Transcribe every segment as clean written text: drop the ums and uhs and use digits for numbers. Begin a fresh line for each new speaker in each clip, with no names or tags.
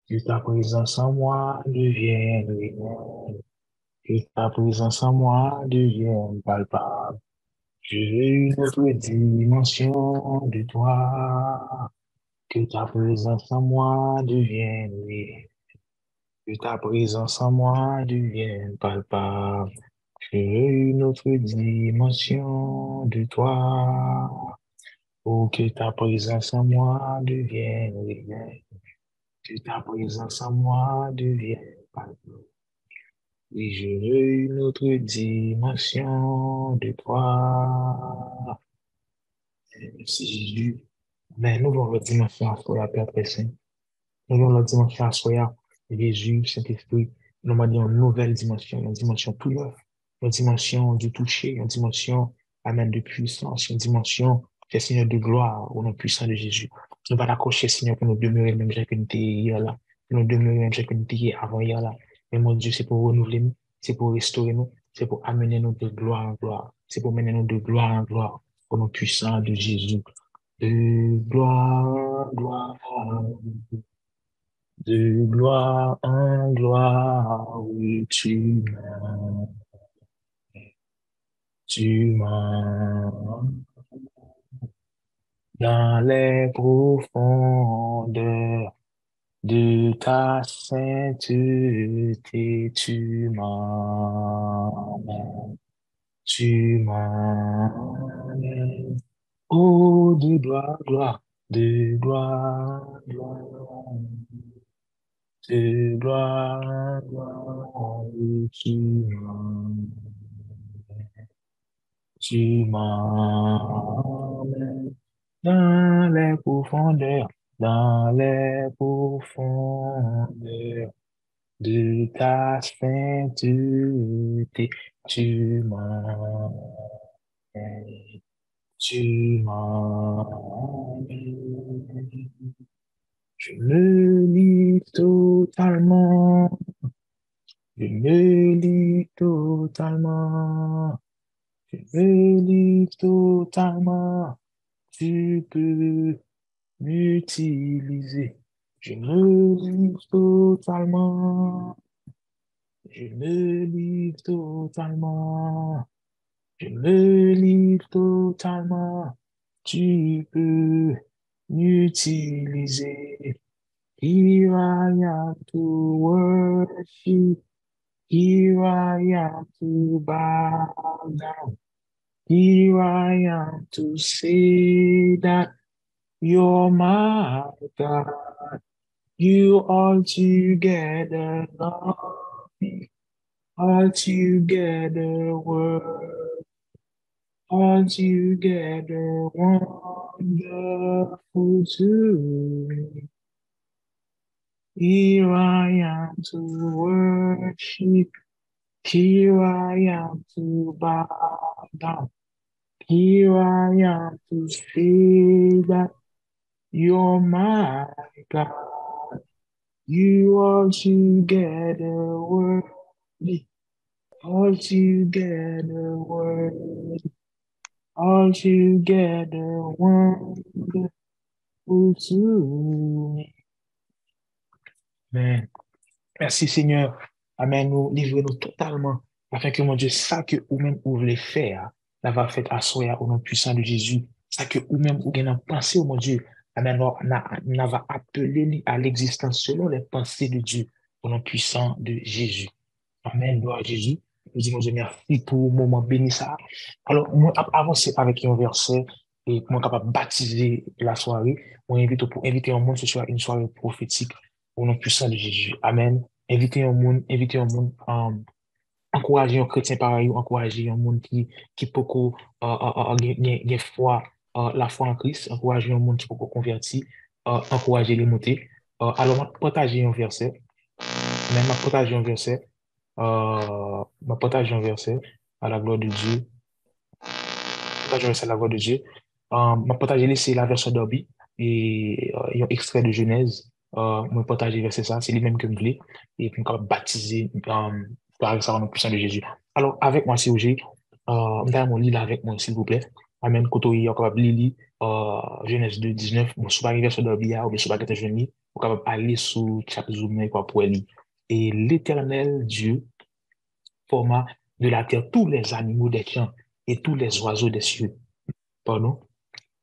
Que ta présence en moi devienne réelle. Que ta présence en moi devienne palpable. Je veux une autre dimension de toi. Que ta présence en moi devienne réelle. Que ta présence en moi devienne palpable. Je veux une autre dimension de toi. Oh, que ta présence en moi devienne réelle. Que ta présence en moi devienne palpable. Et je veux une autre dimension de toi. Merci Jésus. Mais nous voulons la dimension à soi, Père très saint. Nous voulons la dimension à soi, Jésus, Saint-Esprit. Nous avons dit une nouvelle dimension, une dimension plus neuve, une dimension du toucher, une dimension, amen, de puissance, une dimension, Seigneur, de gloire au nom puissant de Jésus. Nous pas accrocher, Seigneur, pour nous demeurer même j'ai que nous étions hier là, pour nous demeurer même j'ai que nous étions avant hier là. Mais mon Dieu, c'est pour renouveler nous, c'est pour restaurer nous, c'est pour amener nous de gloire en gloire, c'est pour mener nous de gloire en gloire au nom puissant de Jésus. De gloire, gloire, de gloire en gloire, oui, tu m'as dans les profondeurs de ta sainteté, tu m'as, oh, de gloire, gloire, de gloire, gloire. De gloire, gloire, tu m'emmènes dans les profondeurs de ta sainteté, tu m'emmènes, tu m'emmènes. Je me livre totalement. Je me livre totalement. Je me livre totalement. Tu peux m'utiliser. Je me livre totalement. Je me livre totalement. Je me livre totalement. Tu peux m'utiliser. Here I am to worship. Here I am to bow down. Here I am to say that you're my God. You altogether love me. Altogether worth. Altogether wonderful to me. Here I am to worship. Here I am to bow down. Here I am to say that you're my God. You are together worthy, all together worthy, all together wonderful to me. Amen. Merci Seigneur. Amen. Nous livrons-nous totalement afin que mon Dieu, ça que vous-même vous voulez faire, la va faire à soi au nom puissant de Jésus. Ça que vous-même vous avez pensé, oh mon Dieu. Amen. On va appeler à l'existence selon les pensées de Dieu au nom puissant de Jésus. Amen. Gloire à Jésus. Nous disons, mon Dieu, merci pour le moment béni ça. Alors, moi, avancer avec un verset et pour moi capable de baptiser la soirée, on invite pour inviter un monde, ce soit une soirée prophétique au nom puissant de Jésus. Amen. Inviter un monde, encourager un chrétien pareil, encourager un monde qui peut gagner foi, la foi en Christ, encourager un monde qui peut convertir, encourager les monter. Alors, partager un verset, même partager un verset, partager un verset à la gloire de Dieu, partager un verset à la gloire de Dieu. Partager laisser la version d'Orbi et un extrait de Genèse. Moi, partager verset ça, c'est les mêmes que je voulais. Et puis, on baptiser par ça au nom puissant de Jésus. Alors, avec moi, si vous avez, mon livre avec moi, s'il vous plaît. Amen. Quand on est capable de lire Genèse 2, 19, bon, si vous arrivez sur d'Orbi, ou bien si vous pas jeune, Vous capable aller sur chat Zoom quoi pour lui. Et l'Éternel Dieu forma de la terre tous les animaux des champs et tous les oiseaux des cieux. Pardon.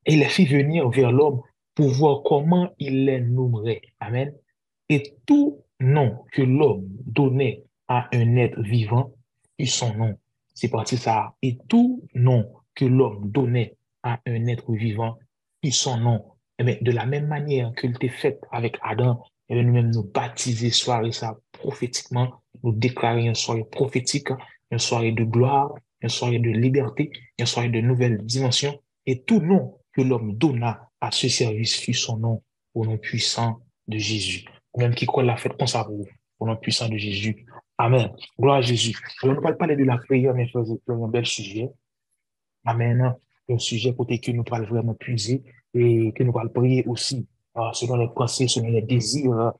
Et les fit venir vers l'homme pour voir comment il les nommerait. Amen. Et tout nom que l'homme donnait à un être vivant fut son nom. C'est parti ça. Et tout nom que l'homme donnait à un être vivant fut son nom. Eh bien, de la même manière qu'il était fait avec Adam, et bien, nous-mêmes nous baptiser soirée ça prophétiquement, nous déclarer une soirée prophétique, une soirée de gloire, une soirée de liberté, une soirée de nouvelles dimensions. Et tout nom que l'homme donna à ce service fut son nom, au nom puissant de Jésus. Ou même qui croit la fête comme ça pour vous, au nom puissant de Jésus. Amen. Gloire à Jésus. Alors, on ne parle pas de la prière, mais c'est un bel sujet. Amen. Un sujet côté que nous parlons vraiment puiser et que nous parlons prier aussi, selon les pensées, selon les désirs,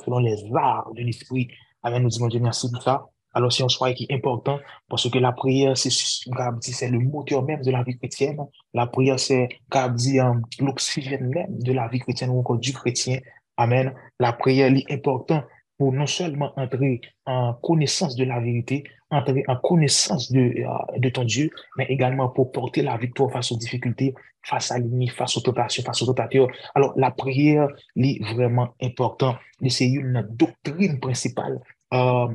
selon les arts de l'esprit. Amen. Nous disons Dieu merci pour ça. Alors, c'est un choix qui est important parce que la prière, c'est le moteur même de la vie chrétienne. La prière, c'est, comme dit, l'oxygène même de la vie chrétienne ou encore du chrétien. Amen. La prière est importante pour non seulement entrer en connaissance de la vérité, entrer en connaissance de ton Dieu, mais également pour porter la victoire face aux difficultés, face à l'ennemi, face aux tentations, face aux tentateurs. Alors, la prière est vraiment importante. C'est une doctrine principale euh,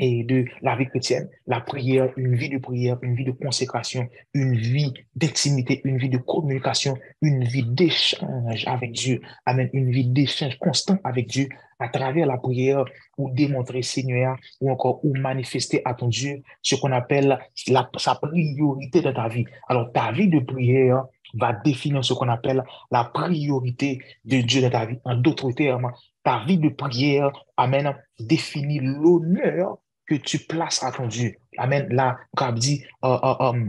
et de la vie chrétienne, la prière, une vie de consécration, une vie d'intimité, une vie de communication, une vie d'échange avec Dieu. Amen. Une vie d'échange constant avec Dieu à travers la prière ou démontrer Seigneur ou encore ou manifester à ton Dieu ce qu'on appelle sa priorité dans ta vie. Alors, ta vie de prière va définir ce qu'on appelle la priorité de Dieu dans ta vie. En d'autres termes, ta vie de prière, amen, définit l'honneur que tu places à ton Dieu. Amen. Là, comme dit,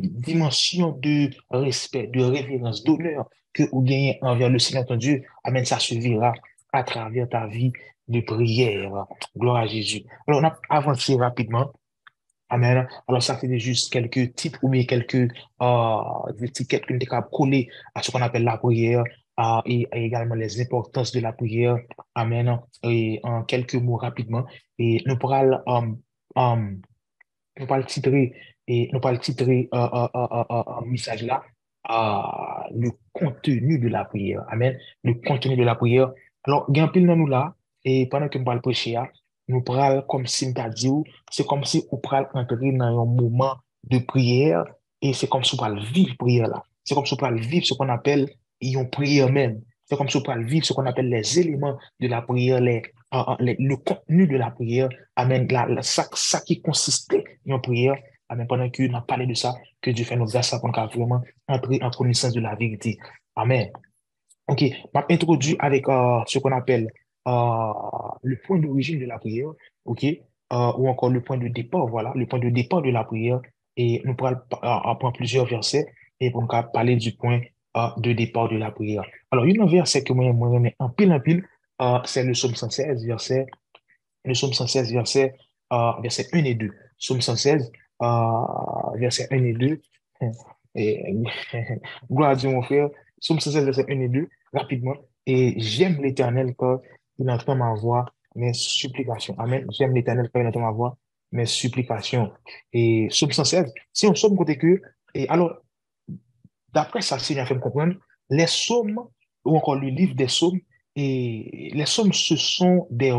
dimension de respect, de révérence, d'honneur que vous gagnez envers le Seigneur ton Dieu. Amen. Ça se verra à travers ta vie de prière. Gloire à Jésus. Alors, on a avancé rapidement. Amen. Alors, ça, c'est juste quelques titres ou bien quelques étiquettes que nous sommes coller à ce qu'on appelle la prière et également les importances de la prière. Amen. Et en quelques mots rapidement. Et nous pourrons nous pas le titrer et nous pas le titrer message là le contenu de la prière. Amen. Le contenu de la prière. Alors, il y a un pile dans nous là et pendant que nous parlons prêcher, nous parlons comme si nous dit, c'est comme si nous parlons entrer dans un moment de prière et c'est comme si nous parlons vivre prière là. C'est comme si nous parlons vivre ce qu'on appelle une prière même. C'est comme si nous parlons vivre ce qu'on appelle les éléments de la prière, le contenu de la prière. Amen. Ça qui consistait en prière. Amen. Pendant que nous parlé de ça, que Dieu fait nous grâce pour qu'on vraiment entrer en connaissance de la vérité. Amen. OK. Je introduit avec ce qu'on appelle euh, le point d'origine de la prière. OK. Ou encore le point de départ. Voilà. Le point de départ de la prière. Et nous pourrons prendre plusieurs versets et pour nous parler du point de départ de la prière. Alors, il y a un verset que moi, remets en pile, c'est le psaume 116, le psaume 116, verset 1 et 2. Psaume 116, verset 1 et 2. Et, gloire à Dieu, mon frère. Psaume 116, verset 1 et 2, rapidement. Et j'aime l'Éternel quand il entend ma voix, mes supplications. Amen. J'aime l'Éternel quand il entend ma voix, mes supplications. Et psaume 116, si on somme côté que, et alors, d'après ça, si j'ai fait me comprendre, les psaumes, ou encore le livre des psaumes, et les psaumes, ce sont des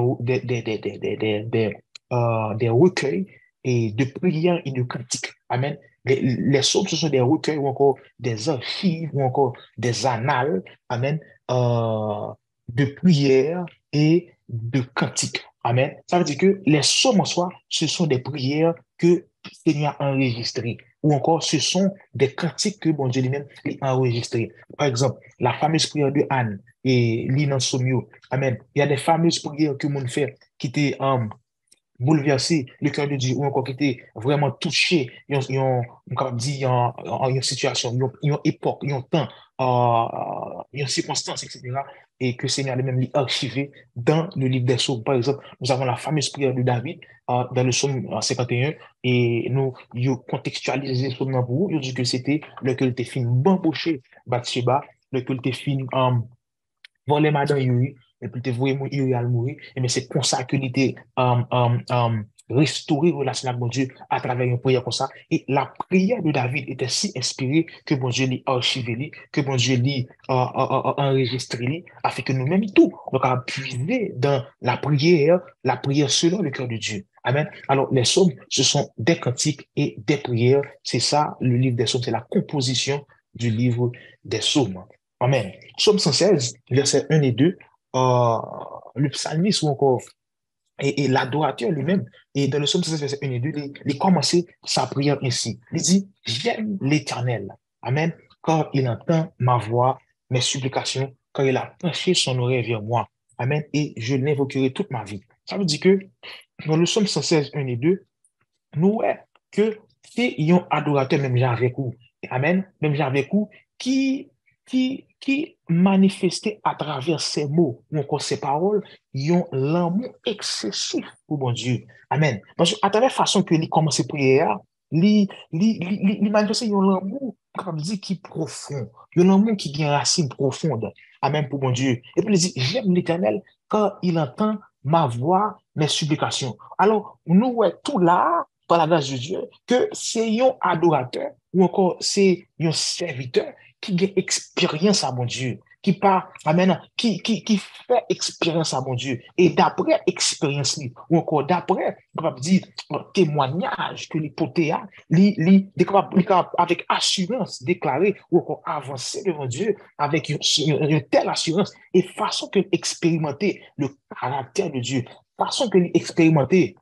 recueils et de prières et de cantiques. Amen. Les psaumes, ce sont des recueils ou encore des archives ou encore des annales, amen, euh, de prières et de cantiques. Amen. Ça veut dire que les psaumes en soi, ce sont des prières que le Seigneur a enregistrées ou encore ce sont des cantiques que bon Dieu lui-même a enregistrés. Par exemple, la fameuse prière de Anne et l'Inan Somio. Amen. Il y a des fameuses prières que mon fait qui étaient bouleversé le cœur de Dieu ou encore qui était vraiment touché, on capable de dire, en une situation, une époque, un temps, une circonstance, etc. Et que le Seigneur lui-même l'a archivé dans le livre des psaumes. Par exemple, nous avons la fameuse prière de David dans le psaume 51 et nous contextualisé ce psaume pour vous. Il dit que c'était lequel était fin bamboché Bathsheba, lequel était fin voler madame Yuri, et puis te voyer il a mourir, et bien c'est comme ça que l'idée restaurer relation avec mon Dieu à travers une prière comme ça. Et la prière de David était si inspirée que mon Dieu l'y archivé, que mon Dieu l'y enregistré, afin que nous-mêmes tout, donc à puiser dans la prière selon le cœur de Dieu. Amen. Alors, les psaumes, ce sont des cantiques et des prières. C'est ça, le livre des psaumes, c'est la composition du livre des psaumes. Amen. Psaume 116, versets 1 et 2, euh, le psalmiste ou encore et l'adorateur lui-même, et dans le psaume 16, verset 1 et 2, il commence sa prière ainsi. Il dit, j'aime l'Éternel. Amen. Car il entend ma voix, mes supplications, car il a penché son oreille vers moi. Amen. Et je l'invoquerai toute ma vie. Ça veut dire que dans le psaume 116, 1 et 2, nous, ouais, que c'est un adorateur, même Jean avec vous. Amen. Même Jean avec vous, qui manifestait à travers ses mots ou encore ses paroles, ils ont l'amour excessif pour mon Dieu. Amen. Parce qu'à travers la façon que il commence à prier, il manifeste un l'amour, comme dit, qui est profond. Un amour qui a une racine profonde. Amen pour mon Dieu. Et puis il dit, j'aime l'Éternel quand il entend ma voix, mes supplications. Alors, nous, ouais, tout là, par la grâce de Dieu, que c'est un adorateur ou encore c'est un serviteur qui a expérience à mon Dieu, qui part, amen, qui fait expérience à mon Dieu. Et d'après expérience, ou encore d'après, on va dire, témoignage que l'hypothèse, avec assurance déclarée, ou encore avancer devant Dieu, avec une telle assurance, et façon que expérimenter le caractère de Dieu, façon que expérimenter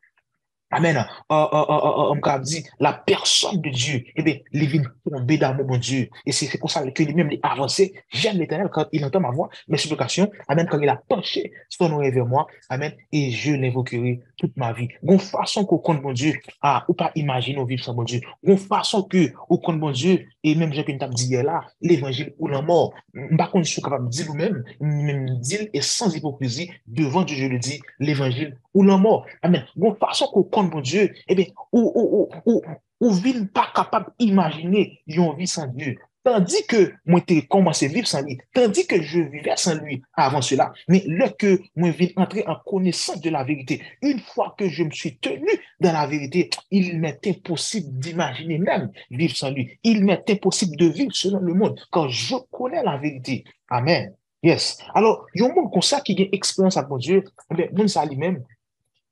Amen. On me dit, la personne de Dieu, eh bien, il vient tomber d'amour, mon Dieu. Et c'est pour ça que lui-même est avancé. J'aime l'Éternel quand il entend ma voix, mes supplications. Amen. Quand il a penché son oreille vers moi. Amen. Et je l'invoquerai toute ma vie. Une façon qu'on compte, mon Dieu, ou pas imaginer vivre sans mon Dieu. Une façon que, au compte, mon Dieu, et même, j'ai t'a dit hier là, l'évangile ou la mort. Par contre, je suis capable de dire nous-mêmes, même dire et sans hypocrisie, devant Dieu, je le dis, l'évangile ou la mort. Amen. Bon, façon qu'on compte, mon Dieu, eh bien, ou ville pas capable d'imaginer une vie sans Dieu. Tandis que moi, j'ai commencé à vivre sans lui, tandis que je vivais sans lui avant cela, mais là que moi, je entrer en connaissance de la vérité, une fois que je me suis tenu dans la vérité, il m'est impossible d'imaginer même vivre sans lui. Il m'est impossible de vivre selon le monde, quand je connais la vérité. Amen. Yes. Alors, il y a un monde comme ça qui a expérience avec mon Dieu, mais mon ça lui-même,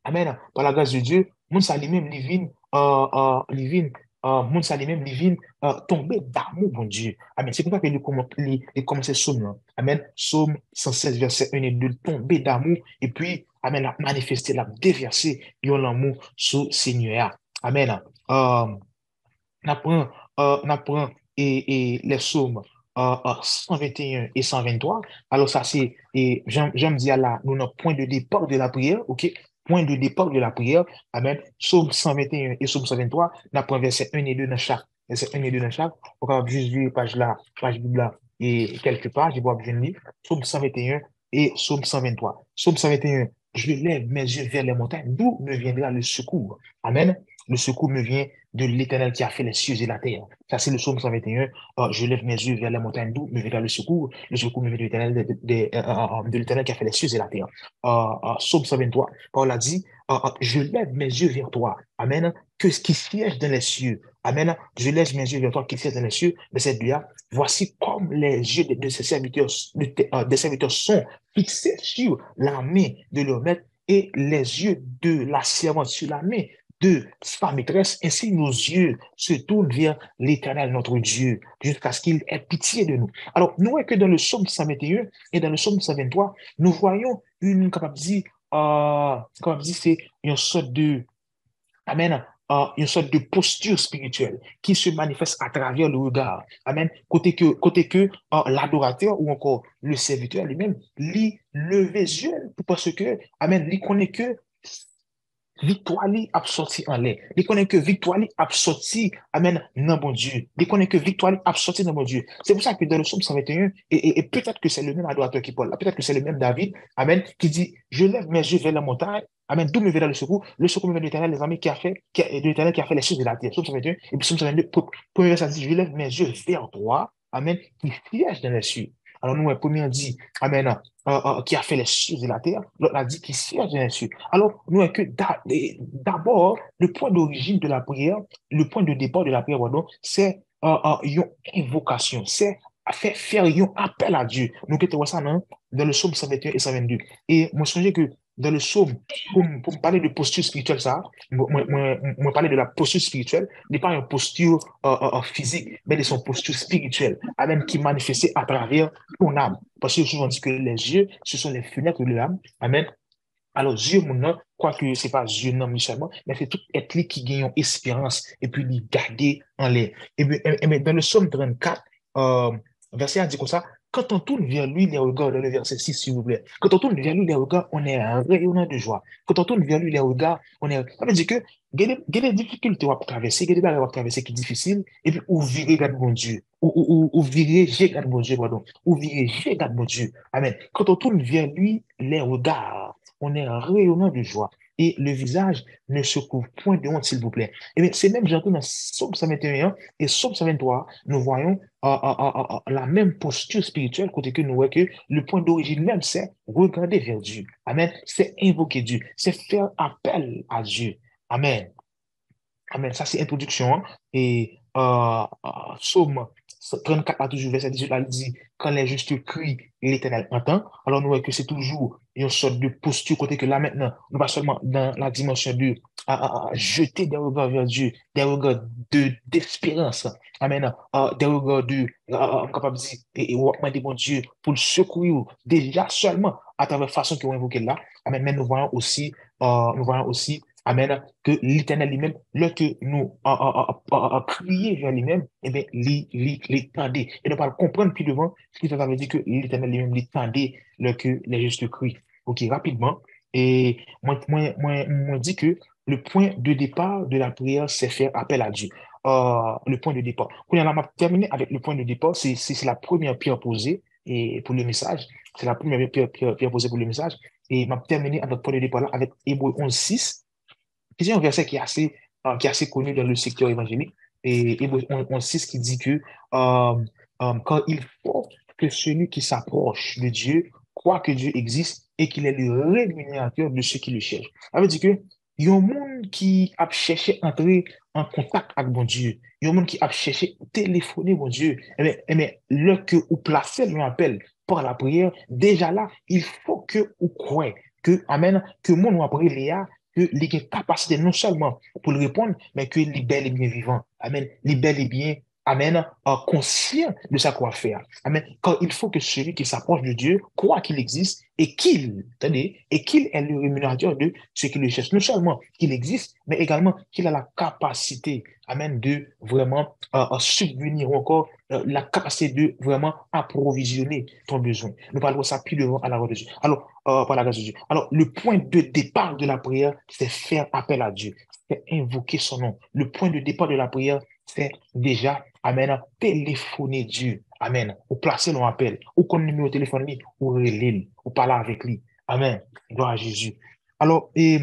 Amen. Par la grâce de Dieu, moun sa li même moun sa li même li vin tomber d'amour, mon Dieu. Amen. C'est pour ça que il commence psaume là. Amen. Psaume 116, verset 1 et 2, tomber d'amour, et puis, Amen, la manifester, la déverser, yon l'amour sous Seigneur. Amen. Euh, N'apprend, n'apprend et les psaumes 121 et 123. Alors ça, c'est, et j'aime dire là, nous avons point de départ de la prière, ok? Point de départ de la prière. Amen. Psaume 121 et Psaume 123, n'apprend verset 1 et 2 dans chaque. Verset 1 et 2 dans chaque. On va juste lire page là, page Bible là, et quelques pages, je vois bien lire. Psaume 121 et Psaume 123. Psaume 121, je lève mes yeux vers les montagnes, d'où me viendra le secours. Amen. Le secours me vient de l'Éternel qui a fait les cieux et la terre. Ça, c'est le psaume 121. Je lève mes yeux vers la montagne d'où me viendra le secours. Le secours me vient de l'Éternel, de l'Éternel qui a fait les cieux et la terre. Psaume 123, Paul a dit, je lève mes yeux vers toi. Amen. Que ce qui siège dans les cieux. Amen. Je lève mes yeux vers toi qui siège dans les cieux. De cette là, voici comme les yeux de ses serviteurs, des serviteurs sont fixés sur la main de leur maître et les yeux de la servante sur la main de sa maîtresse, ainsi nos yeux se tournent vers l'Éternel, notre Dieu, jusqu'à ce qu'il ait pitié de nous. Alors, nous voyons que dans le psaume 121 et dans le psaume 123, nous voyons une capacité, c'est une sorte de, amen, une sorte de posture spirituelle qui se manifeste à travers le regard. Amen. Côté que l'adorateur ou encore le serviteur lui-même, lui lever les yeux parce que, amen, lui connaît que victoire li a sorti en l'air. Il connaît que victoire li a sorti, amen, dans bon Dieu. Il connaît que victoire li a sorti dans bon Dieu. C'est pour ça que dans le psaume 121, et peut-être que c'est le même adorateur qui parle, peut-être que c'est le même David, amen, qui dit, je lève mes yeux vers la montagne, amen, d'où me verra le secours me vient de l'Éternel, les amis de l'Éternel qui a fait les choses de la terre. Psaume 121, et puis psaume 122, premier verset dit, je lève mes yeux vers toi, amen, qui siège dans les cieux. Alors nous, premier dit, amen, qui a fait les cieux et la terre, l'autre a dit qu'il siège dans les cieux. Alors, nous, que d'abord, le point d'origine de la prière, le point de départ de la prière, pardon, c'est une invocation, c'est faire un appel à Dieu. Nous, que ça dans le psaume 121 et 122. Et moi, je songeais que dans le psaume, pour me parler de posture spirituelle, ça, moi parler de la posture spirituelle, n'est pas une posture physique, mais de son posture spirituelle, même qui manifestait à travers ton âme. Parce que souvent on dit que les yeux, ce sont les fenêtres de l'âme. Amen. Alors, Dieu, mon nom, quoique ce n'est pas Dieu, non, seulement, mais c'est tout être qui gagne en espérance et puis lui garder en l'air. Et bien, dans le psaume 34, verset 1 dit comme ça, quand on tourne vers lui les regards, dans le verset 6, s'il vous plaît, quand on tourne vers lui les regards, on est un rayonnant de joie. Quand on tourne vers lui les regards, on est. Ça veut dire que il y a des difficultés à traverser, il y a des barrières à traverser qui sont difficiles, et puis, ou virer, garde mon Dieu, ou virer, j'ai garde mon Dieu, pardon, ou virer, j'ai garde mon Dieu. Amen. Quand on tourne vers lui les regards, on est rayonnant de joie. Et le visage ne se couvre point de honte, s'il vous plaît. Et bien, c'est même, j'entends dans Psaume 121 et Psaume 123, nous voyons la même posture spirituelle, côté que nous voyons que le point d'origine même, c'est regarder vers Dieu. Amen. C'est invoquer Dieu. C'est faire appel à Dieu. Amen. Amen. Ça, c'est introduction, hein. Et Psaume 34 a toujours verset 18, là, il dit, quand les justes crient, l'Éternel entend. Alors, nous voyons que c'est toujours une sorte de posture, côté que là, maintenant, nous pas seulement dans la dimension de jeter des regards vers Dieu, des regards d'espérance. Amen. Des regards capable de dire, et mon Dieu, pour le secourir, déjà seulement à travers la façon qu'on invoqué là. Amen. Mais nous voyons aussi Amen. Que l'Éternel lui-même, lorsque nous crier vers lui-même, eh bien, tendait. Et ne pas le comprendre plus devant, ce qui veut dire que l'Éternel lui-même, lui tendait lorsque les justes crient. OK, rapidement. Et moi, dit que le point de départ de la prière, c'est faire appel à Dieu. Le point de départ. Quand on a terminé avec le point de départ, c'est la première pierre posée et pour le message. C'est la première pierre posée pour le message. Et m'a terminé avec le point de départ là, avec Hébreu 11:6 c'est un verset qui est assez connu dans le secteur évangélique. Et Hébreux 11:6 qui dit que quand il faut que celui qui s'approche de Dieu croit que Dieu existe et qu'il est le rémunérateur de ceux qui le cherchent. Ça veut dire que il y a un monde qui a cherché à entrer en contact avec mon Dieu. Il y a un monde qui a cherché à téléphoner mon Dieu. Mais là que vous placez l'appel par la prière, déjà là, il faut que vous croyez que, amen, que mon après Léa, que les capacités non seulement pour le répondre, mais que les bel et bien vivant. Amen. Les bel et bien, amen, conscient de sa quoi faire. Amen. Quand il faut que celui qui s'approche de Dieu croit qu'il existe et attendez, et qu'il est le rémunérateur de ceux qui le cherchent. Non seulement qu'il existe, mais également qu'il a la capacité, amen, de vraiment subvenir ou encore la capacité de vraiment approvisionner ton besoin. Nous parlons de ça plus devant à la voix de Dieu. Alors, par la grâce de Dieu. Alors, le point de départ de la prière, c'est faire appel à Dieu, c'est invoquer son nom. Le point de départ de la prière, c'est déjà, amen, téléphoner Dieu. Amen. Ou placer nos appels, ou qu'on numéro de téléphone, ou relire, ou parler avec lui. Amen. Gloire à Jésus. Alors, et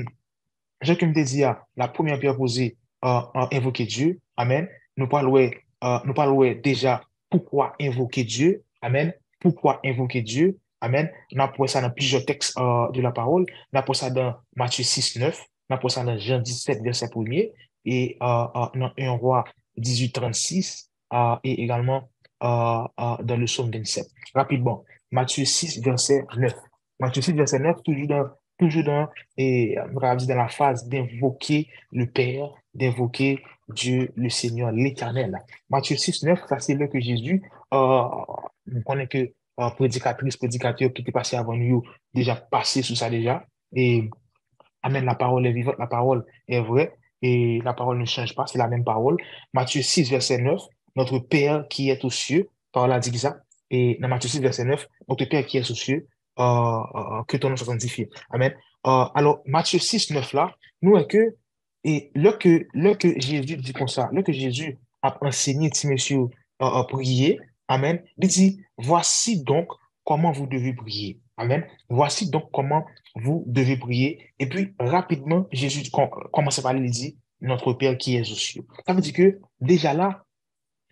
j'ai comme dit, la première pierre posée, invoquer Dieu. Amen. Nous parlons déjà pourquoi invoquer Dieu. Amen. Pourquoi invoquer Dieu. Amen. On a ça dans plusieurs textes de la parole. On a ça dans Matthieu 6:9. On a ça dans Jean 17, verset 1er. Et dans 1 Roi 18:36. Et également dans le psaume 27. Rapidement. Matthieu 6, verset 9. Matthieu 6, verset 9, toujours dans et on va dire dans la phase d'invoquer le Père, d'invoquer Dieu, le Seigneur, l'Éternel. Matthieu 6:9, ça c'est là que Jésus, on connaît que prédicatrice, prédicateur qui était passé avant nous, déjà passé sous ça déjà. Et Amen, la parole est vivante, la parole est vraie et la parole ne change pas, c'est la même parole. Matthieu 6, verset 9, notre Père qui est aux cieux, par là dit ça. Et dans Matthieu 6, verset 9, notre Père qui est aux cieux, que ton nom soit sanctifié. Amen. Alors, Matthieu 6, 9 là, nous est que, et là que Jésus dit comme ça, là que Jésus a enseigné, si monsieur, prier, Amen, il dit, voici donc comment vous devez prier. Amen. Voici donc comment vous devez prier. Et puis, rapidement, Jésus commence à parler, il dit, notre Père qui est aux cieux. Ça veut dire que déjà là,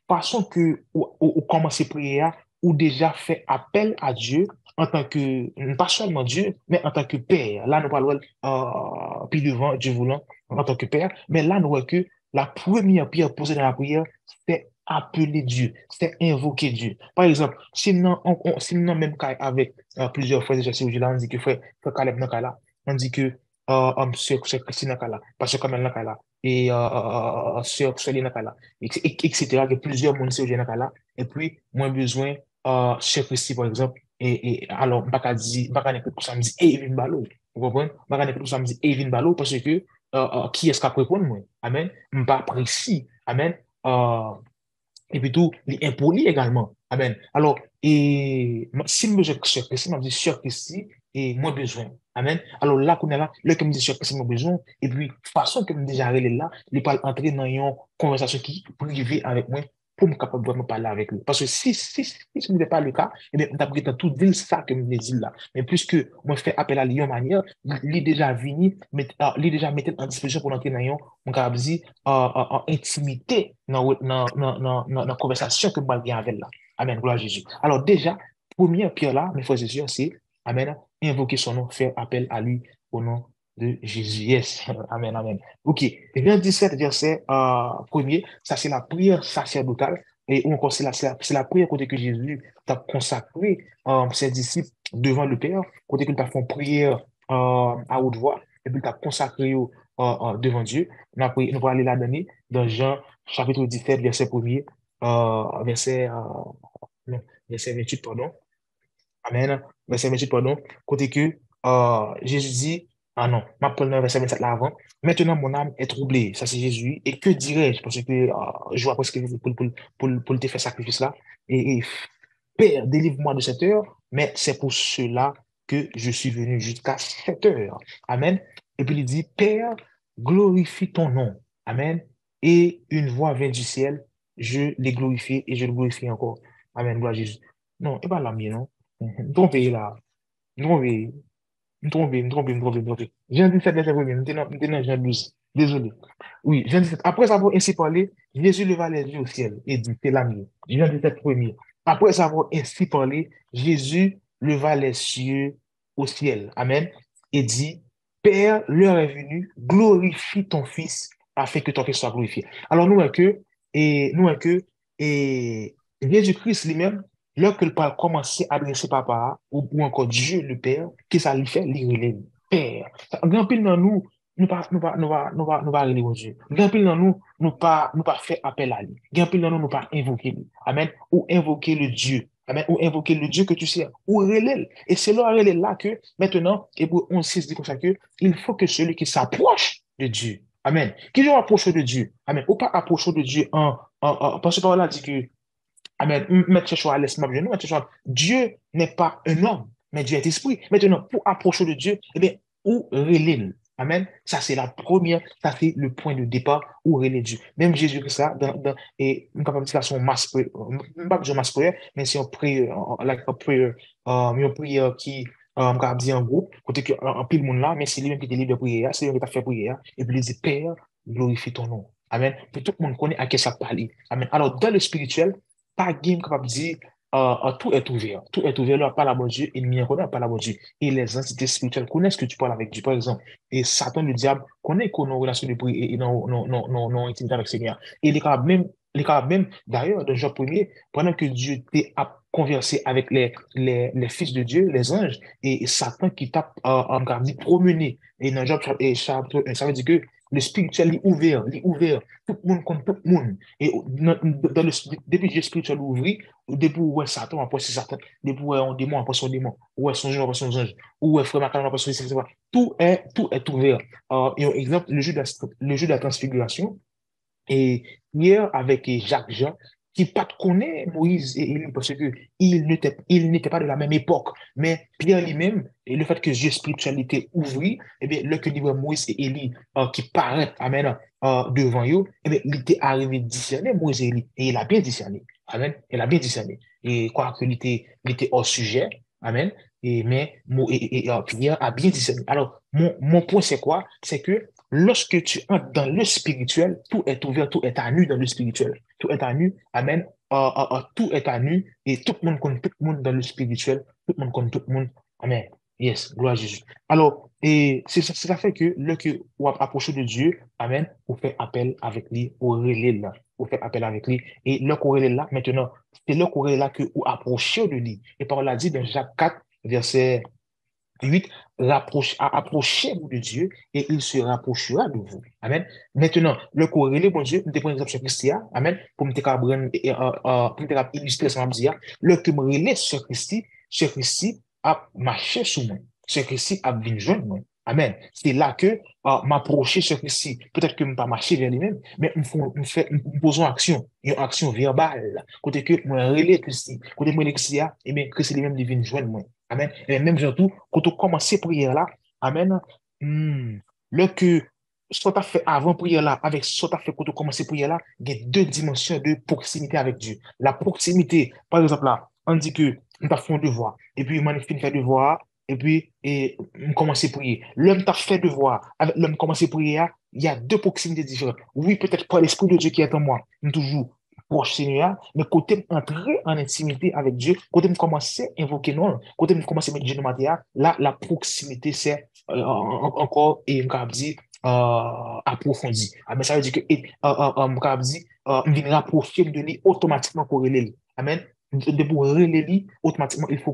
façon que ou commencer à prier, ou déjà fait appel à Dieu, en tant que, pas seulement Dieu, mais en tant que Père. Là, nous parlons, puis devant, Dieu voulant, en tant que Père, mais là, nous voyons que la première pierre posée dans la prière, c'est appeler Dieu, c'est invoquer Dieu. Par exemple, si nous, si nous même cas avec plusieurs frères et sœurs, là, on dit que frère Caleb dans le cas là, on dit que sœur Christine dans le cas là, pasteur Kamel dans le cas là, et sœur Soline dans le cas là, etc., que plusieurs monde dans le cas là, et puis, moins besoin, sœur Christine, par exemple, et alors, baka di, baka nekot pour ça me dit, Evin Balo. Vous comprenez? Baka nekot pour ça me dit, Evin Balo, parce que, qui est-ce qui a répondre, moi? Amen. M'pas précis. Amen. Euh, et puis tout, il est impoli également. Amen. Alors, et, si me je sûr que si, m'a dit sûr que si, et moins besoin. Amen. Alors là, qu'on est là, là, que me dit sûr que si, moins besoin, et puis, façon que me déjà relé là, il peut entrer dans une conversation qui est privée avec moi, pour me capable de vraiment parler avec lui. Parce que si ce n'était pas le cas, eh bien, on a tout dit ça que me dit là. Mais puisque moi, je fais appel à lui en manière, il est déjà venu, il est déjà mis en disposition pour entrer dans une, on capable dire, intimité dans la conversation que je bien avec là. Amen, gloire à Jésus. Alors déjà, première pierre là, mes frères et sœurs, c'est, Amen, invoquer son nom, faire appel à lui au nom de Jésus. Yes, Amen, Amen. Ok, et bien 17 verset premier, ça c'est la prière sacerdotale, et ou encore c'est la prière côté que Jésus t'a consacré ses disciples devant le Père, côté qu'il t'a fait une prière à haute voix, et puis il t'a consacré devant Dieu. Nous allons aller là-dedans, dans Jean chapitre 17, verset 1er, verset, non, verset 28, pardon. Amen. Verset 28, pardon. Côté que Jésus dit, ah non, ma prendre le verset 27 là avant. Maintenant, mon âme est troublée. Ça, c'est Jésus. Et que dirais-je? Parce que je vois presque pour te faire sacrifice là. Et Père, délivre-moi de cette heure, mais c'est pour cela que je suis venu jusqu'à cette heure. Amen. Et puis il dit, Père, glorifie ton nom. Amen. Et une voix vient du ciel, je l'ai glorifié et je le glorifie encore. Amen. Gloire à Jésus. Non, et pas la mienne, non. Trompé là. Trompé. Trompé. Jean 17, verset 1er. Maintenant, Jean 12. Désolé. Oui, Jean 17. Après avoir ainsi parlé, Jésus leva les yeux au ciel et dit, c'est la mienne. Jean 17, premier. Après avoir ainsi parlé, Jésus leva les yeux au ciel. Amen. Et dit, Père, l'heure est venue, glorifie ton Fils afin que ton Fils soit glorifié. Alors, nous, est que, et Jésus-Christ lui-même, lorsqu'il parle commencer à adresser papa ou encore Dieu le Père, qu'est-ce que ça lui fait? Il relève Père. Grand pile dans nous, nous pas relèver Dieu. Grand pile dans nous pas faire appel à lui. Grand pile dans nous pas invoquer lui. Amen. Ou invoquer le Dieu. Amen. Ou invoquer le Dieu que tu sais. Ou relève. Et c'est là, relève là que maintenant, et pour 11:6 dit comme ça que il faut que celui qui s'approche de Dieu. Amen. Qui doit approcher de Dieu. Amen. Ou pas approcher de Dieu parce que par là dit que Amen. Mettre chercher à l'est, Dieu n'est pas un homme, mais Dieu est esprit. Maintenant, pour approcher de Dieu, eh bien, où relève. Amen. Ça, c'est la première, ça, c'est le point de départ où relève Dieu. Même Jésus, que ça, et nous capable de dire son masque, pas besoin de masque, mais c'est un prière, une prière qui, on va dire en groupe, côté que, en pile monde là, mais c'est lui-même qui te livre de prière, c'est lui qui t'a fait prière, et puis il dit, Père, glorifie ton nom. Amen. Pour tout le monde connaît à qui ça parle. Amen. Alors, dans le spirituel, pas game capable de dire tout est ouvert. Tout est ouvert là par la bonne Dieu et il n'y a pas la bonne Dieu. Et les entités spirituelles connaissent que tu parles avec Dieu, par exemple. Et Satan, le diable, connaît qu'on a une relation de prière et non, intimité avec le Seigneur. Et les capables même, d'ailleurs, dans Jean 1er, pendant que Dieu a conversé avec les fils de Dieu, les anges, et Satan qui t'a dit promener. Et dans Job chapitre 1, ça veut dire que le spirituel est ouvert, tout le monde contre tout le monde. Et depuis que le spirituel ouvert, depuis où est Satan, après c'est Satan, depuis où est un démon, après son démon, où est son ange, après son ange, où est frère Macalon, après son etc. Tout est ouvert. Et un exemple, le jeu de la transfiguration, et hier, avec Jacques Jean, qui pas connaît Moïse et Élie, parce que il n'était pas de la même époque. Mais Pierre lui-même, et le fait que Dieu spiritualité ouvrit, eh bien, le que livre Moïse et Élie, qui paraît, amen, devant eux, eh bien, il était arrivé discerner Moïse et Élie. Et il a bien discerné. Amen. Il a bien discerné. Et quoi il était hors sujet. Amen. Pierre a bien discerné. Alors, mon point, c'est quoi? C'est que lorsque tu entres dans le spirituel, tout est ouvert, tout est à nu dans le spirituel. Tout est à nu, amen. Tout est à nu et tout le monde connaît tout le monde dans le spirituel Tout le monde connaît tout le monde. Amen. Yes, gloire à Jésus. Alors, et ça fait que le que vous approchez de Dieu, Amen, vous faites appel avec lui, au relais là. Vous faites appel avec lui. Et le relais là, maintenant, c'est le relais là que vous approchez de lui. Et par là dit dans Jacques 4, verset 8, approchez-vous de Dieu et il se rapprochera de vous. Amen. Maintenant, le corrélé, bon Dieu, je prends exemple sur Christia. Amen. Pour me illustrer ça, le que me relève sur Christi a marché sous moi. Sur Christi a venu joindre moi. Amen. C'est là que m'approcher sur Christi. Peut-être que je ne pas marcher vers lui-même, mais me posons action, une action verbale. Côté que moi relève Christi, côté moi Christi, et bien Christi lui-même vient joindre moi. Amen. Et même surtout, quand on commence cette prière-là, Amen, le que ce que tu as fait avant prière-là, avec ce que tu as fait quand on commence cette prière-là, il y a deux dimensions de proximité avec Dieu. La proximité, par exemple, là, on dit que on t'a fait un devoir, et puis on finit de faire devoir, et puis on commence à prier. L'homme t'a fait devoir, avec l'homme commence à prier, il y a deux proximités différentes. Oui, peut-être pas l'Esprit de Dieu qui est en moi, toujours proche Seigneur, mais côté entrer en intimité avec Dieu, côté me commencer à invoquer non, côté me commencer à mettre Dieu dans ma terre, là, la proximité, c'est encore, et me dit, approfondi. Mais ça veut dire que, me dit, me vient rapprocher de lui automatiquement pour relayer. Amen. De pour relayer, automatiquement, il faut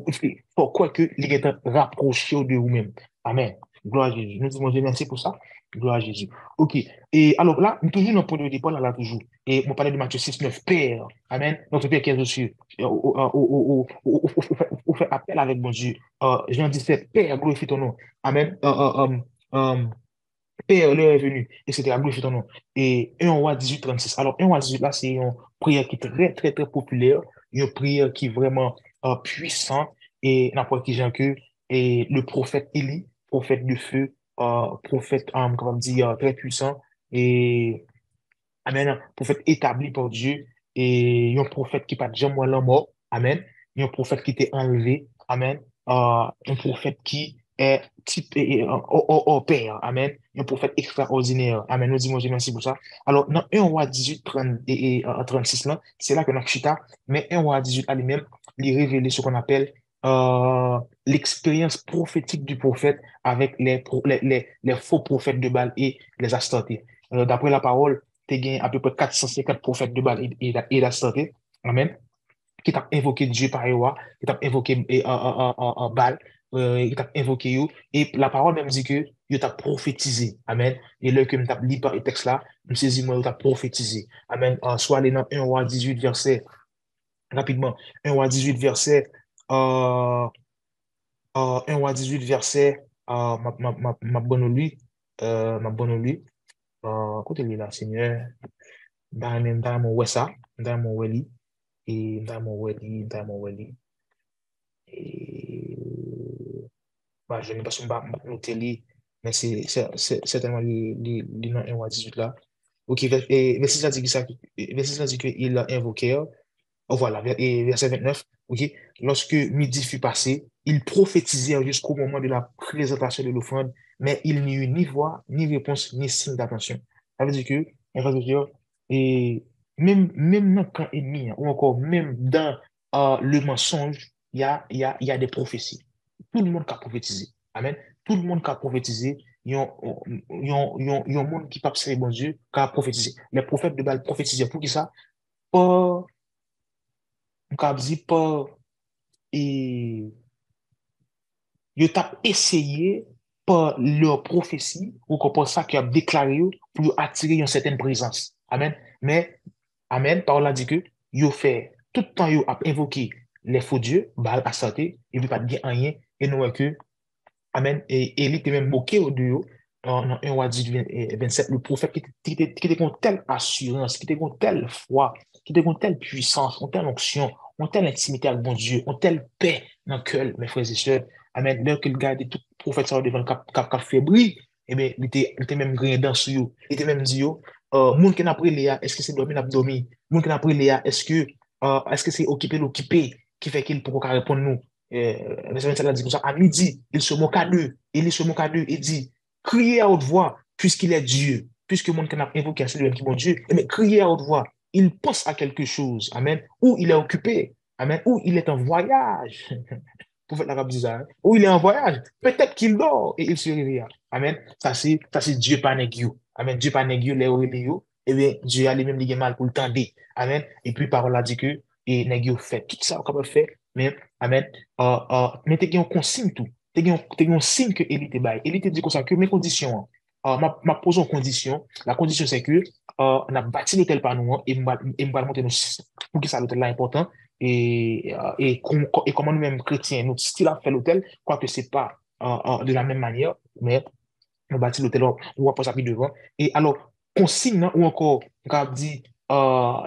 quoi que il est rapproché de vous-même. Amen. Gloire à Jésus. Nous disons Dieu merci pour ça. Gloire à Jésus. OK. Et alors là, nous toujours dans le point de départ, là, toujours. Et on parlait de Matthieu 6, 9, Père. Amen. Notre Père qui est aux cieux. On fait appel avec mon Dieu. Jean 17, Père, glorifie ton nom. Amen. Père, l'heure est venue, etc. Glorifie ton nom. Et 1 roi 18, 36. Alors, 1 roi 18, là, c'est une prière qui est très, très, très populaire. Une prière qui est vraiment puissante. Et n'importe qui, gens que, et le prophète Élie, prophète de feu, prophète, comment dire, très puissant. Et Amen. Un prophète établi par Dieu et un prophète qui pas jamais la mort. Amen. Un prophète qui était enlevé. Amen. Un prophète qui est type au père. Amen. Un prophète extraordinaire. Amen. Nous disons Dieu merci pour ça. Alors, dans 1 roi 18, 30 36 là, c'est là que nous chita. Mais 1 roi 18 à lui-même, il révélé ce qu'on appelle l'expérience prophétique du prophète avec les faux prophètes de Baal et les Astartés. D'après la parole, tu as gagné à peu près 450 prophètes de Baal et d'Astarté. Amen. Qui t'a invoqué Dieu par Ewa, qui t'a invoqué Baal, qui t'a invoqué you. Et la parole même dit que il t'a prophétisé. Amen. Et là que je t'a lu par le texte là, je me saisis moi, il t'a prophétisé. Amen. Soit les dans 1 roi 18 verset, rapidement, 1 roi 18 verset, 1 roi 18 verset, ma bonne lui, ma bonne lui, écoutez là, Seigneur. Dans mon ça, dans mon Welly, et dans mon Welly. Et bah, je n'ai pas son noter lui, mais c'est certainement les noms 1 ou 18 là. Ok, et verset ça dit que ça, verset ça dit qu'il a invoqué, oh, voilà, et verset 29, ok, lorsque midi fut passé, il prophétisait jusqu'au moment de la présentation de l'offrande, mais il n'y eut ni voix, ni réponse, ni signe d'attention. Ça veut dire que, on va dire, et même dans le camp ennemi, hein, ou encore même dans le mensonge, il y a des prophéties. Tout le monde qui a prophétisé. Amen. Tout le monde qui a prophétisé, il y a un monde qui pas observé bon Dieu, qui a prophétisé. Les prophètes de Baal prophétisaient pour qui ça? Pas, on dit pas, et ils ont essayé par leur prophétie, ou comme pour ça qu'ils ont déclaré pour attirer une certaine présence. Amen. Mais, Amen, par là dit que, ils ont fait, tout le temps, ils ont invoqué les faux dieux, Baal à santé, et puis pas de bien rien, et nous, que, Amen. Et il était même moqué au Dieu. Dans 1 roi 18, 27, le prophète qui était con telle assurance, qui était con telle foi, qui était con telle puissance, con telle onction, con telle intimité avec bon Dieu, con telle paix dans le cœur, mes frères et sœurs. Amen. Dès qu'il garde tout prophète ça devant le cap fébrile, eh bien, il était même grinçant sur eux. Il était même dit, moun qui n'a pris Léa, est-ce que c'est dormi, n'a dormi? Moun qui n'a pris Léa, est-ce que c'est occupé qui fait qu'il peut pas répondre nous? Verset 27 dit comme ça, à midi, il se moqua d'eux, et dit, criez à haute voix, puisqu'il est Dieu, puisque le monde qui a invoqué celui qui est bon Dieu, mais criez à haute voix, il pense à quelque chose, amen, ou il est occupé, amen, ou il est en voyage. prophète l'arabe dit ça, hein, ou il est en voyage, peut-être qu'il dort et il se réveille. Amen. Ça c'est Dieu pas nèg yo. Amen. Dieu pas nèg yo, les réveille yo, eh bien, Dieu a lui-même li mal pour le tendre. Amen. Et puis, parole a dit que, et nèg yo fait tout ça, capable faire, mais, amen, mais t'es une consigne tout. T'es un signe que Élie te bail. Élie te dit comme ça que mes conditions, ma pose en condition, la condition c'est que, on a bâti l'hôtel par nous, hein, et m'va monter nous, pour que ça l'hôtel là important, et comment nous-mêmes chrétiens, nous, style à faire l'hôtel, quoique c'est pas, de la même manière, mais, on bâtit l'hôtel, on va passer devant. Et alors, consigne, hein, ou encore, on a dit,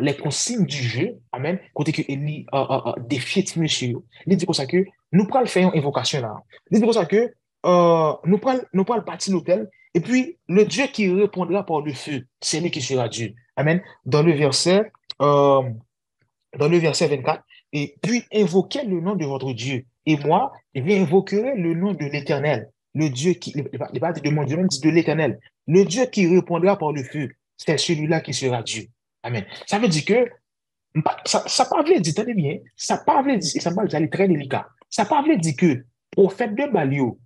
les consignes du jeu, amen, côté que Eli défie monsieur, il dit comme ça que nous prenons faire une invocation là. Il dit comme ça que nous prenons bâtir l'hôtel, et puis le Dieu qui répondra par le feu, c'est lui qui sera Dieu. Amen. Euh, dans le verset 24, et puis invoquez le nom de votre Dieu. Et moi, je vais invoquer le nom de l'Éternel, le Dieu qui, il va dire de mon Dieu, même dit de l'Éternel, le Dieu qui répondra par le feu, c'est celui-là qui sera Dieu. Amen. Ça veut dire que, ça pas veut dire, tenez bien, ça pas veut dire, et ça va aller très délicat, ça pas veut dire que, prophète de Balio,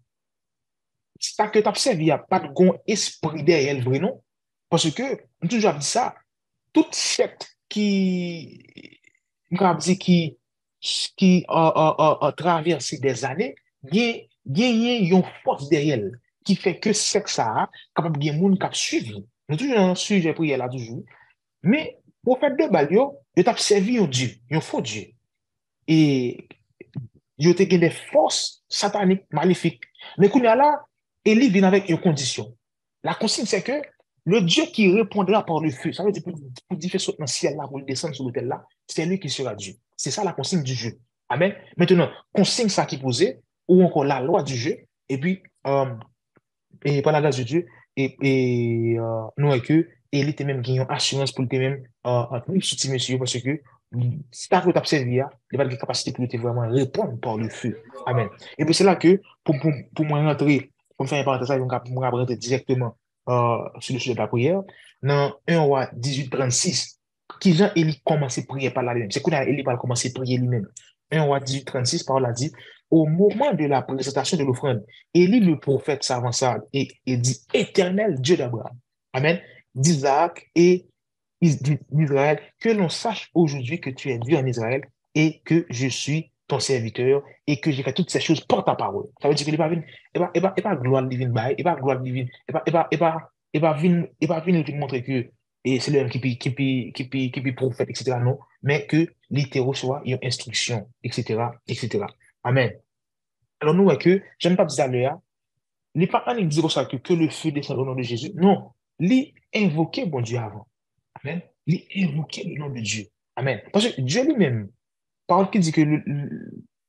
ça que tu as observé, il n'y a pas de bon esprit derrière le vrai nom, parce que, on toujours dit ça, toute secte qui a traversé des années, il y a une force derrière elle qui fait que c'est ça, capable de monde qui suivi. Nous toujours un sujet prière là toujours. Mais prophète de Balio, il a servi un Dieu, un faux Dieu. Et il a des forces sataniques maléfiques. Mais quand il y a là, Élie vient avec une condition. La consigne, c'est que le Dieu qui répondra par le feu, ça veut dire pour dire sauter dans le ciel là, pour descendre sur l'autel là, c'est lui qui sera Dieu. C'est ça la consigne du jeu. Amen. Maintenant, consigne ça qui posait, ou encore la loi du jeu, et puis, et par la grâce de Dieu, nous et que, et il était même gagné une assurance pour le même, même soutien monsieur, parce que, si tu as observé, il va avoir la capacité pour te vraiment répondre par le feu. Amen. Et puis c'est là que, pour moi rentrer, pour me faire une parenthèse, je vais rentrer directement sur le sujet de la prière, dans 1 roi 18:36, qui Jean Élie commence à prier par là-même. C'est qu'on a Élie va commencer à prier lui-même. 1 roi 18:36, par là dit, au moment de la présentation de l'offrande, Élie le prophète s'avança et dit, Éternel Dieu d'Abraham, Amen, d'Isaac et d'Israël, que l'on sache aujourd'hui que tu es Dieu en Israël et que je suis ton serviteur et que j'ai fait toutes ces choses par ta parole. Ça veut dire qu'il n'est pas venu, et pas gloire divine, et pas gloire divine, et pas venir montrer que et c'est l'homme qui prophète, etc. Non, mais que littéralement soit une instruction, etc., etc. Amen. Alors, nous, ouais, que, j'aime pas dire à l'heure, les parents, ils disent comme ça que le feu descend au nom de Jésus. Non, les invoquer bon Dieu avant. Amen. Les invoquer le nom de Dieu. Amen. Parce que Dieu lui-même, parole qui dit que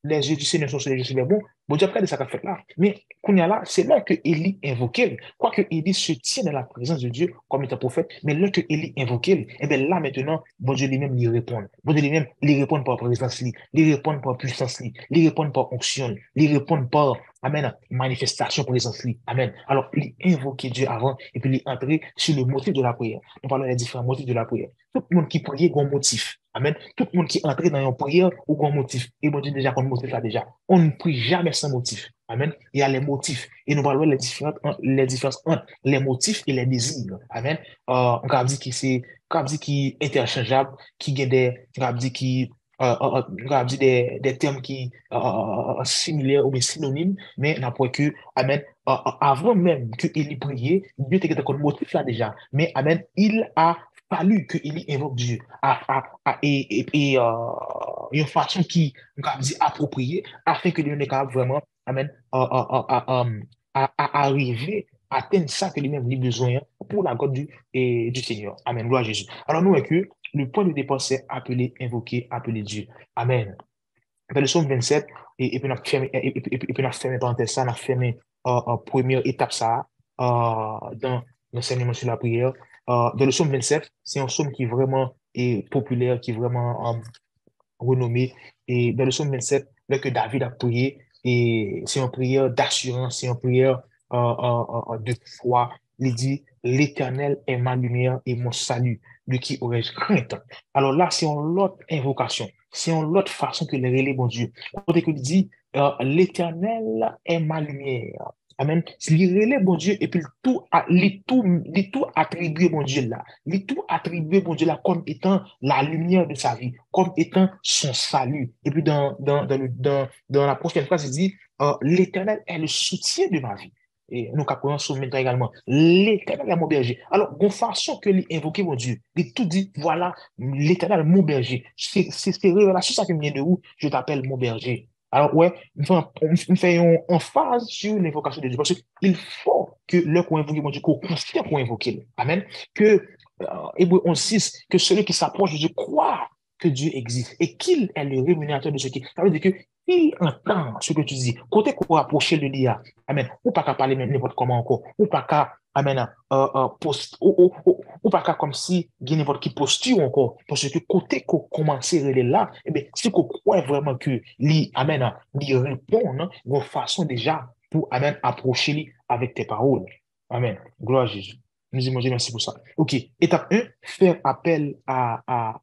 les yeux du Seigneur sont sur les yeux des bons, bon Dieu après de ça qu'a fait là. Mais qu'on y a là, c'est là que Élie invoquait. Quoique Élie se tient dans la présence de Dieu comme étant prophète, mais là que Élie invoquait, et bien là maintenant, bon Dieu lui-même lui répond. Bon Dieu lui-même lui répond par présence, lui répond par puissance, lui répond par onction, lui répond par, amen, manifestation présence. Amen. Alors, il invoquait Dieu avant et puis il entrer sur le motif de la prière. Nous parlons des différents motifs de la prière. Tout le monde qui priait, a un motif. Amen. Tout le monde qui entre dans une prière ou un motif. Et bon Dieu déjà qu'on motif là déjà. On ne prie jamais sans motif. Amen. Il y a les motifs. Et nous parlons les différences entre les motifs et les désirs. Amen. On a dit que c'est, on a dit qui est interchangeable, qui a on a dit qui, on a dit des termes qui, similaires ou bien synonymes, mais n'importe que, amen, avant même que il priait, Dieu était qu'on motif là déjà. Mais, amen, il a fallu qu'il invoque Dieu une façon qui dit appropriée afin que lui capable vraiment amen, arriver à atteindre ça que lui-même a besoin pour la gloire du Seigneur. Amen. Gloire à Jésus. Alors nous, que le point de départ, c'est appeler, invoquer, appeler Dieu. Amen. Dans le psaume 27, et puis on a fermé, et puis on a fermé parenthèse ça, on a fermé première étape ça dans l'enseignement sur la prière. Dans le psaume 27, c'est un psaume qui vraiment est populaire, qui est vraiment renommé. Et dans le psaume 27, là que David a prié, et c'est une prière d'assurance, c'est une prière de foi. Il dit, l'Éternel est ma lumière et mon salut, de qui aurais-je crainte? Alors là, c'est une autre invocation, c'est une autre façon que les relais, bon Dieu. Côté que il dit, l'Éternel est ma lumière. Amen. Lire bon Dieu et puis tout attribuer bon Dieu là. Tout attribuer bon Dieu là comme étant la lumière de sa vie, comme étant son salut. Et puis dans la prochaine phrase, il dit l'Éternel est le soutien de ma vie. Et nous apprenons sur maintenant également. L'Éternel est mon berger. Alors, de façon que l'invoquer mon Dieu, il tout dit, voilà, l'Éternel est mon berger. C'est révélation ça qui me vient de où je t'appelle mon berger. Alors, ouais, on fait une phase sur l'invocation de Dieu. Parce qu'il faut que le qu'on invoque mon Dieu, qu'on conscient qu'on invoque. Amen. Que, Hébreu 11:6, que celui qui s'approche de Dieu croit que Dieu existe et qu'il est le rémunérateur de ce qui. Ça veut dire que il entend ce que tu dis. Côté qu'on rapproche de l'IA. Amen. Ou pas qu'à parler n'importe comment encore. Ou pas qu'à, amen, ou pas qu'à comme si il y a n'importe qui posture encore. Parce que côté qu'on commence à aller là, eh bien, si qu'on croit vraiment que lui, amen, lui répond, hein, de façon déjà pour, amen, approcher lui avec tes paroles. Amen. Gloire à Jésus. Nous disons Dieu merci pour ça. OK. Étape 1, faire appel à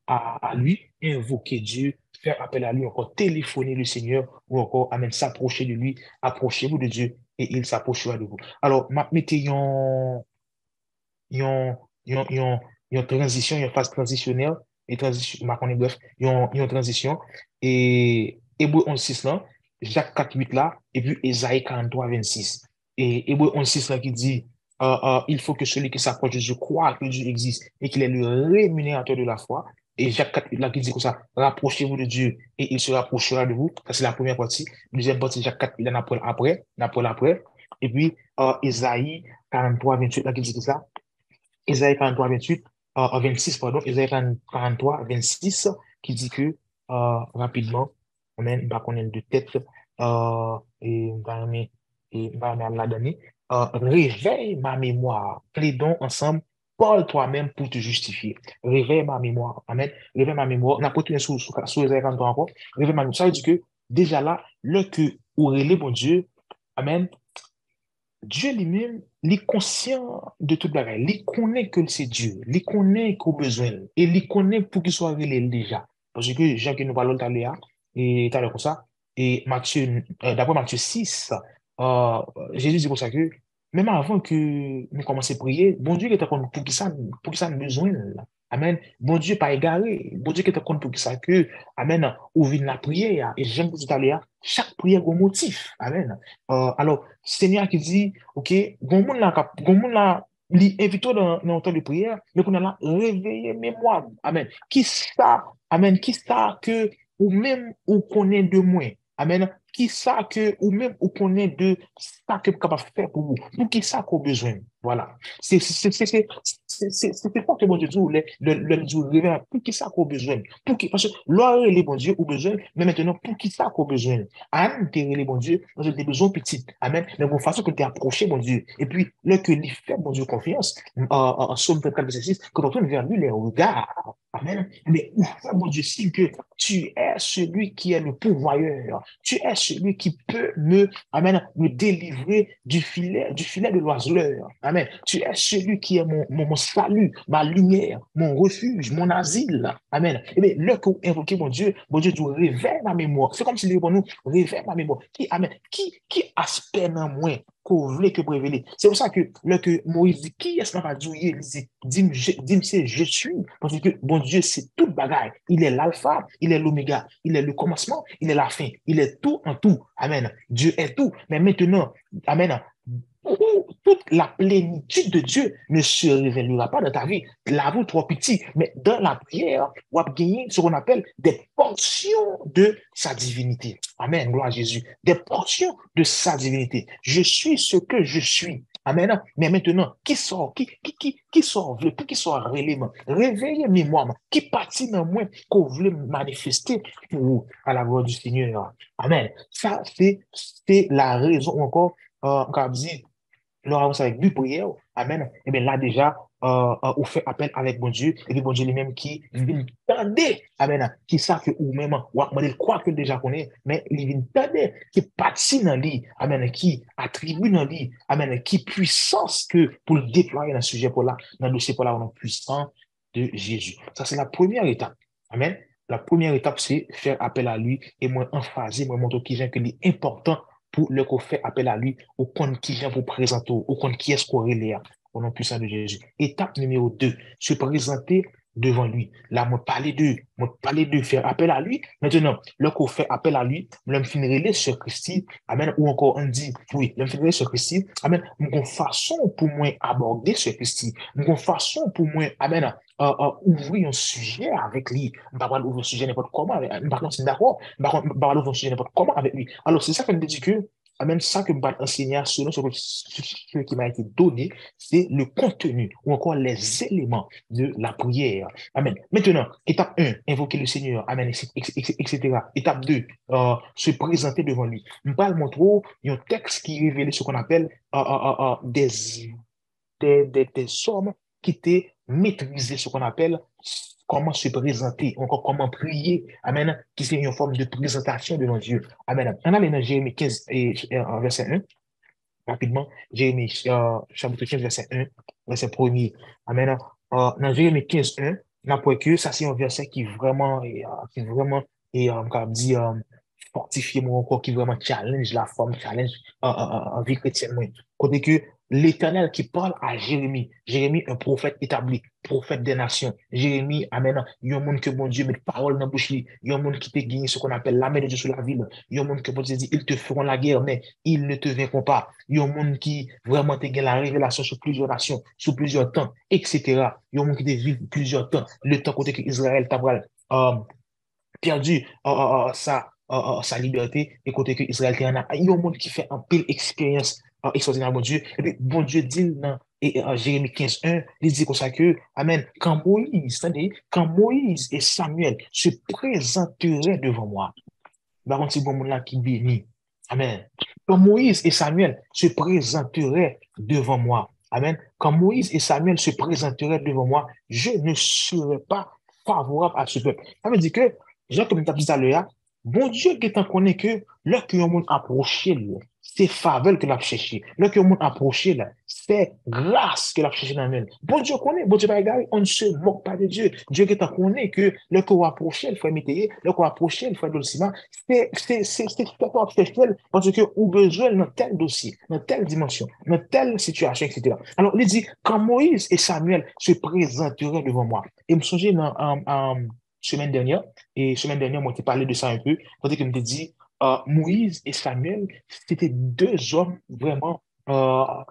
lui, invoquer Dieu, faire appel à lui, encore téléphoner le Seigneur, ou encore, amen, s'approcher de lui, approchez-vous de Dieu, et il s'approchera de vous. Alors, mettez yon, yon, yon, yon transition, yon phase transitionnelle, et transition, ma connaît bref, yon transition, et Hébreu 11:6 là, Jacques 4:8 là, et puis Ésaïe 43:26. Et Hébreu 11:6 là qui dit, il faut que celui qui s'approche de Dieu croit que Dieu existe et qu'il est le rémunérateur de la foi. Et Jacques 4:8 là qui dit comme ça, rapprochez-vous de Dieu et il se rapprochera de vous. Ça, c'est la première partie. Deuxième partie, Jacques 4:8 là, après. Et puis, Ésaïe 43:28 là qui dit comme ça, Ésaïe 43, 28, 26, pardon, Ésaïe 43, 26, qui dit que, rapidement, on a pas qu'on ait de tête, et la donner, réveille ma mémoire, plaidons ensemble, parle toi-même pour te justifier. Réveille ma mémoire. Amen. Réveille ma mémoire. On a continué sur Ésaïe 43 encore. Réveille ma mémoire. Ça veut dire que, déjà là, le que, ou relais, bon Dieu, Amen, Dieu lui-même, il est conscient de toute bagaille. Il connaît que c'est Dieu. Il connaît qu'on a besoin. Et il connaît pour qu'il soit révélé déjà. Parce que Jean qui nous parle tout à l'heure, et tout à l'heure comme ça, et Matthieu, d'après Matthieu 6, euh, Jésus dit comme ça que, même avant que nous commencions à prier, bon Dieu qui était pour qui ça nous besoin. Là. Amen. Bon Dieu pas égaré. Bon Dieu qui était pour qui ça que, Amen, ouvrir la prière. Et j'aime tout à l'heure, chaque prière a un motif. Amen. Alors, Seigneur qui dit, OK, gon moun la, li invito dans un temps de prière, mais qu'on a là, réveiller mémoire. Amen. Qui ça, amen, qui ça que, ou même, ou connaît de moins. Amen. Qui ça que, ou même, ou connaît de ça que capable de faire pour vous. Pour qui ça qu'on a besoin. Voilà. C'est quoi que mon Dieu dit, le Dieu révèle, pour qui ça qu'on a besoin. Pour qui, parce que, l'heure, les bon Dieu, ou besoin, mais maintenant, pour qui ça qu'on a besoin. Anne, t'es les bon Dieu, dans des besoins petits. Amen. Mais bon, façon que t'es approché, bon Dieu. Et puis, le que lui fait, bon Dieu, confiance, en Somme 34, verset 6, que retourne vers lui les regards. Amen. Mais où fait, mon Dieu, signe que tu es celui qui est le pourvoyeur. Tu es celui qui peut amen, me délivrer du filet de l'oiseleur. Amen. Tu es celui qui est mon salut, ma lumière, mon refuge, mon asile. Amen. Et bien, le que vous invoquez, mon Dieu, tu réveille ma mémoire. C'est comme s'il dit pour nous, réveille ma mémoire. Amen. Qui aspect dans moi qu'on voulait que révéler. C'est pour ça que, le que Moïse dit, qui est-ce qu'on va dire? Il dit, dis-moi, c'est je suis. Parce que, bon Dieu, c'est toute bagaille. Il est l'alpha, il est l'oméga, il est le commencement, il est la fin. Il est tout en tout. Amen. Dieu est tout. Mais maintenant, Amen, toute la plénitude de Dieu ne se révélera pas dans ta vie. L'avoue trop petit, mais dans la prière, on va gagner ce qu'on appelle des portions de sa divinité. Amen, gloire à Jésus. Des portions de sa divinité. Je suis ce que je suis. Amen. Mais maintenant, qui sort, pour qui sort réellement, réveillez mémoire, qui partit dans moi, qu'on voulait manifester pour vous, à la gloire du Seigneur. Amen. Ça, c'est la raison encore, on dit, leur avance avec du prière, amen, et bien là déjà, on fait appel avec bon Dieu, et puis bon Dieu lui-même qui vient tendre, amen, qui sait que ou même, ou il croit que déjà connaît, mais il vient tendre, qui partit dans lui, amen, qui attribue dans lui, amen, qui puissance que pour le déployer dans ce sujet pour là, dans le dossier pour là, on est puissant de Jésus. Ça, c'est la première étape. Amen. la première étape, c'est faire appel à lui et moi emphaser, moi montrer qui j'ai que est important pour le qu'on fait appel à lui, au compte qui vient pour présenter, au compte qui est-ce qu'on est au nom puissant de Jésus. Étape numéro 2, se présenter devant lui. Là, moi parler de faire appel à lui. Maintenant, le qu'on fait appel à lui, me finirez sur Christi, amen, ou encore on dit, oui, me finirez sur Christi, amen, une façon pour moi aborder sur Christi, une façon pour moi, amen, ouvrir un sujet avec lui. Je ne vais pas ouvrir un sujet n'importe comment, par contre, c'est d'accord, je ne vais pas ouvrir un sujet n'importe comment avec lui. Alors, c'est ça que je me dis que, amen, ça que je vais enseigner selon ce qui m'a été donné, c'est le contenu ou encore les éléments de la prière. Amen. Maintenant, étape 1, invoquer le Seigneur. Amen, etc. Étape 2, se présenter devant lui. Je parle montrer un texte qui révèle ce qu'on appelle des hommes qui étaient maîtrisés, ce qu'on appelle comment se présenter, encore comment prier. Amen. Qui c'est une forme de présentation devant Dieu. Amen. On a dans Jérémie 15 verset 1 rapidement. Jérémie, chapitre 15, verset 1, verset 1er. Amen. Dans Jérémie 15, 1, on apprend que ça, c'est un verset qui vraiment, comme dit, fortifié, moi, encore, qui vraiment challenge la forme, challenge en vie chrétienne. Moi. Côté que l'Éternel qui parle à Jérémie, Jérémie, un prophète établi, prophète des nations. Jérémie, amen, il y a un monde que bon Dieu met parole dans la bouche, il y a un monde qui t'a gagné ce qu'on appelle la main de Dieu sur la ville. Il y a un monde que bon Dieu dit, ils te feront la guerre, mais ils ne te vaincront pas. Il y a un monde qui vraiment t'a gagné la révélation sur plusieurs nations, sur plusieurs temps, etc. Il y a un monde qui t'a vécu plusieurs temps, le temps côté que Israël t'a perdu sa liberté et côté que Israël était en a. Il y a un monde qui fait un pile expérience extraordinaire, bon Dieu. Et puis, bon Dieu dit dans Jérémie 15:1, il dit comme ça que, Amen, quand Moïse et Samuel se présenteraient devant moi, par contre, c'est bon monde là qui bénit. Amen. Quand Moïse et Samuel se présenteraient devant moi, Amen. Quand Moïse et Samuel se présenteraient devant moi, je ne serai pas favorable à ce peuple. Ça veut dire que, Jean, comme tu as dit tout à l'heure, bon Dieu qui t'en connaît que, lorsque le monde approche, c'est faveur que l'a cherché. Lorsque le monde approche, c'est grâce que l'a cherché dans le monde. Bon Dieu connaît, bon Dieu pas égaré, on ne se moque pas de Dieu. Dieu qui t'en connaît que, lorsque vous approchez, il faut métayer, lorsque vous approchez, il faut dolciment. C'est pas spécial parce que vous besoin dans tel dossier, dans telle dimension, dans telle situation, etc. Alors, il dit, quand Moïse et Samuel se présenteraient devant moi, et me souviens dans semaine dernière, et semaine dernière, moi, je t'ai parlé de ça un peu, quand il me dit, Moïse et Samuel, c'était deux hommes vraiment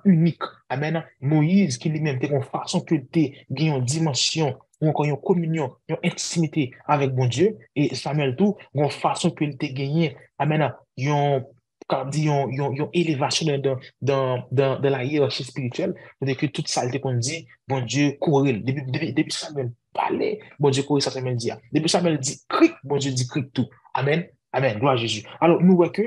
uniques. Amen. Moïse, qui lui-même était en façon que était, une dimension, ou encore une communion, une intimité avec bon Dieu, et Samuel tout, une façon que était gagné, amen, une comme dit, une élévation dans la hiérarchie spirituelle, c'est que toute ça, qu'on dit, bon Dieu, courir. Depuis Samuel parlait, bon Dieu, courir, ça Samuel dit. Depuis Samuel dit, cric, bon Dieu dit, cric tout. Amen. Amen, gloire à Jésus. Alors, nous voyons que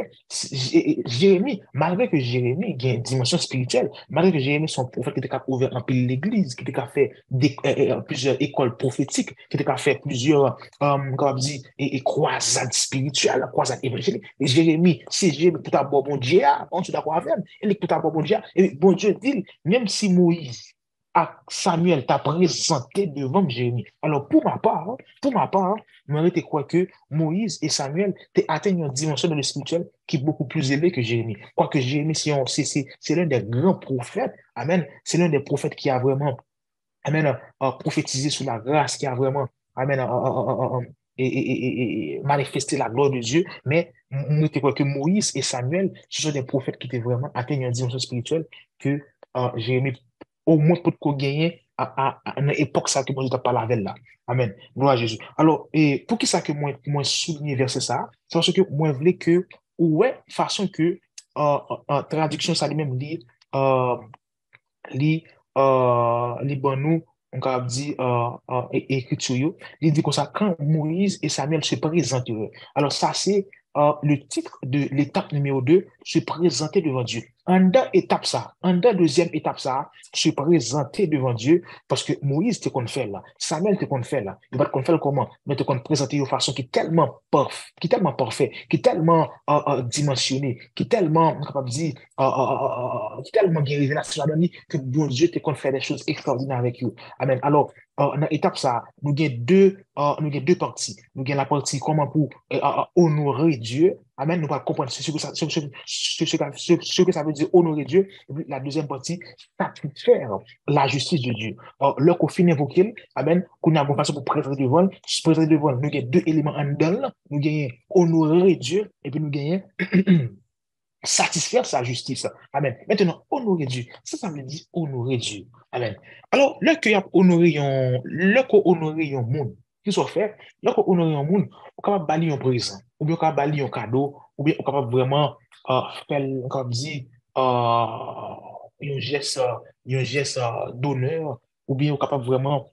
Jérémie, malgré que Jérémie a une dimension spirituelle, malgré que Jérémie, son prophète, qui était capable d'ouvrir un peu l'église, qui était capable de faire plusieurs écoles prophétiques, qui était capable de faire plusieurs, comment on dit, croisades spirituelles, croisades évangéliques. Et Jérémie, c'est Jérémie, tout à bon Dieu, on est d'accord avec elle, il est tout à bon Dieu, et bon Dieu dit, même si Moïse, à Samuel t'a présenté devant Jérémie. Alors, pour ma part, moi, je crois que Moïse et Samuel atteignent une dimension de le spirituel qui est beaucoup plus élevée que Jérémie. Quoique Jérémie, c'est l'un des grands prophètes. Amen. C'est l'un des prophètes qui a vraiment, amen, prophétisé sous la grâce, qui a vraiment, amen, manifesté la gloire de Dieu. Mais moi, je crois que Moïse et Samuel, ce sont des prophètes qui étaient vraiment atteignent une dimension spirituelle que Jérémie au moins pour qu'on gagne à une époque ça que moi je t'ai parlé avec là. Amen. Gloire à Jésus. Alors, et pour qui ça que moi souligner verset ça, c'est parce que moi je voulais que, ouais, façon que, traduction ça lui-même dit, li, li ban nous, on a dit, écriture, il dit comme ça, quand Moïse et Samuel se présentent. Alors ça, c'est le titre de l'étape numéro 2 se présenter devant Dieu. En deuxième étape ça, se présenter devant Dieu, parce que Moïse te qu'on fait là, Samuel te qu'on fait là, il va te qu'on fait comment? Mais te qu'on présenter de façon qui est tellement parfait, qui est tellement dimensionnée, qui est tellement, on est capable de dire, qui est tellement bien révélation là-dedans, que bon Dieu te qu'on fait des choses extraordinaires avec vous. Amen. Alors, dans l'étape ça, nous avons deux parties. Nous avons la partie comment pour honorer Dieu. Amen. Nous allons comprendre ce que ça veut dire honorer Dieu. Et puis, la deuxième partie, satisfaire la justice de Dieu. Là qu'on finit invoquer, amen, qu'on a une façon pour présenter devant, nous avons deux éléments en dedans. Nous gagnons honorer Dieu et puis nous gagnons satisfaire sa justice. Amen. Maintenant, honorer Dieu. Ça veut dire honorer Dieu. Amen. Alors, là que qu'on honorer un monde, qui soit fait, là qu'on honorer un monde, on est capable de balayer un présent, ou bien on est capable de balayer un cadeau, ou bien on est capable vraiment faire, comme dit, un geste d'honneur, ou bien on est capable vraiment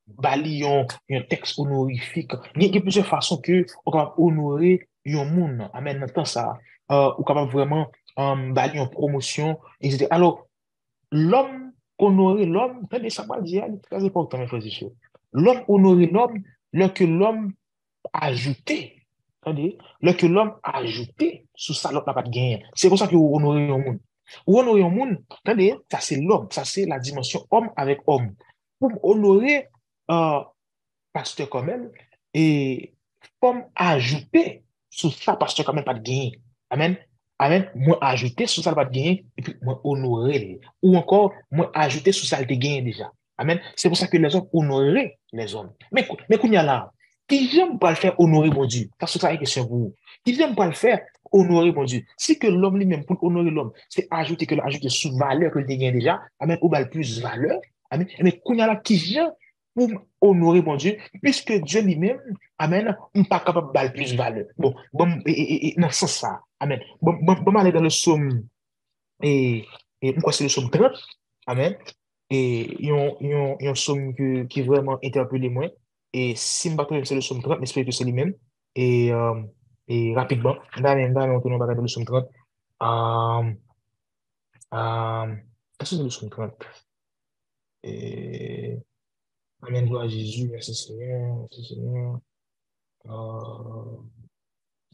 balayer un texte honorifique. Il y a plusieurs façons que on est capable d'honorer un monde. Amen. Maintenant, ça, ou capable vraiment balayer une promotion, etc. Alors, l'homme, honorer l'homme, attendez, ça va dire, c'est très important, mes frères et sœurs. L'homme honorer l'homme, lorsque l'homme a ajouté, attendez, lorsque l'homme a ajouté sous ça, l'autre n'a pas de gain. C'est pour ça que vous honorez le monde. Vous honorez le monde, attendez, ça c'est l'homme, ça c'est la dimension homme avec homme. Pour honorer pasteur quand même, et comme ajouter sous ça, pasteur quand même pas de gain. Amen. Amen. Moi ajouter sous ça pas de gain, et puis moi honorer. Ou encore, moi ajouter sous ça de gain déjà. Amen. C'est pour ça que les hommes honoreraient les hommes. Mais qu'on y a là, qui j'aime pas le faire honorer mon Dieu? Parce que ça est une question pour vous. Qui j'aime pas le faire honorer mon Dieu? Si que l'homme lui-même, pour honorer l'homme, c'est ajouter sous valeur que le gain déjà, amen, ou bien plus valeur, amen. Mais qu'on y a là, qui j'aime pour honorer mon Dieu, puisque Dieu lui-même, amen, n'est pas capable de donner plus de valeur. Bon, non, c'est ça, amen. Bon, aller dans le psaume, pourquoi c'est le psaume 30, amen, et il y a un psaume qui vraiment interpellé moi, et si je ne c'est le psaume 30, mais j'espère que c'est lui-même, et, euh, et rapidement, on tourne dans le psaume 30, euh, est-ce que c'est le psaume 30? Et, Amen, gloire à Jésus, merci Seigneur, merci Seigneur.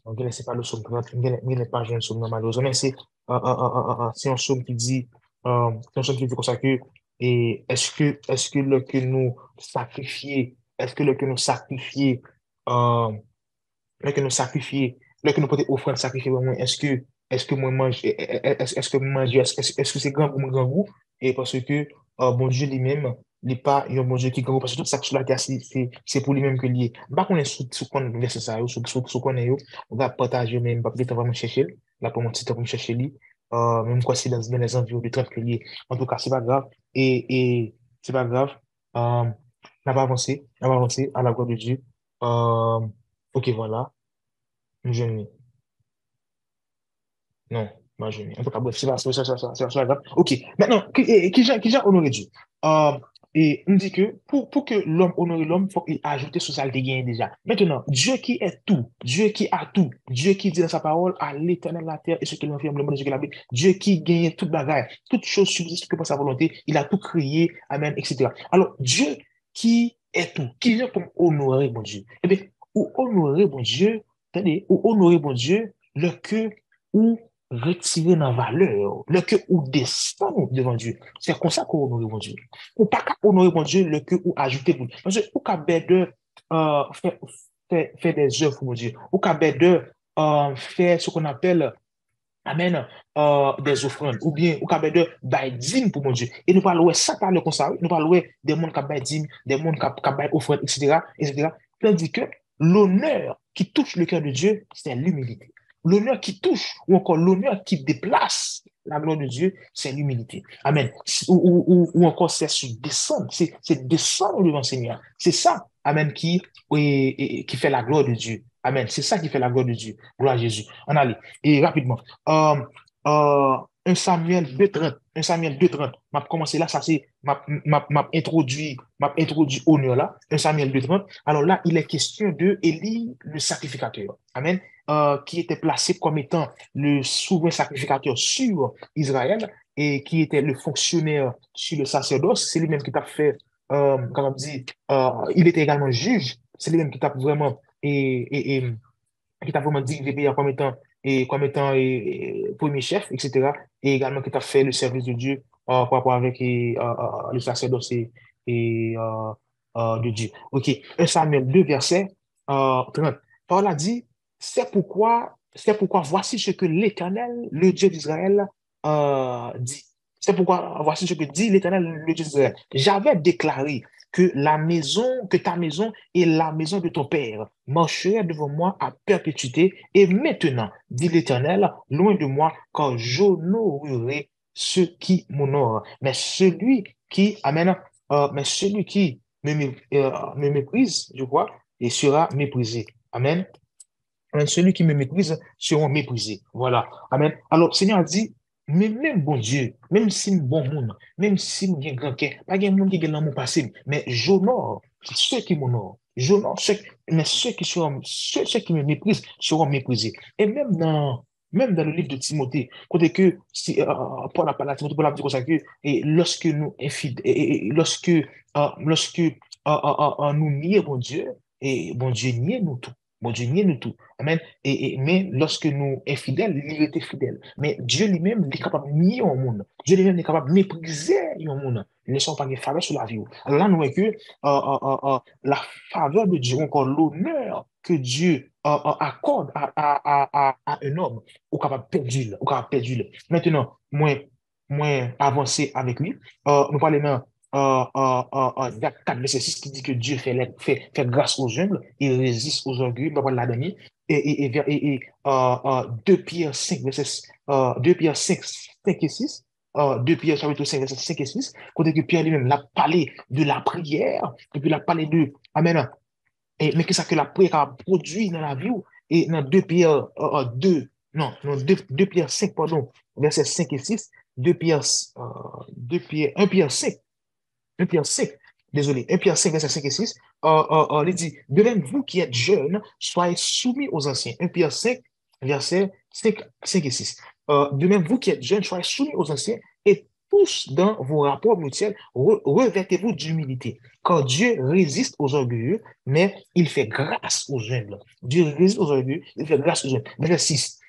Donc, c'est pas le psaume 30, il n'est pas un psaume malheureusement, mais c'est un psaume qui dit, c'est un psaume qui dit comme ça que, et est-ce que le que nous sacrifier, est-ce que le que nous sacrifier, euh, le que nous sacrifier, le que nous porter offrande sacrifier, vraiment, est-ce que moi mange, est-ce que moi mange, est-ce que c'est grand pour mon grand goût? Et parce que, bon Dieu lui-même, il n'est pas un bon Dieu qui est grand, parce que tout ça que sur la terre, c'est pour lui-même que lié. Bah, qu'on est sous qu'on verse ça, sous qu'on est, on va partager même, pas peut-être vraiment chercher, là, pour mon petit temps pour me chercher lui, même quoi, c'est dans les environs de 30 que lié. En tout cas, c'est pas grave, c'est pas grave, on va avancer à la gloire de Dieu. Euh, ok, voilà. Je n'ai. Non, moi je n'ai. En tout cas, bref, c'est pas grave. Ok, maintenant, qui j'ai honoré Dieu? Euh, et on dit que pour que l'homme honore l'homme, il faut qu'il ajoute sous ça le gain déjà. Maintenant, Dieu qui est tout, Dieu qui a tout, Dieu qui dit dans sa parole à l'éternel la terre et ce qui l'enferme, le monde et ce qui l'habite, Dieu qui gagne toute bagarre, toute chose subsiste que par sa volonté, il a tout créé, amen, etc. Alors, Dieu qui est tout, qui vient pour honorer mon Dieu? Eh bien, ou honorer mon Dieu, attendez, ou honorer mon Dieu, le que ou retirer dans la valeur, le que ou descendre devant Dieu. C'est comme ça qu'on honore mon Dieu. Ou pas qu'à honorer mon Dieu, le que ou ajouter pour Dieu. Parce que ou qu'à de faire des œuvres pour mon Dieu. Ou qu'à de faire ce qu'on appelle Amen, des offrandes, ou bien, ou qu'à de bail dîme pour mon Dieu. Et nous parlons ça par le conseil, nous parlons des mondes qui bail dîme, des mondes qui bail offrande, etc., etc. Tandis que l'honneur qui touche le cœur de Dieu, c'est l'humilité. L'honneur qui touche, ou encore l'honneur qui déplace la gloire de Dieu, c'est l'humilité. Amen. Ou encore, c'est se descendre, c'est descendre devant le Seigneur. C'est ça, Amen, qui fait la gloire de Dieu. Amen. C'est ça qui fait la gloire de Dieu. Gloire à Jésus. On allait. Et rapidement. Euh, 1 Samuel 2:30. 1 Samuel 2:30. M'a commencé là, ça c'est m'a introduit honneur là. 1 Samuel 2:30. Alors là, il est question de Élie le sacrificateur. Amen. qui était placé comme étant le souverain sacrificateur sur Israël et qui était le fonctionnaire sur le sacerdoce, c'est lui-même qui t'a fait, comment on dit, il était également juge, c'est lui-même qui t'a vraiment, qui t'a vraiment dit le pays comme étant premier chef, etc. Et également qui t'a fait le service de Dieu par rapport avec le sacerdoce de Dieu. OK. 1 Samuel 2, verset 30. Paul a dit, c'est pourquoi voici ce que l'Éternel, le Dieu d'Israël, dit. C'est pourquoi voici ce que dit l'Éternel, le Dieu d'Israël. J'avais déclaré que ta maison et la maison de ton père marcheraient devant moi à perpétuité. Et maintenant, dit l'Éternel, loin de moi, car j'honorerai ceux qui m'honorent. Mais celui qui me méprise, je crois, et sera méprisé. Amen. Amen. Celui qui me méprise seront méprisés. Voilà. Amen. Alors, le Seigneur a dit, mais même bon Dieu, même si bon monde, même si j'ai grand cœur, pas de monde qui est dans mon passé, mais j'honore ceux qui m'honorent. J'honore mais ceux qui me méprisent seront méprisés. Et même dans le livre de Timothée, côté que Paul a parlé à Timothée, Paul a dit comme ça que et lorsque nous infidèles, nous nions bon Dieu, et bon Dieu nie nous tout. Bon Dieu nie nous tout. Amen. Mais lorsque nous sommes fidèles, il était fidèle. Mais Dieu lui-même il est capable de nier au monde. Dieu lui-même est capable de mépriser au monde. Ne laissons pas de faveur sur la vie. Alors là, nous voyons que la faveur de Dieu, encore l'honneur que Dieu accorde à un homme, au capable de perdre, au capable de perdre. Maintenant, moins avancé avec lui, nous parlons maintenant Jacques 4, verset 6 qui dit que Dieu fait grâce aux humbles, il résiste aux orgueilleux, on va la donner. Et 2 Pierre 5, 2 Pierre 5, 5 et 6, 2 Pierre chapitre 5, verset 5 et 6, côté que Pierre lui-même l'a parlé de la prière, et puis il a parlé de, Amen, mais qu'est-ce que la prière a produit dans la vie, et dans 2 Pierre 2, non, 2 Pierre 5, pardon, verset 5 et 6, 2 Pierre, 1 Pierre 5, 1 Pierre 5, désolé, 1 Pierre 5, verset 5 et 6, il dit, de même, vous qui êtes jeunes, soyez soumis aux anciens. 1 Pierre 5, verset 5 et 6. De même, vous qui êtes jeunes, soyez soumis aux anciens et tous dans vos rapports mutuels, revêtez-vous d'humilité. Car Dieu résiste aux orgueilleux, mais il fait grâce aux humbles. Dieu résiste aux orgueilleux, il fait grâce aux humbles. Verset 6.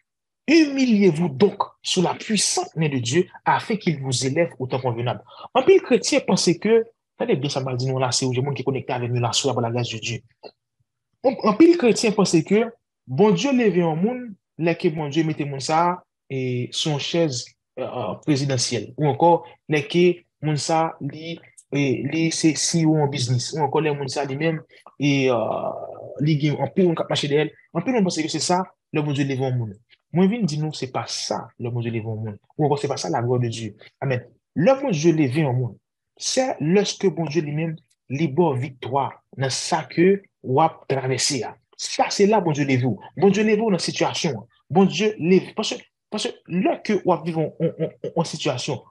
Humiliez-vous donc sous la puissante main de Dieu afin qu'il vous élève au temps convenable. Un peu chrétien pensait que, regardez bien ça m'a dit nous là, c'est où j'ai monde qui est connecté avec nous là, sous la grâce de Dieu. Un pile chrétien pensait que, bon Dieu levait un monde, là que bon Dieu mettait mon ça et son chaise présidentielle. Ou encore, là que mon ça, c'est CEO en business. Ou encore, là, mon ça lui-même, et li en pile, on cap marché d'elle. En pile, on pensait que c'est ça, le bon Dieu levait un monde. Moi, je viens de dire, non, c'est pas ça, le bon Dieu levait un monde. Ou encore, c'est pas ça la gloire de Dieu. Amen. Le bon Dieu levait un monde. C'est lorsque bon Dieu lui-même libre victoire dans ça que ou à traverser. Ça, c'est là, bon Dieu, les vous. Bon Dieu, les vous dans la situation. Bon Dieu, les vous. Parce que là que vous vivez en situation,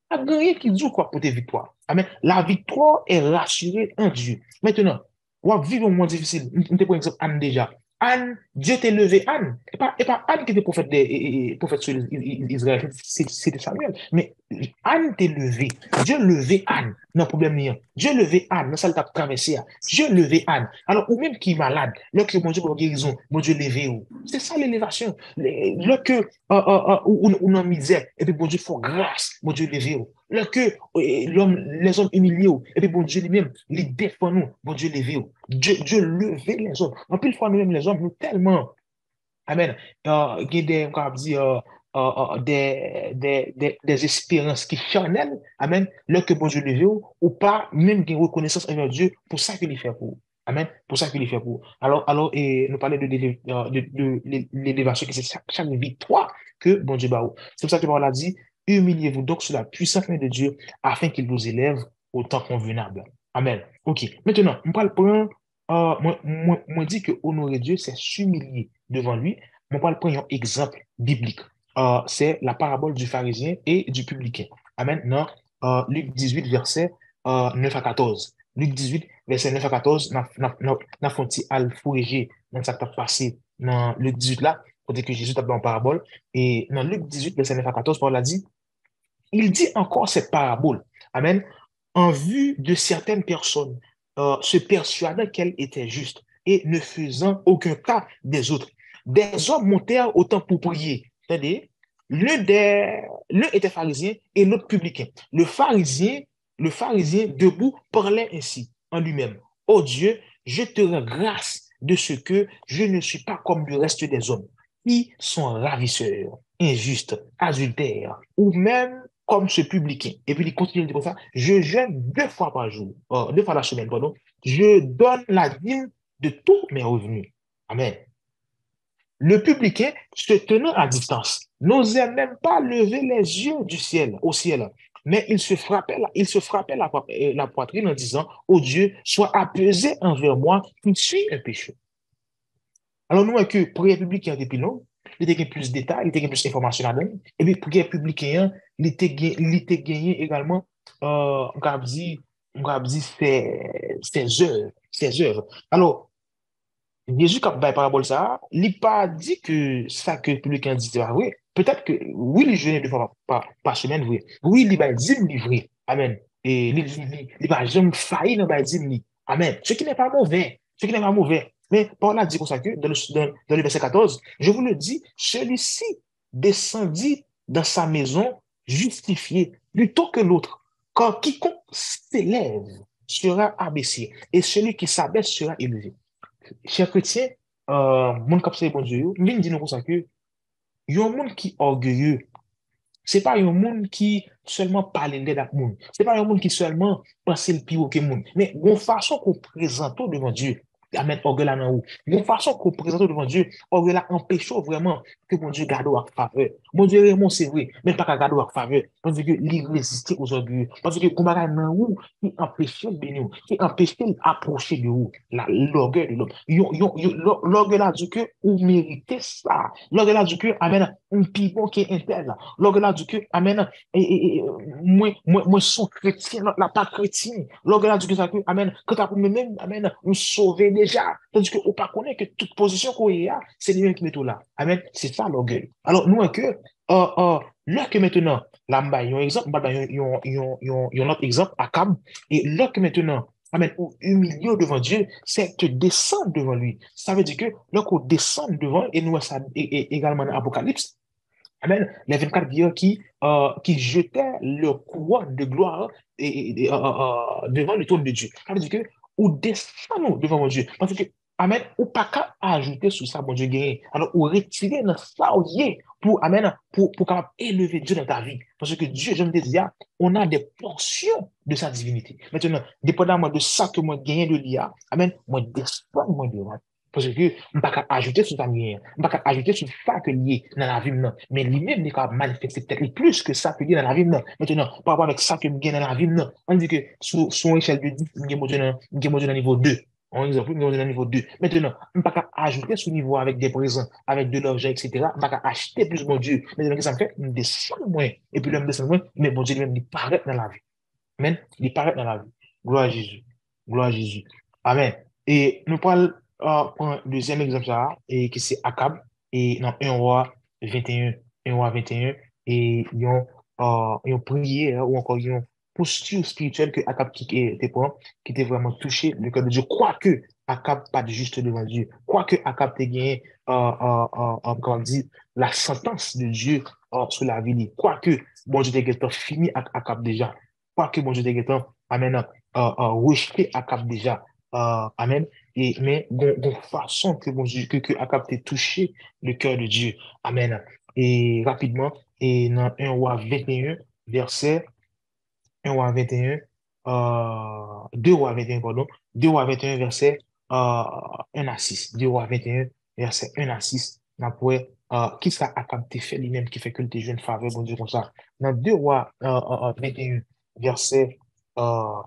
pas rien qui dit quoi pour tes victoires. Amen. La victoire est rassurée en Dieu. Maintenant, vous vivez un moment difficile. Je te prends exemple Anne déjà. Anne, Dieu t'a levé Anne. Et pas Anne qui était prophète sur Israël, c'était Samuel. Mais Anne t'a levé. Dieu levé Anne. Non, problème rien. Dieu levé Anne. Non, ça t'a traversé. Dieu levé Anne. Alors, ou même qui est malade, là que mon Dieu pour guérison, mon Dieu levé où. C'est ça l'élévation. Là que, ou en misère, et puis bon Dieu fait grâce, mon Dieu levé où. Là que, les hommes humiliés où, et puis bon Dieu lui-même, les défend nous, bon Dieu levé où. Dieu levé les hommes. En plus, fois nous-mêmes, les hommes, nous tellement, amen, il y a des, on va dire, des espérances qui charnelles, amen, là que bon Dieu levé ou pas, même qu'il y a une reconnaissance envers Dieu pour ça qu'il fait pour. Amen, pour ça qu'il est fait pour. Alors et nous parler de l'élévation, que c'est chaque victoire que bon Dieu bat. C'est pour ça que Paul a dit, humiliez-vous donc sous la puissance main de Dieu afin qu'il vous élève au temps convenable. Amen. OK. Maintenant, on parle pour un, moi dit que honorer Dieu, c'est s'humilier devant lui. On parle pour un exemple biblique. C'est la parabole du pharisien et du publicain. Amen. Non, Luc 18, verset 9 à 14. Luc 18, verset 9 à 14, n'a font al fourriger dans sa passé dans Luc 18 là, côté que Jésus tape dans la parabole, et dans Luc 18, verset 9 à 14, Paul a dit, il dit encore cette parabole, amen, en vue de certaines personnes se persuadant qu'elle était juste et ne faisant aucun cas des autres. Des hommes montèrent au temple pour prier. C'est-à-dire, l'un était pharisien et l'autre publicain. Le pharisien debout parlait ainsi en lui-même. Oh Dieu, je te rends grâce de ce que je ne suis pas comme le reste des hommes, qui sont ravisseurs, injustes, adultères, ou même comme ce publicain. Et puis il continue de dire comme ça, je jeûne 2 fois par jour, 2 fois la semaine, pardon. Je donne la dîme de tous mes revenus. Amen. Le publicain, se tenant à distance, n'osait même pas lever les yeux du ciel, au ciel, mais il se frappait la poitrine en disant, oh Dieu, sois apaisé envers moi, qui suis un pécheur. Alors, nous, voyons que prière publique était plus long, il était plus de détails, il était plus d'informations là-dedans. Et puis, prière publique, il était gagné également, on va dire, ses œuvres, ses œuvres. Alors, Jésus, quand il parabole ça, il n'a pas dit que ça que le public dit c'est vrai. Peut-être que, oui, il jeûne 2 fois par semaine, vrai. Oui, il va dire vrai. Amen. Et il va jamais faillir dans le dire. Amen. Ce qui n'est pas mauvais. Ce qui n'est pas mauvais. Mais Paul a dit comme ça que dans le verset 14, je vous le dis, celui-ci descendit dans sa maison justifié plutôt que l'autre. Car quiconque s'élève sera abaissé et celui qui s'abaisse sera élevé. Chers chrétiens, mon cap c'est bon Dieu, ligne dit nous comme ça que, y a un monde qui est orgueilleux, c'est pas un monde qui seulement parle de monde. C'est pas un monde qui seulement pense le pire que monde. Mais une façon qu'on présente devant Dieu, amen, orgueil là dans haut. Une façon qu'on présente devant Dieu, orgueil là empêche vraiment que mon Dieu garde à faveur. Mon Dieu vraiment c'est vrai, mais pas qu'à garder à faveur. Parce que il résiste aux orgueilleux. Parce que qu'on va dans haut, qui empêche de bénir, qui empêche d'approcher de haut, l'orgueil de l'homme. L'orgueil là du que ou méritez ça. L'orgueil là du que amène un pivot qui est interne. L'orgueil là du que amène moi, son chrétien, la pas chrétien. L'orgueil là du que ça que amène, que t'as pour même amène, nous sauver déjà. Tandis que on pas connaît que toute position qu'on y a, c'est lui qui met tout là. Amen. C'est ça l'orgueil. Alors, nous, que, là que maintenant, là, il y a un exemple, il y a un autre exemple, Akab, et là que maintenant, amen, ou humilié devant Dieu, c'est te descendre devant lui. Ça veut dire que, là qu'on descend devant, et nous, ça, et également dans l'Apocalypse, amen, les 24 vieillards qui jetaient leur couronne de gloire devant le trône de Dieu. Ça veut dire que, ou descendons devant mon Dieu. Parce que, amen, ou pas qu'à ajouter sur ça, mon Dieu, gagné. Alors, ou retirer dans ça, ou pour, amen, pour capable élever Dieu dans ta vie. Parce que Dieu, je me dis, on a des portions de sa divinité. Maintenant, dépendamment de ça que moi gagne de l'IA, amen, moi descends, moi devant. Parce que, on ne peut pas ajouter sur ta vie, on ne peut pas ajouter sur ça que lié dans la vie, non. Mais lui-même, il est capable de manifester peut-être plus que ça que lié dans la vie, non. Maintenant, par rapport avec ça que je gagne dans la vie, non. On dit que sur une échelle de 10, je gagne dans le niveau 2. On exemple, je gagne dans le niveau 2. Maintenant, on ne peut pas ajouter ce niveau avec des présents, avec de l'argent, etc. On ne peut pas acheter plus, mon Dieu. Maintenant, qu'est-ce que ça me fait? Je descends moins. Et puis, là, je descends moins, mais mon Dieu, lui-même, il paraît dans la vie. Amen. Il paraît dans la vie. Gloire à Jésus. Gloire à Jésus. Amen. Et nous parlons pour un deuxième exemple, ça, et que c'est Akab, et dans 1 roi 21, 1 roi 21, et ils ont prié, ou encore ils ont posture spirituelle que Akab qui était vraiment touché le cœur de Dieu. Quoique Akab pas de juste devant Dieu, quoique Akab ait gagné, comment dire, la sentence de Dieu sur la vie, quoique, bon Dieu t'es fini avec Akab déjà, quoique bon Dieu t'es amen, rejeté Akab déjà, amen. Et, mais, de façon que, bon Dieu, que Akab t'ait touché le cœur de Dieu. Amen. Et rapidement, et dans 1 roi 21, verset 1 roi 21, 2 roi 21, pardon, 2 roi 21, verset 1 à 6. 2 roi 21, verset 1 à 6. On pourrait, qui ça Akab t'ait fait lui-même qui fait que t'es jeune faveur, bon Dieu, comme ça. Dans 2 rois 21, verset euh,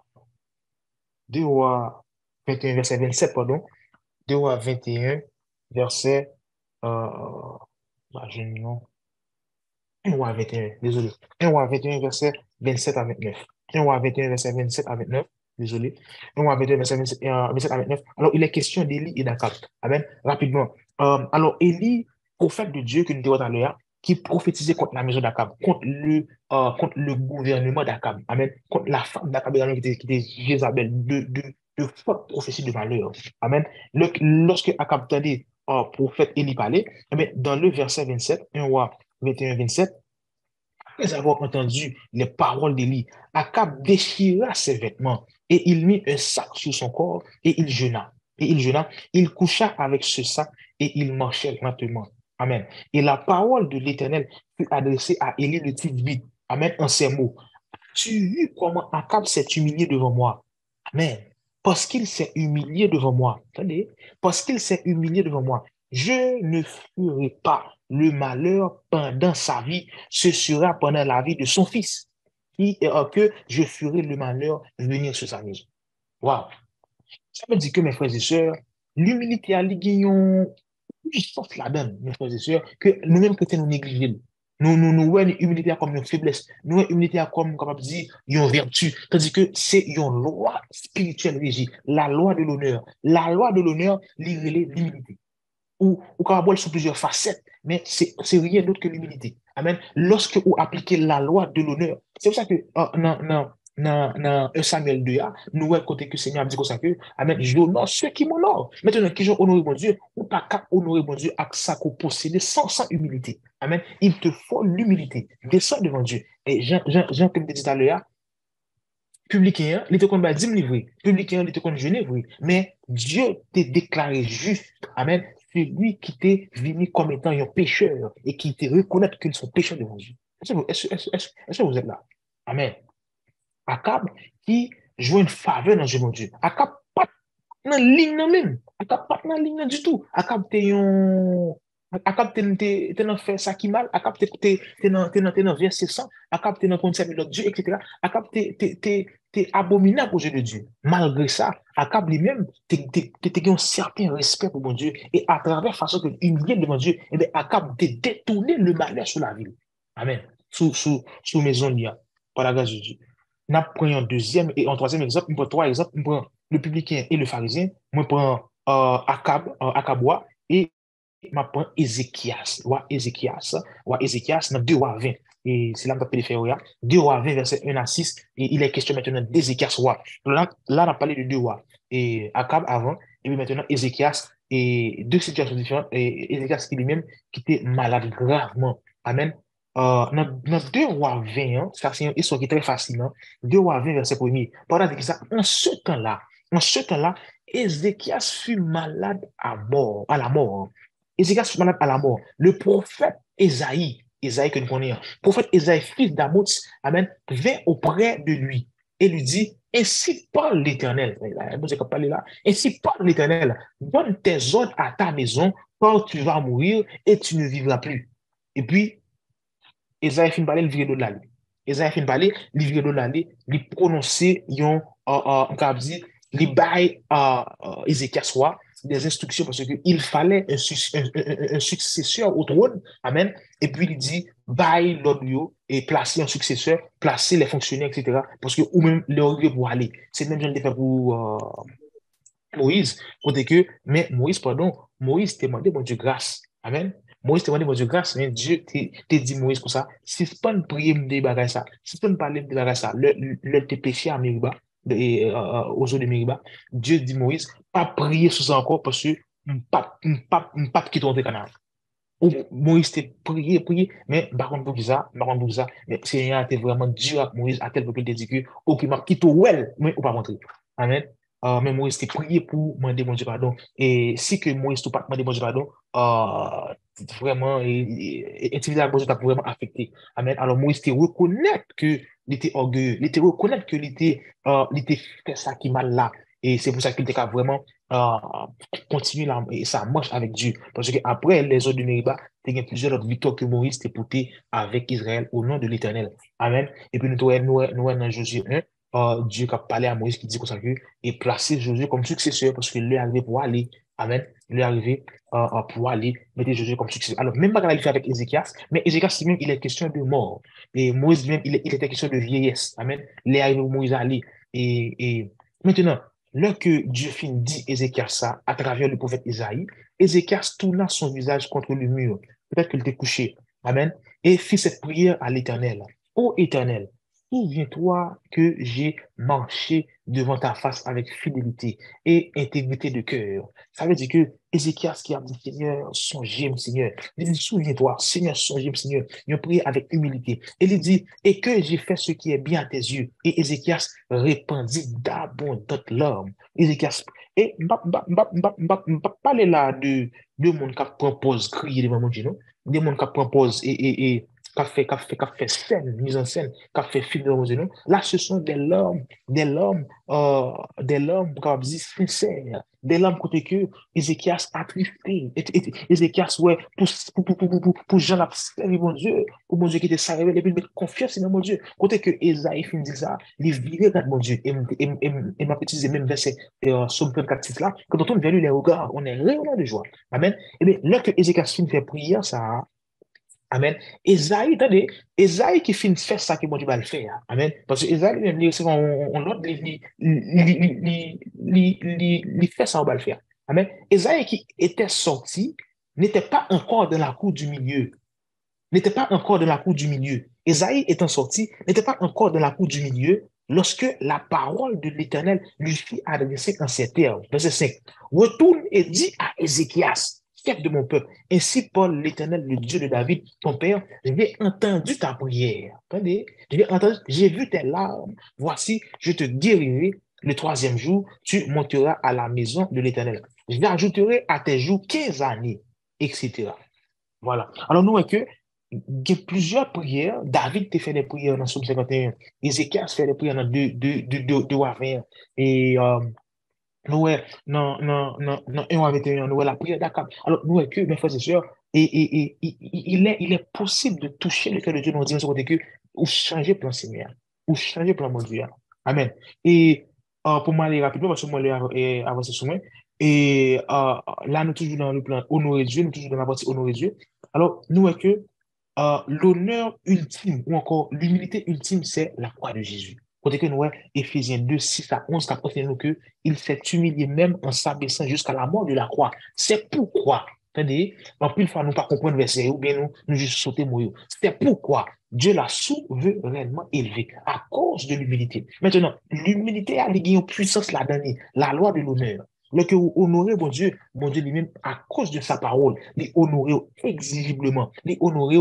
2 rois 21, verset 27, pardon. 2 rois 21, verset, je non, 1 roi 21, désolé. 1 roi 21, verset 27 à 29. 1 roi 21, verset 27 à 29, désolé. 1 roi 21, verset 27 à 29. Alors, il est question d'Élie et d'Akab. Amen. Rapidement. Alors, Élie, prophète de Dieu que nous disons tout à l'heure, qui prophétisait contre la maison d'Akab, contre le gouvernement d'Akab, amen, contre la femme d'Akab également qui était Jézabel, de fortes prophéties de malheur. Amen. Lorsque Akab tendait prophète Élie parler, amen, dans le verset 27, 1 roi 21-27, après avoir entendu les paroles d'Élie, Akab déchira ses vêtements et il mit un sac sur son corps et il jeûna. Il coucha avec ce sac et il marchait lentement. Amen. Et la parole de l'Éternel fut adressée à Élie le Tishbite. Amen. En ces mots. Tu vis comment Akab s'est humilié devant moi. Amen. Parce qu'il s'est humilié devant moi. Attendez. Parce qu'il s'est humilié devant moi. Je ne ferai pas le malheur pendant sa vie. Ce sera pendant la vie de son fils que je ferai le malheur venir sur sa maison. Wow. Ça veut dire que, mes frères et sœurs, l'humilité a une force là-dedans, mes frères et sœurs, que nous-mêmes chrétiens nous négligeons. Nous voyons l'humilité comme une faiblesse. Nous voyons l'humilité comme, capable de dire, une vertu. Tandis que c'est une loi spirituelle régie, la loi de l'honneur. La loi de l'honneur, l'humilité ou capable sous plusieurs facettes, mais c'est rien d'autre que l'humilité. Amen. Lorsque vous appliquez la loi de l'honneur, c'est pour ça que dans 1 Samuel 2, nous voyons côté que le Seigneur a dit comme ça que, Amen, j'honore ceux qui m'honorent. Maintenant, qui ont honoré mon Dieu, ou pas qu'à honorer mon Dieu avec ça qu'on possède sans humilité. Amen. Il te faut l'humilité. Descends devant Dieu. Et Jean, comme tu dit tout à l'heure, publicain, il était comme 10 livres. Publicain, il était comme jeûner, oui. Mais Dieu t'a déclaré juste. Amen. C'est lui qui t'est venu comme étant un pécheur et qui te reconnaître qu'ils sont pécheurs devant Dieu. Est-ce que vous êtes là? Amen. Akab qui joue une faveur dans Dieu, mon Dieu. Akab pas dans ligne même. Akab pas dans ligne du tout. Akab t'es dans faire ça qui mal. Akab t'es dans verset 100. Akab t'es dans concept de Dieu, etc. Akab t'es abominable aux yeux de Dieu. Malgré ça, Akab lui-même, t'es un certain respect pour mon Dieu. Et à travers la façon que humilié devant Dieu, eh bien, Akab t'es détourné le malheur sur la ville. Amen. Sous maison d'Ia. Par la grâce de Dieu. Nous prenons un deuxième et un troisième exemple. Nous prenons trois exemples. Nous prenons le publicain et le pharisien. Nous prenons Akabois et je prends Ézéchias. Ézéchias dans 2 rois 20. Et c'est là que je peux faire. 2 rois 20, verset 1 à 6. Et il est question maintenant d'Ézéchias roi. Là, on a parlé de 2 rois. Et Akab avant. Et puis maintenant, Ézéchias. Et deux situations différentes. Et Ézéchias qui lui-même qui était malade gravement. Amen. Dans 2 rois 20, ça c'est une histoire qui est très fascinante. 2 rois 20, verset 1er. Pendant que ça, en ce temps-là, Ézéchias fut malade à la mort. Ézéchias fut malade à la mort. Le prophète Esaïe que nous connaissons, le prophète Esaïe, fils d'Amoz, amen, vint auprès de lui et lui dit, ainsi parle l'Éternel. Ainsi parle l'Éternel, donne tes ordres à ta maison, car tu vas mourir et tu ne vivras plus. Et puis, Esaïe fin parler, livre de l'année. Esaïe fin parler, livre de l'année, il prononcer, on peut dire, il bail Ézéchias soit des instructions parce qu'il fallait un successeur au trône. Amen. Et puis il dit, bail l'audio et placer un successeur, placer les fonctionnaires, etc. Parce que ou même le pour aller. C'est même genre de fait pour Moïse, mais Moïse, pardon, Moïse t'a demandé, mon Dieu, grâce. Amen. Moïse t'a demandé, mon Dieu, grâce, mais Dieu t'a dit, Moïse, comme ça, si c'est pas une prière de débarrasser ça, si c'est pas une parler de débarrasser ça, le tes péchés à Mériba, aux eaux de Mériba, Dieu dit, Moïse, pas prier sur ça encore parce que pas quitter ton canal. Moïse t'a prié, mais par contre, pour ça, mais Seigneur était vraiment dur avec Moïse, à tel point qu'il t'a dit que, ok, m'a quitté well, mais ou pas rentrer. Amen. Mais Moïse t'a prié pour demander mon Dieu pardon. Et si que Moïse t'a pas demandé mon Dieu pardon, vraiment, intimidé à Dieu t'a vraiment affecté. Amen. Alors Moïse t'a reconnaître que il était orgueilleux, il était reconnaître que il était fait ça qui mal là. Et c'est pour ça qu'il était vraiment euh, continuer et ça marche avec Dieu. Parce qu'après les autres de Mériba, il y a plusieurs autres victoires que Moïse t'a porté avec Israël au nom de l'Éternel. Amen. Et puis nous dans Josué 1, Dieu qui a parlé à Moïse qui dit comme ça que et placer Josué comme successeur parce qu'il est arrivé pour aller. Amen. Il est arrivé pour aller mettre Josué comme successeur. Alors, même pas il fait avec Ézéchias, mais Ézéchias lui-même, il est question de mort. Et Moïse même, il était question de vieillesse. Amen. Il est arrivé où Moïse allait. Et maintenant, lorsque Dieu finit dit Ézéchias ça à travers le prophète Isaïe, Ézéchias tourna son visage contre le mur. Peut-être qu'il était couché. Amen. Et fit cette prière à l'Éternel. Ô Éternel, souviens-toi que j'ai marché devant ta face avec fidélité et intégrité de cœur. Ça veut dire que Ézéchias qui a dit, Seigneur, songez-moi, Seigneur. Il dit, souviens-toi, Seigneur, songez-moi, Seigneur. Il a prié avec humilité. Et il dit, et que j'ai fait ce qui est bien à tes yeux. Et Ézéchias répandit d'abondantes larmes. Ézéchias, et parler là de monde qui propose crier devant mon Dieu, non? Des monde qui propose et qui fait scène, mise en scène, qui fait film devant mon Dieu, non? Là, ce sont des larmes, comme dit, sincères, des larmes côté que Ézéchias a attristé. Ézéchias, ouais, pour Jean l'a servi, mon Dieu, pour mon Dieu qui était salvé, et puis mettre confiance dans mon Dieu. Côté que Esaïe finit dit ça, il vivait dans mon Dieu. Et m'a utilisé même verset, Somme 24, 6 là, quand on tourne vers lui les regards, on est rayonnant de joie. Amen. Et bien, là que Ézéchias finit fait prière, ça, amen. Esaïe, attendez, Esaïe qui finit faire ça que mon Dieu va le faire. Amen. Parce que Esaïe, lui, c'est on l'autre, il fait ça, on va le faire. Amen. Esaïe qui était sorti n'était pas encore dans la cour du milieu. N'était pas encore dans la cour du milieu. Esaïe étant sorti, n'était pas encore dans la cour du milieu lorsque la parole de l'Éternel lui fit adresser en ces termes. Verset 5. Retourne et dis à Ézéchias, chef de mon peuple, ainsi Paul, l'Éternel, le Dieu de David, ton père, j'ai entendu ta prière. Attendez, j'ai vu tes larmes. Voici, je te guérirai. Le troisième jour, tu monteras à la maison de l'Éternel. J'ajouterai à tes jours 15 années, etc. Voilà. Alors, nous, est que il y a plusieurs prières. David te fait des prières dans Somme 51. Ézéchias fait des prières dans 2 à 20. Et nous, dans 1 à 21, nous, la prière d'Akab. Alors, nous, est que, mes frères et sœurs, il est possible de toucher le cœur de Dieu dans une côté que, ou changer plan Seigneur, ou changer plan mon Dieu. Amen. Et pour m'aller rapidement, parce que moi, je avancer sur moi. Et là, nous toujours dans le plan honorer Dieu, nous toujours dans la partie honorer Dieu. Alors, nous, est que l'honneur ultime ou encore l'humilité ultime, c'est la croix de Jésus. Côté que nous, Éphésiens 2, 6 à 11, qui nous que il s'est humilié même en s'abaissant jusqu'à la mort de la croix. C'est pourquoi, attendez, en plus, fois, nous pas comprendre verset, ou bien nous juste sauter mourir. C'est pourquoi Dieu l'a souverainement élevé à cause de l'humilité. Maintenant, l'humilité a une puissance là-dedans, la loi de l'honneur. Lorsque vous honorez mon Dieu lui-même, à cause de sa parole, les honorer exigiblement, les honorer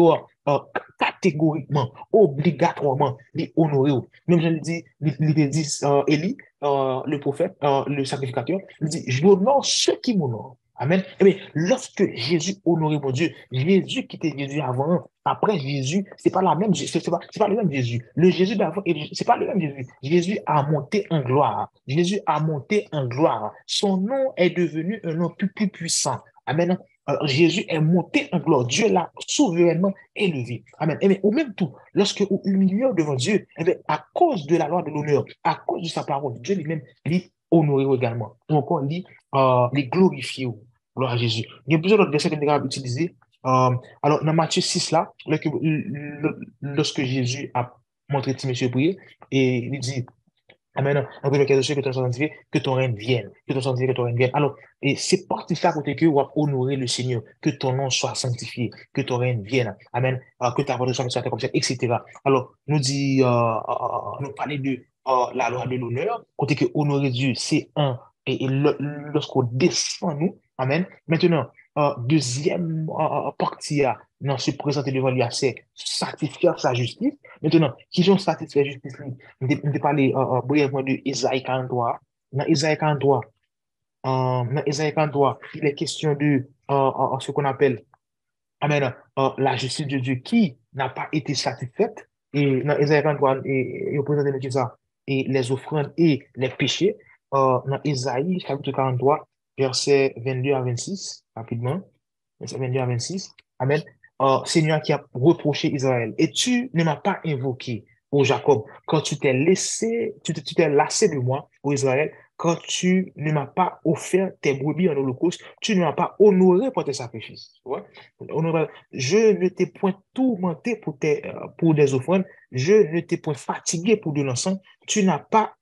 catégoriquement, obligatoirement, les honorer. Même je le dis, il dit Élie, le prophète, le sacrificateur, il dit, j'honore ceux qui m'honorent. Amen. Eh bien, lorsque Jésus honorait mon Dieu, Jésus qui était Jésus avant, après Jésus, c'est pas la même, c'est pas le même Jésus. Le Jésus d'avant, c'est pas le même Jésus. Jésus a monté en gloire. Jésus a monté en gloire. Son nom est devenu un nom plus puissant. Amen. Alors, Jésus est monté en gloire. Dieu l'a souverainement élevé. Amen. Et bien, ou même tout, lorsque vous humiliez devant Dieu, eh bien, à cause de la loi de l'honneur, à cause de sa parole, Dieu lui-même lui honoré également. Ou encore lui, les glorifier. Gloire à Jésus. Il y a plusieurs autres versets que nous avons utilisés. Alors, dans Matthieu 6, là, lorsque Jésus a montré Timothée prier, et il dit, Amen. En premier cas, que ton sanctifié, que ton règne vienne. Que ton sanctifié, que ton règne vienne. Alors, et c'est parti ça côté que vous honorer le Seigneur. Que ton nom soit sanctifié. Que ton règne vienne. Amen. Que ta volonté soit comme ça, etc. Alors, nous dit, nous parler de la loi de l'honneur. Côté que honorer Dieu, c'est un. Et lorsqu'on descend nous, Amen. Maintenant, deuxième partie, non, se présenter devant lui, c'est satisfaire sa justice. Maintenant, qui ont satisfait la justice, je parler brièvement de Isaïe 43. Dans Isaïe 43, il est question de ce qu'on appelle amen, la justice de Dieu qui n'a pas été satisfaite. Et dans Isaïe 43, il représente ça, et les offrandes et les péchés. Dans Isaïe, chapitre 43, versets 22 à 26, rapidement, verset 22 à 26. Amen. Seigneur qui a reproché Israël. Et tu ne m'as pas invoqué, ô Jacob, quand tu t'es laissé, tu t'es lassé de moi, ô Israël, quand tu ne m'as pas offert tes brebis en holocauste, tu ne m'as pas honoré pour tes sacrifices. Tu vois? Je ne t'ai point tourmenté pour des offrandes, je ne t'ai point fatigué pour de l'encens, tu n'as pas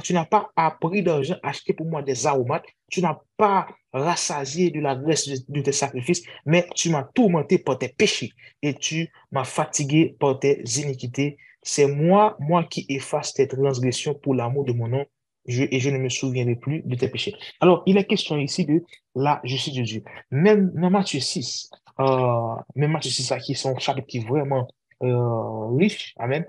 tu n'as pas pris d'argent acheté pour moi des aromates, tu n'as pas rassasié de la graisse de tes sacrifices, mais tu m'as tourmenté par tes péchés et tu m'as fatigué par tes iniquités. C'est moi qui efface tes transgressions pour l'amour de mon nom, et je ne me souviendrai plus de tes péchés. Alors, il est question ici de la justice de Dieu. Même dans Matthieu 6, même Matthieu 6, là, qui est un chapitre qui est vraiment riche, amen,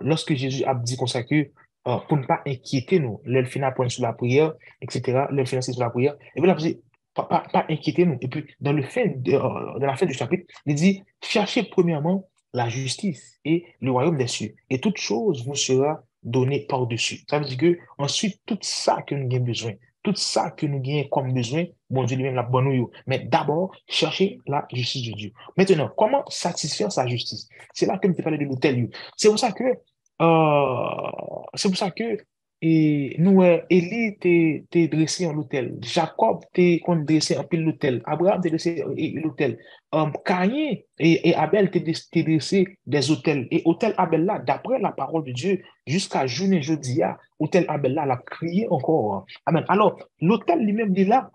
lorsque Jésus a dit comme ça que pour ne pas inquiéter nous, l'elle finit à prendre sur la prière, etc., l'elle finit sur la prière, et puis là, vous dites, pas inquiéter nous. Et puis, dans la fin du chapitre, il dit, cherchez premièrement la justice et le royaume des cieux, et toute chose vous sera donnée par-dessus. Ça veut dire que ensuite, tout ça que nous avons besoin, tout ça que nous avons comme besoin, bon Dieu lui-même la bonne nous. Mais d'abord, chercher la justice de Dieu. Maintenant, comment satisfaire sa justice? C'est là que je te parlais de l'autel. C'est pour ça que c'est pour ça que nous, Élie t'es dressé en l'autel. Jacob t'es dressé en pile l'autel. Abraham t'es dressé l'autel. Caïn et Abel t'es dressé des autels. Et autel Abel là, d'après la parole de Dieu, jusqu'à journée jeudi, autel Abel là, l'a crié encore. Amen. Alors, l'autel lui-même, il est là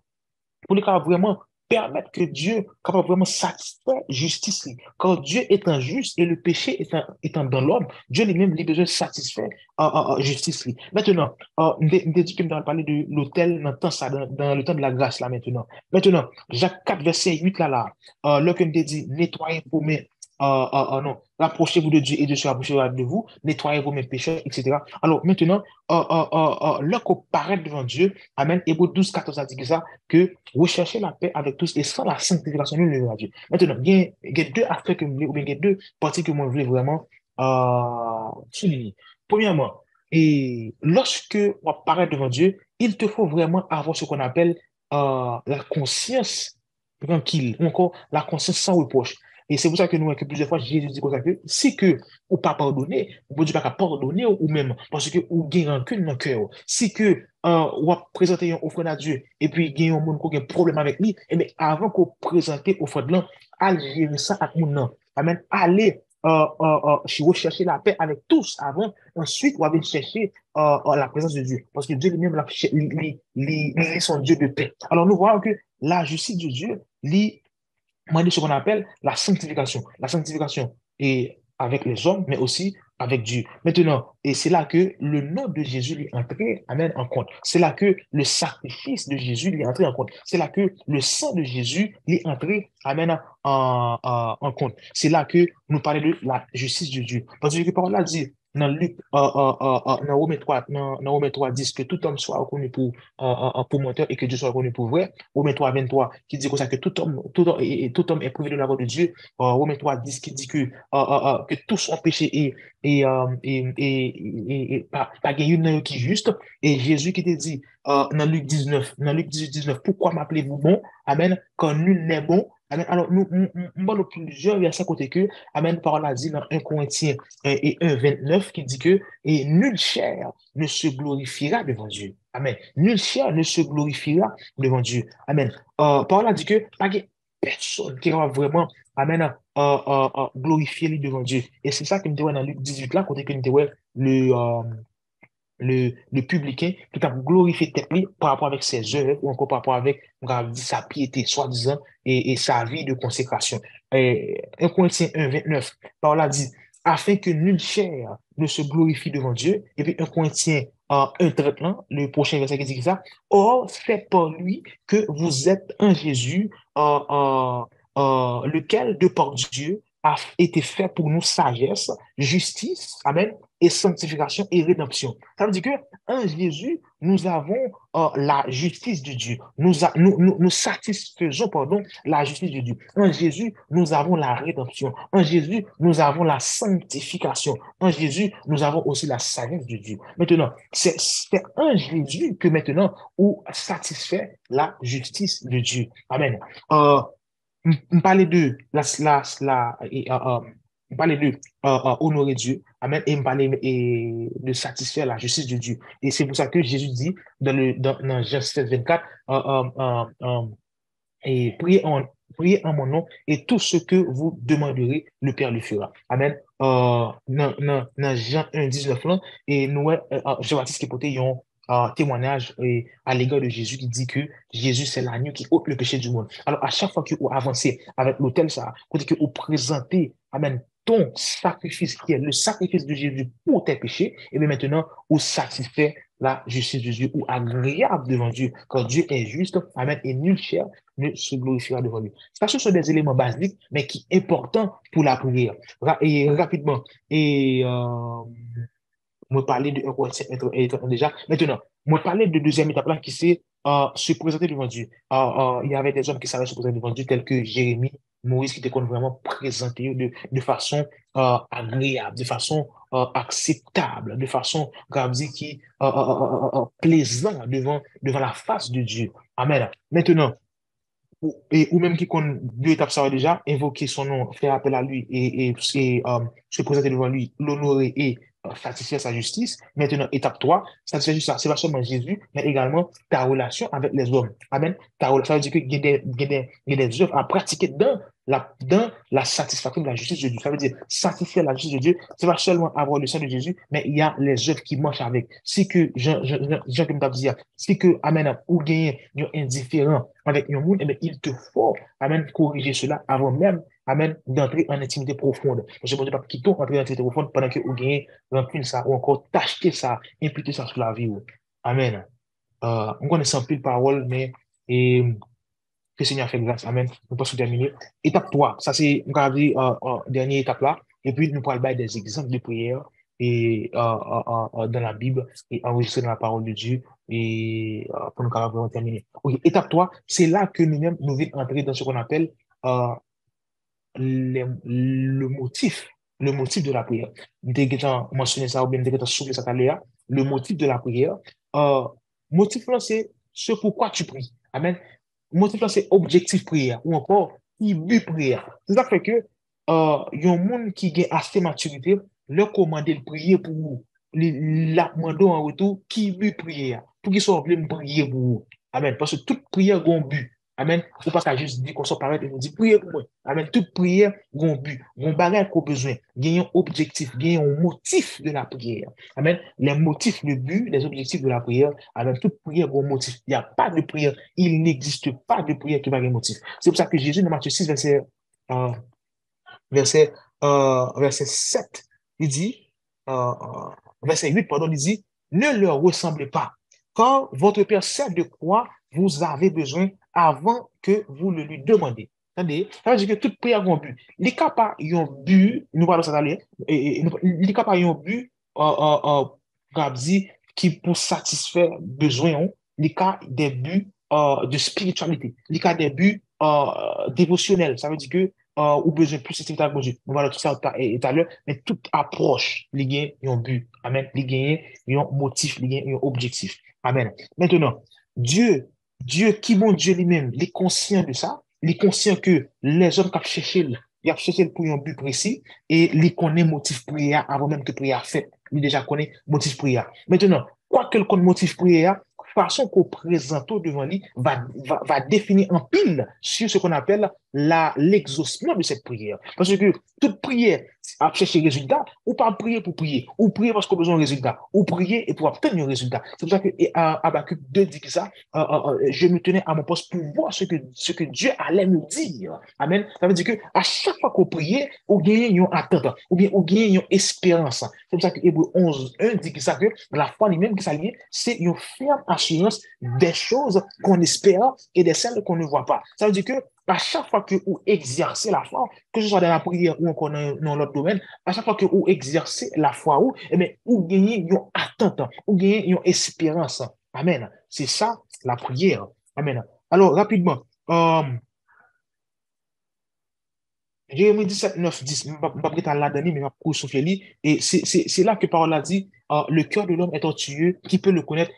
pour les cas vraiment permettre que Dieu capable vraiment satisfaire justice. Quand Dieu est injuste et le péché étant dans l'homme, Dieu lui-même a besoin de satisfaire justice. Maintenant, nous dit que nous allons parler de l'autel dans le temps de la grâce là maintenant. Maintenant, Jacques 4, verset 8 lorsque nous dit nettoyez vos mains, non, rapprochez-vous de Dieu et Dieu se rapprochera de vous, nettoyez vos mains pécheurs, etc. Alors maintenant, lorsqu'on paraît devant Dieu, Amen, Hébreux 12, 14 a dit que ça, que rechercher la paix avec tous et sans la sanctification, nous ne verrons Dieu. Maintenant, il y a deux aspects que vous voulez, ou bien il y a deux parties que moi je voulais vraiment souligner. Premièrement, et lorsque on apparaît devant Dieu, il te faut vraiment avoir ce qu'on appelle la conscience tranquille, ou encore la conscience sans reproche. Et c'est pour ça que nous, que plusieurs fois, Jésus dit comme ça que si que ou pas pardonner, ou Dieu pas pardonner ou même parce que ou gagne rancune dans le cœur. Si que ou présenter une offrande à Dieu et puis gagne un monde qui a un problème avec lui, et bien avant qu'on présente offrande là, allez gérer ça avec mon. Amen. Allez rechercher la paix avec tous avant, ensuite on va venir chercher la présence de Dieu. Parce que Dieu lui-même, il est son Dieu de paix. Alors nous voyons que la justice de Dieu, moi, ce qu'on appelle la sanctification. La sanctification est avec les hommes, mais aussi avec Dieu. Maintenant, et c'est là que le nom de Jésus lui est entré, amen, en compte. C'est là que le sacrifice de Jésus lui est entré en compte. C'est là que le sang de Jésus lui est entré, amen, en compte. C'est là que nous parlons de la justice de Dieu. Parce que la parole là dit, dans Luc, dans Romains 3, dit que tout homme soit reconnu pour menteur et que Dieu soit reconnu pour vrai. Romains 3, 23, qui dit comme ça que tout homme est privé de la gloire de Dieu. Romains 3, 10, qui dit que tous ont péché et pas gagné une qui est juste. Et Jésus qui te dit dans Luc 18, 19, pourquoi m'appelez-vous bon? Amen. Quand nul n'est bon. Amen. Alors, nous avons plusieurs versets à côté que, Amen, parole a dit dans 1 Corinthiens et 1, 29, qui dit que, et nulle chair ne se glorifiera devant Dieu. Amen. Nulle chair ne se glorifiera devant Dieu. Amen. Parole a dit que, pas que personne qui va vraiment, Amen, glorifier lui devant Dieu. Et c'est ça que nous disons dans Luc 18 là, côté que nous disons le publicain qui a glorifié tête lui par rapport avec ses œuvres ou encore par rapport avec on va dire, sa piété, soi-disant, et sa vie de consécration. 1 Corinthiens 1, 29, par là dit, afin que nulle chair ne se glorifie devant Dieu. Et puis 1 Corinthiens 1, 30, le prochain verset qui dit ça, or, c'est par lui que vous êtes en Jésus, lequel, de par Dieu, a été fait pour nous sagesse, justice, amen, et sanctification et rédemption. Ça veut dire que en Jésus, nous avons la justice de Dieu. Nous satisfaisons, pardon, la justice de Dieu. En Jésus, nous avons la rédemption. En Jésus, nous avons la sanctification. En Jésus, nous avons aussi la sagesse de Dieu. Maintenant, c'est en Jésus que maintenant, on satisfait la justice de Dieu. Amen. On parlait de on parlait de honorer Dieu, amen, et on parlait de satisfaire la justice de Dieu. Et c'est pour ça que Jésus dit dans Jean 16, 24, et priez en mon nom, et tout ce que vous demanderez, le Père le fera. Amen. dans Jean 1, 19 là, et nous, Jean-Baptiste qui portait un témoignage à l'égard de Jésus qui dit que Jésus, c'est l'agneau qui ôte le péché du monde. Alors, à chaque fois que vous avancez avec l'autel, ça, côté que vous présentez, amen, ton sacrifice qui est le sacrifice de Jésus pour tes péchés, et bien maintenant, vous satisfait la justice de Dieu ou agréable devant Dieu, car Dieu est juste, amen, et nul chair ne se glorifiera devant lui. Ça, ce sont des éléments basiques, mais qui sont importants pour la prière. Et rapidement, et me parler de 1 Corinthiens déjà. Maintenant, me parler de deuxième étape là qui c'est se présenter devant Dieu. Il y avait des hommes qui savaient se présenter devant Dieu, tels que Jérémie, Moïse, qui étaient vraiment présentés de façon agréable, de façon acceptable, de façon, comme dit, qui plaisant devant la face de Dieu. Amen. Maintenant, ou même qui connaît deux étapes, ça va déjà, invoquer son nom, faire appel à lui se présenter devant lui, l'honorer et satisfaire sa justice. Maintenant, étape 3 satisfaire juste ça, c'est pas seulement Jésus, mais également ta relation avec les hommes. Amen. Ça veut dire qu'il y a des œuvres à pratiquer dans la satisfaction de la justice de Dieu. Ça veut dire satisfaire la justice de Dieu, c'est pas seulement avoir le sang de Jésus, mais il y a les œuvres qui marchent avec. Si que, Jean comme tu dit, si que, amen, ou gagner, indifférent avec un monde, eh bien, il te faut, amen, corriger cela avant même, amen, d'entrer en intimité profonde. Je ne sais pas qui entrer en intimité profonde pendant que vous gagnez rancune ça, ou encore t'acheter ça, imputer ça sur la vie. Amen. On connaît sans pile parole, mais et, que le Seigneur fait grâce. Amen. Nous passons terminer. Étape 3, ça c'est, on va dire, dernière étape là. Et puis, nous parlons des exemples de prière et, dans la Bible et enregistrés dans la parole de Dieu et pour nous vraiment terminer. Ok, étape 3, c'est là que nous-mêmes, nous venons entrer dans ce qu'on appelle euh, le motif de la prière. Dès que tu as mentionné ça ou bien dès que tu as soulevé ça, le motif de la prière. Euh, motif là, c'est ce pourquoi tu pries. Amen. Motif là, c'est objectif prière ou encore but prière. C'est ça qui fait que il y a un monde qui a assez maturité, leur commander de prier pour vous. La demande en retour qui but prière pour qu'ils soient appelés prier pour vous. Amen. Parce que toute prière a un but. Amen. Faut pas qu'à juste dire qu'on soit pareil et nous dit priez pour moi. Amen. Toute prière a un but, un bagage qu'on a besoin, il un objectif, il y a un motif de la prière. Amen. Les motifs, le but, les objectifs de la prière, amen. Toute prière a un motif. Il n'y a pas de prière, il n'existe pas de prière qui n'a pas un motif. C'est pour ça que Jésus, dans Matthieu 6, euh, verset, verset 7, il dit, verset 8, pardon, il dit, ne leur ressemblez pas, car votre Père sait de quoi vous avez besoin avant que vous le lui demandez. Attendez, ça veut dire que toute prière a un but. Les cas pas un but, nous parlons de ça, les cas pas un but, qui pour satisfaire besoin, les cas des buts de spiritualité, les cas des buts dévotionnels. Ça veut dire que ou besoin plus de avec Dieu. On va tout ça tout à l'heure, mais toute approche, il y a un but. Amen. Il y a un motif, il y a un objectif. Amen. Maintenant, Dieu qui mon Dieu lui-même, il est conscient de ça, il est conscient que les hommes qui cherché, ils ont cherché pour un but précis et il connaît motif prière avant même que prière fait. Il déjà connaît motif prière. Maintenant, quoi que le motif prière, façon qu'on présente devant lui va définir en pile sur ce qu'on appelle l'exaucement de cette prière. Parce que toute prière à chercher résultat, ou pas prier pour prier, ou prier parce qu'on a besoin de résultat, ou prier et pour obtenir un résultat. C'est pour ça que Habakkuk 2 dit que ça, je me tenais à mon poste pour voir ce que Dieu allait me dire. Amen. Ça veut dire que à chaque fois qu'on priait, on gagne une attente, ou bien on gagne une espérance. C'est pour ça que Hébreu 11, 1 dit que ça, que la foi lui-même qui s'allie, c'est une ferme assurance des choses qu'on espère et des celles qu'on ne voit pas. Ça veut dire que à chaque fois que vous exercez la foi, que ce soit dans la prière ou encore dans l'autre domaine, à chaque fois que vous exercez la foi, eh bien, vous gagnez une attente, vous gagnez une espérance. Amen. C'est ça, la prière. Amen. Alors, rapidement, Jérémie 17, 9, 10, je ne vais pas prêter à la donner, mais je vais souffler. Et c'est là que parole a dit, le cœur de l'homme est tortueux, qui peut le connaître?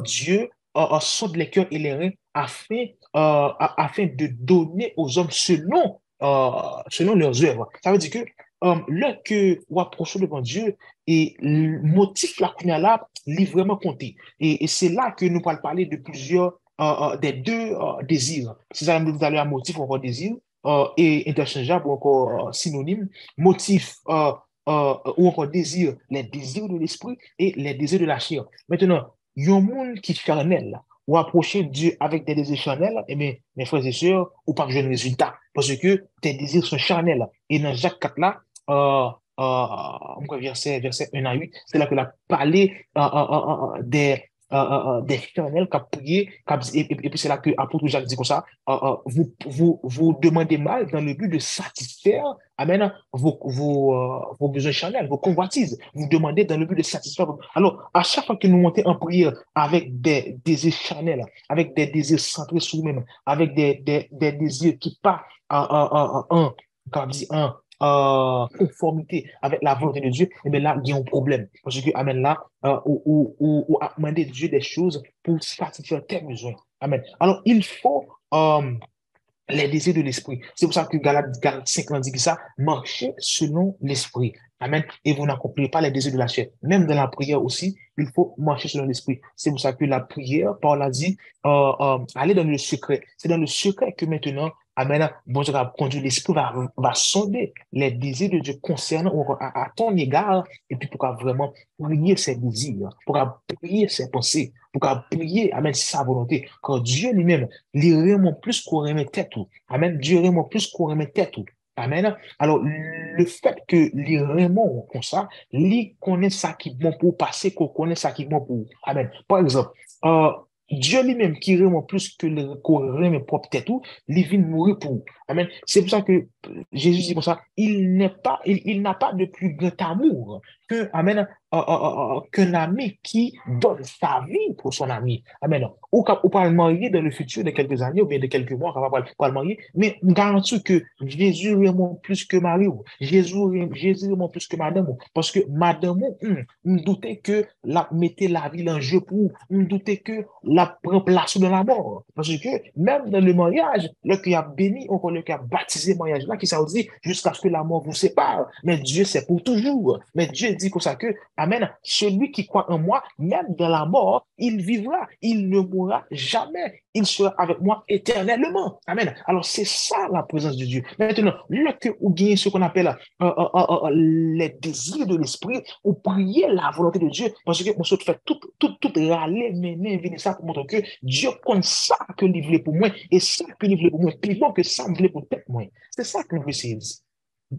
Dieu sonde les cœurs et les reins afin de donner aux hommes selon leurs œuvres. Ça veut dire que là que vous approchez devant Dieu et le motif là qu'on a là, il est vraiment compté. Et c'est là que nous allons parler de plusieurs, des deux désirs. C'est ça, vous allez un motif ou un désir. et interchangeable ou encore synonyme, motif ou encore désir, les désirs de l'esprit et les désirs de la chair. Maintenant, il y a un monde qui est charnel, ou approcher Dieu avec des désirs charnels, eh bien, mes frères et sœurs, ou pas besoin de résultat, parce que tes désirs sont charnels. Et dans Jacques 4 là, verset 1 à 8, c'est là que a parlé des charnels qui a prié, et puis c'est là que l'apôtre Jacques dit comme ça, vous demandez mal dans le but de satisfaire, amen, vos besoins charnels, vos convoitises. Vous demandez dans le but de satisfaire. Alors, à chaque fois que nous montons en prière avec des désirs charnels, avec des désirs centrés sur nous-mêmes, avec des désirs qui partent en conformité avec la volonté de Dieu, et bien là, il y a un problème. Parce que, amen, là, ou à demander Dieu des choses pour satisfaire tes besoins. Amen. Alors, il faut les désirs de l'esprit. C'est pour ça que Galates 5 dit que ça, marchez selon l'esprit. Amen. Et vous n'accomplirez pas les désirs de la chair. Même dans la prière aussi, il faut marcher selon l'esprit. C'est pour ça que la prière, Paul a dit, aller dans le secret. C'est dans le secret que maintenant, amen, bon Dieu va conduire l'esprit, va sonder les désirs de Dieu concernant ou à ton égard, et puis pourra vraiment prier ses désirs, pourra prier ses pensées, pourra prier, amen, sa volonté. Car Dieu lui-même, il vraiment plus qu'on remet tête tout. Amen. Dieu vraiment plus qu'on remet tête tout. Amen. Alors, le fait que les vraiment comme ça, les connaît ça qui est bon pour passer, qu'on connaît ça qui est bon pour. Amen. Par exemple, Dieu lui-même qui vraiment plus que le qu'on remet propre tête tout, il vient mourir pour. Amen. C'est pour ça que Jésus dit pour ça, il n'a pas de plus grand amour que, amen, qu'un ami qui donne sa vie pour son ami. Amen. Ou pas le marier dans le futur de quelques années ou bien de quelques mois, on va pas le marier, mais garantis que Jésus est vraiment plus que Marie, Jésus est vraiment plus que madame, parce que madame, me doutait que la mettait la vie en jeu pour, me doutait que la prend place dans la mort. Parce que même dans le mariage, le qui a béni, encore le qui a baptisé le mariage là, qui ça dit jusqu'à ce que la mort vous sépare. Mais Dieu, c'est pour toujours. Mais Dieu dit comme ça que, amen, celui qui croit en moi, même dans la mort, il vivra, il ne mourra jamais. Il sera avec moi éternellement. Amen. Alors, c'est ça la présence de Dieu. Maintenant, là que vous gagnez ce qu'on appelle les désirs de l'esprit, ou prier la volonté de Dieu, parce que on se fait tout râler, mener, venir ça pour montrer que Dieu connaît ça que il voulait pour moi, et ça que il voulait pour moi, plus bon que ça me voulait pour tête moi. C'est ça que je veux dire.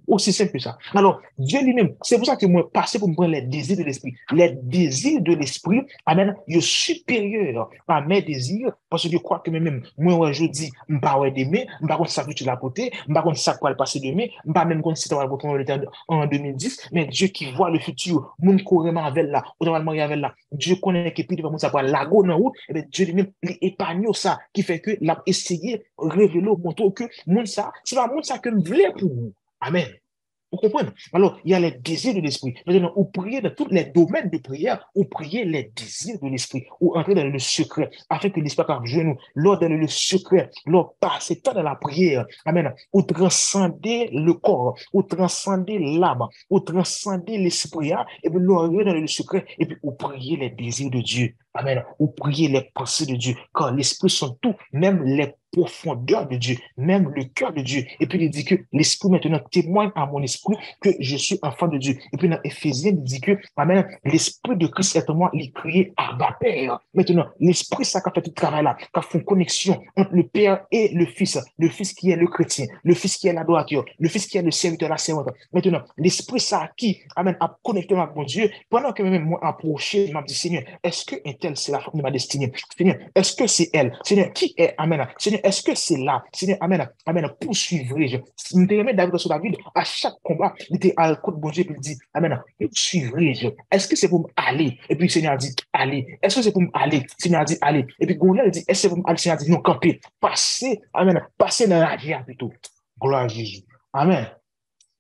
Aussi simple que ça. Alors, Dieu lui-même, c'est pour ça que moi, passer pour me prendre les désirs de l'esprit. Les désirs de l'esprit, amen, ils sont supérieurs à mes désirs, parce que je crois que même, moi, je dis, je ne vais pas d'aimer, je ne vais pas ça que tu l'as porté, je ne vais pas ça quoi le passé demain, je ne vais pas même si tu vas le en 2010, mais Dieu qui voit le futur, mon couramment avec là, ou dans le avec là, Dieu connaît que puis devant ça va lago dans route, et bien Dieu lui-même, il épargne ça, qui fait que l'a essayé, révéler, montrer que, mon ça, c'est pas mon ça que je voulais pour vous. Amen. Vous comprenez? Alors, il y a les désirs de l'esprit. Maintenant, vous priez dans tous les domaines de prière, vous priez les désirs de l'esprit, ou entrez dans le secret, afin que l'esprit par genou, lors dans le secret, lors passer temps dans la prière. Amen. Ou transcender le corps, ou transcender l'âme, ou transcender l'esprit, et puis lors dans le secret, et puis vous priez les désirs de Dieu. Amen. Vous priez les pensées de Dieu, car l'esprit sont tout, même les profondeurs de Dieu, même le cœur de Dieu. Et puis il dit que l'esprit maintenant témoigne à mon esprit que je suis enfant de Dieu. Et puis dans Éphésiens, il dit que, amen, l'esprit de Christ est en moi, il crie Abba Père. Maintenant, l'esprit, ça qui a fait tout le travail là, qui a fait une connexion entre le Père et le Fils qui est le chrétien, le Fils qui est l'adorateur, le Fils qui est le serviteur, la servante. Maintenant, l'esprit, ça qui, amen, a connecté avec mon Dieu, pendant que même moi approché, je m'a dit, Seigneur, est-ce que un tel, c'est la femme de ma destinée? Seigneur, est-ce que c'est elle? Seigneur, qui est, amen, Seigneur, est-ce que c'est là? Seigneur, amen, amen, poursuivrai-je. Nous te remet David sur David, à chaque combat, il était à côté de bon Dieu, puis il dit, amen, poursuivrai-je. Est-ce que c'est pour m'aller? Et puis le Seigneur a dit, allez. Est-ce que c'est pour m'aller? Le Seigneur a dit, allez. Et puis Goliath dit, est-ce que c'est pour m'aller? Le Seigneur a dit, non, camper. Passez, amen, passez dans la guerre plutôt. Gloire à Jésus. Amen.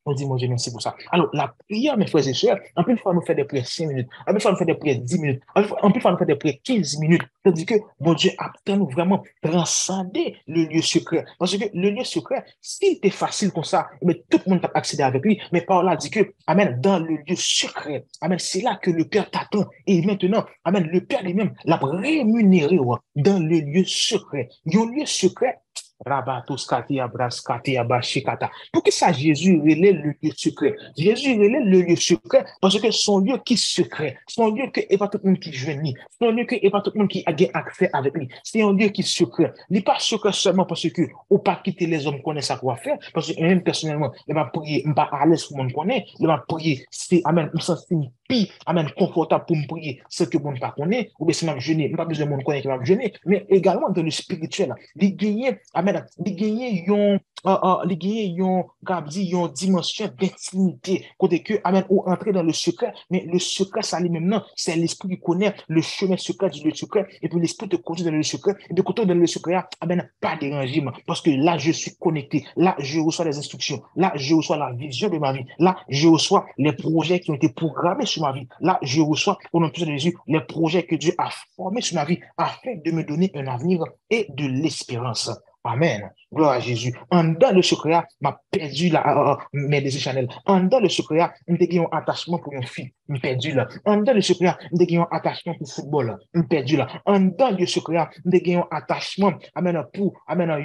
On dit, mon Dieu, merci pour ça. Alors, la prière, mes frères et sœurs, en plus, il faut nous faire des prières 5 minutes, en plus, il faut nous faire des prières 10 minutes, en plus, il faut nous faire des prières 15 minutes. C'est-à-dire que, mon Dieu, attend nous vraiment transcender le lieu secret. Parce que le lieu secret, s'il était facile comme ça, mais tout le monde peut accéder avec lui, mais par là, dit que, amen, dans le lieu secret, amen, c'est là que le Père t'attend. Et maintenant, amen, le Père lui-même l'a rémunéré dans le lieu secret. Il y a un lieu secret Rabatos katia bras katia bashikata. Pour que ça, Jésus relève le lieu secret. Jésus relève le lieu secret parce que son lieu qui est secret, son lieu que et pas tout le monde qui joue ni, son lieu que et pas tout le monde qui a accès avec lui. C'est un lieu qui est secret. Il n'est pas secret seulement parce que ou pas quitter les hommes connaissent ça quoi faire. Parce que même personnellement, il va prier, il va à l'aise pour le monde connaît, il va prier, c'est amen, il s'en puis, amen, confortable pour me prier, ce que bon pas connaît, ou bien c'est m'a jeûner, pas besoin de monde connaît qui m'a jeûner, mais également dans le spirituel, les gagner, amen, les gagner les gagner yon, gabdi, yon dimension d'intimité, côté que, amen, ou entrer dans le secret, mais le secret, ça lui-même, non, c'est l'esprit qui connaît le chemin secret du lieu secret, et puis l'esprit te conduit dans le secret, et puis quand on est dans le secret, amen, pas déranger, parce que là, je suis connecté, là, je reçois les instructions, là, je reçois la vision de ma vie, là, je reçois les projets qui ont été programmés sur ma vie, là, je reçois, au nom de Jésus, les projets que Dieu a formés sur ma vie, afin de me donner un avenir et de l'espérance. Amen. Gloire à Jésus. En dans le secret, m'a perdu mes désirs Chanel. En dans le secret, on a un attachement pour une fille, on perdu là. En dans le secret, on a un attachement pour le football, on perdu là. En dans le secret, on a un attachement, amen, pour, amen, un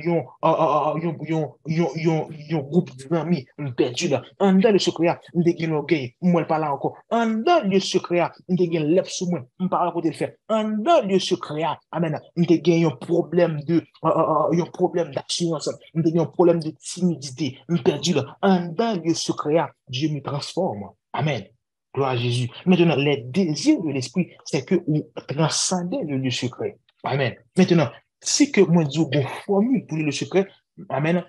groupe d'amis, on perdu là. En dans le secret, on a un orgueil, moi pas là encore. En dans le secret, on a un lèvre sous moi, on parle à côté de faire. En dans le secret, amen, on a un problème de, un problème d'assurance, un problème de timidité, un perdu là. En dans le secret, Dieu me transforme. Amen. Gloire à Jésus. Maintenant, les désirs de l'esprit, c'est que vous transcendez le lieu secret. Amen. Maintenant, si que moi, je une formule pour le secret, amen,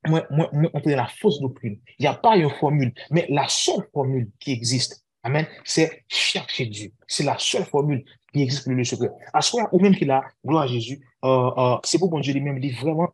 on peut la fausse doctrine. Il n'y a pas une formule, mais la seule formule qui existe, amen, c'est chercher Dieu. C'est la seule formule qui existe pour le secret. À ce moment, ou même qu'il a, gloire à Jésus, c'est pour bon Dieu lui-même dit vraiment,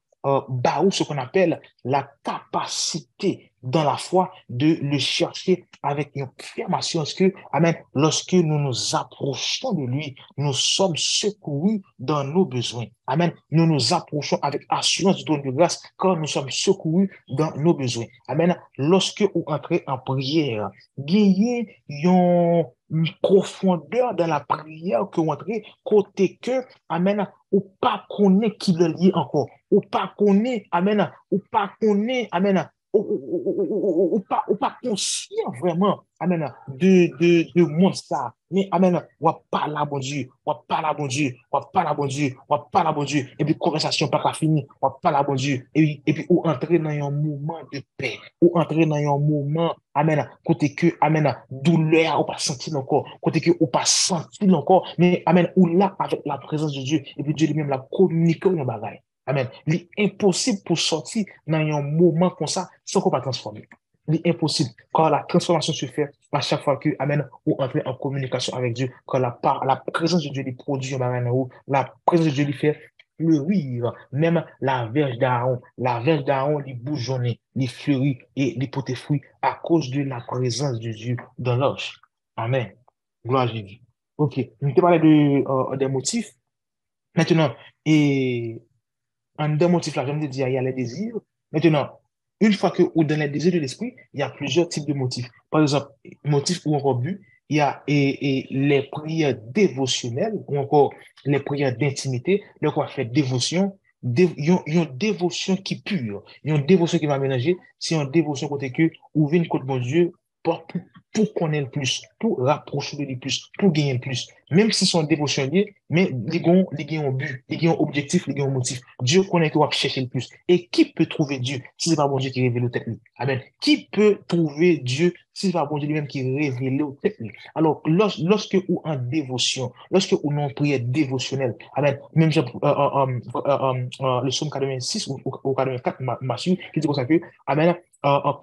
bah, ce qu'on appelle la capacité dans la foi de le chercher avec une ferme assurance que, amen, lorsque nous nous approchons de lui, nous sommes secourus dans nos besoins. Amen. Nous nous approchons avec assurance du trône de grâce quand nous sommes secourus dans nos besoins. Amen. Lorsque vous entrez en prière, gagnez une profondeur dans la prière que vous entrez, côté que, amen, ou pas connaît qui le lie encore, ou pas connaît, amen, ou pas connaît, amen, ou pas conscient vraiment, amen, de mon ça. Mais, amen, ou pas là, bon Dieu, ou pas là, bon Dieu, ou pas là, bon Dieu, ou pas là, bon Dieu, et puis conversation pas fini, ou pas là, bon Dieu, et puis ou entrer dans un moment de paix, ou entrer dans un moment, amen, côté que, amen, douleur, ou pas sentir encore, côté que, ou pas sentir encore, mais, amen, ou là, avec la présence de Dieu, et puis Dieu lui-même l'a communiqué au bagaille. Amen. Il est impossible pour sortir dans un moment comme ça sans qu'on pas transformer. Il est impossible. Quand la transformation se fait à chaque fois que, amen, ou entrer en communication avec Dieu, quand la présence de Dieu lui produit, la présence de Dieu lui fait fleurir, même la verge d'Aaron, lui bourgeonner, lui fleurit et lui porter fruit à cause de la présence de Dieu dans l'arche. Amen. Gloire à Jésus. Ok. Je te parlais des motifs. Maintenant, et en deux motifs là, je me dis, il y a les désirs. Maintenant, une fois que ou dans les désirs de l'esprit, il y a plusieurs types de motifs. Par exemple, motifs ou encore but, il y a les prières dévotionnelles ou encore les prières d'intimité, le quoi fait dévotion. Il y a une dévotion qui est pure. Il y a une dévotion qui va mélanger. C'est une dévotion côté que, ou vient contre mon Dieu, pour connaître le plus, pour rapprocher de lui plus, pour gagner le plus. Même si son dévotion lié, mais ils ont un but, ils ont un objectif, ils ont un motif. Dieu connaît qui va chercher le plus. Et qui peut trouver Dieu si c'est pas bon Dieu qui révèle au tête? Amen. Qui peut trouver Dieu si c'est pas bon Dieu lui-même qui révèle au tête? Alors, lorsque ou en dévotion, lorsque ou non prière dévotionnelle, amen. Même le psaume 86 ou 84, Matthieu, qui dit comme ça que, amen,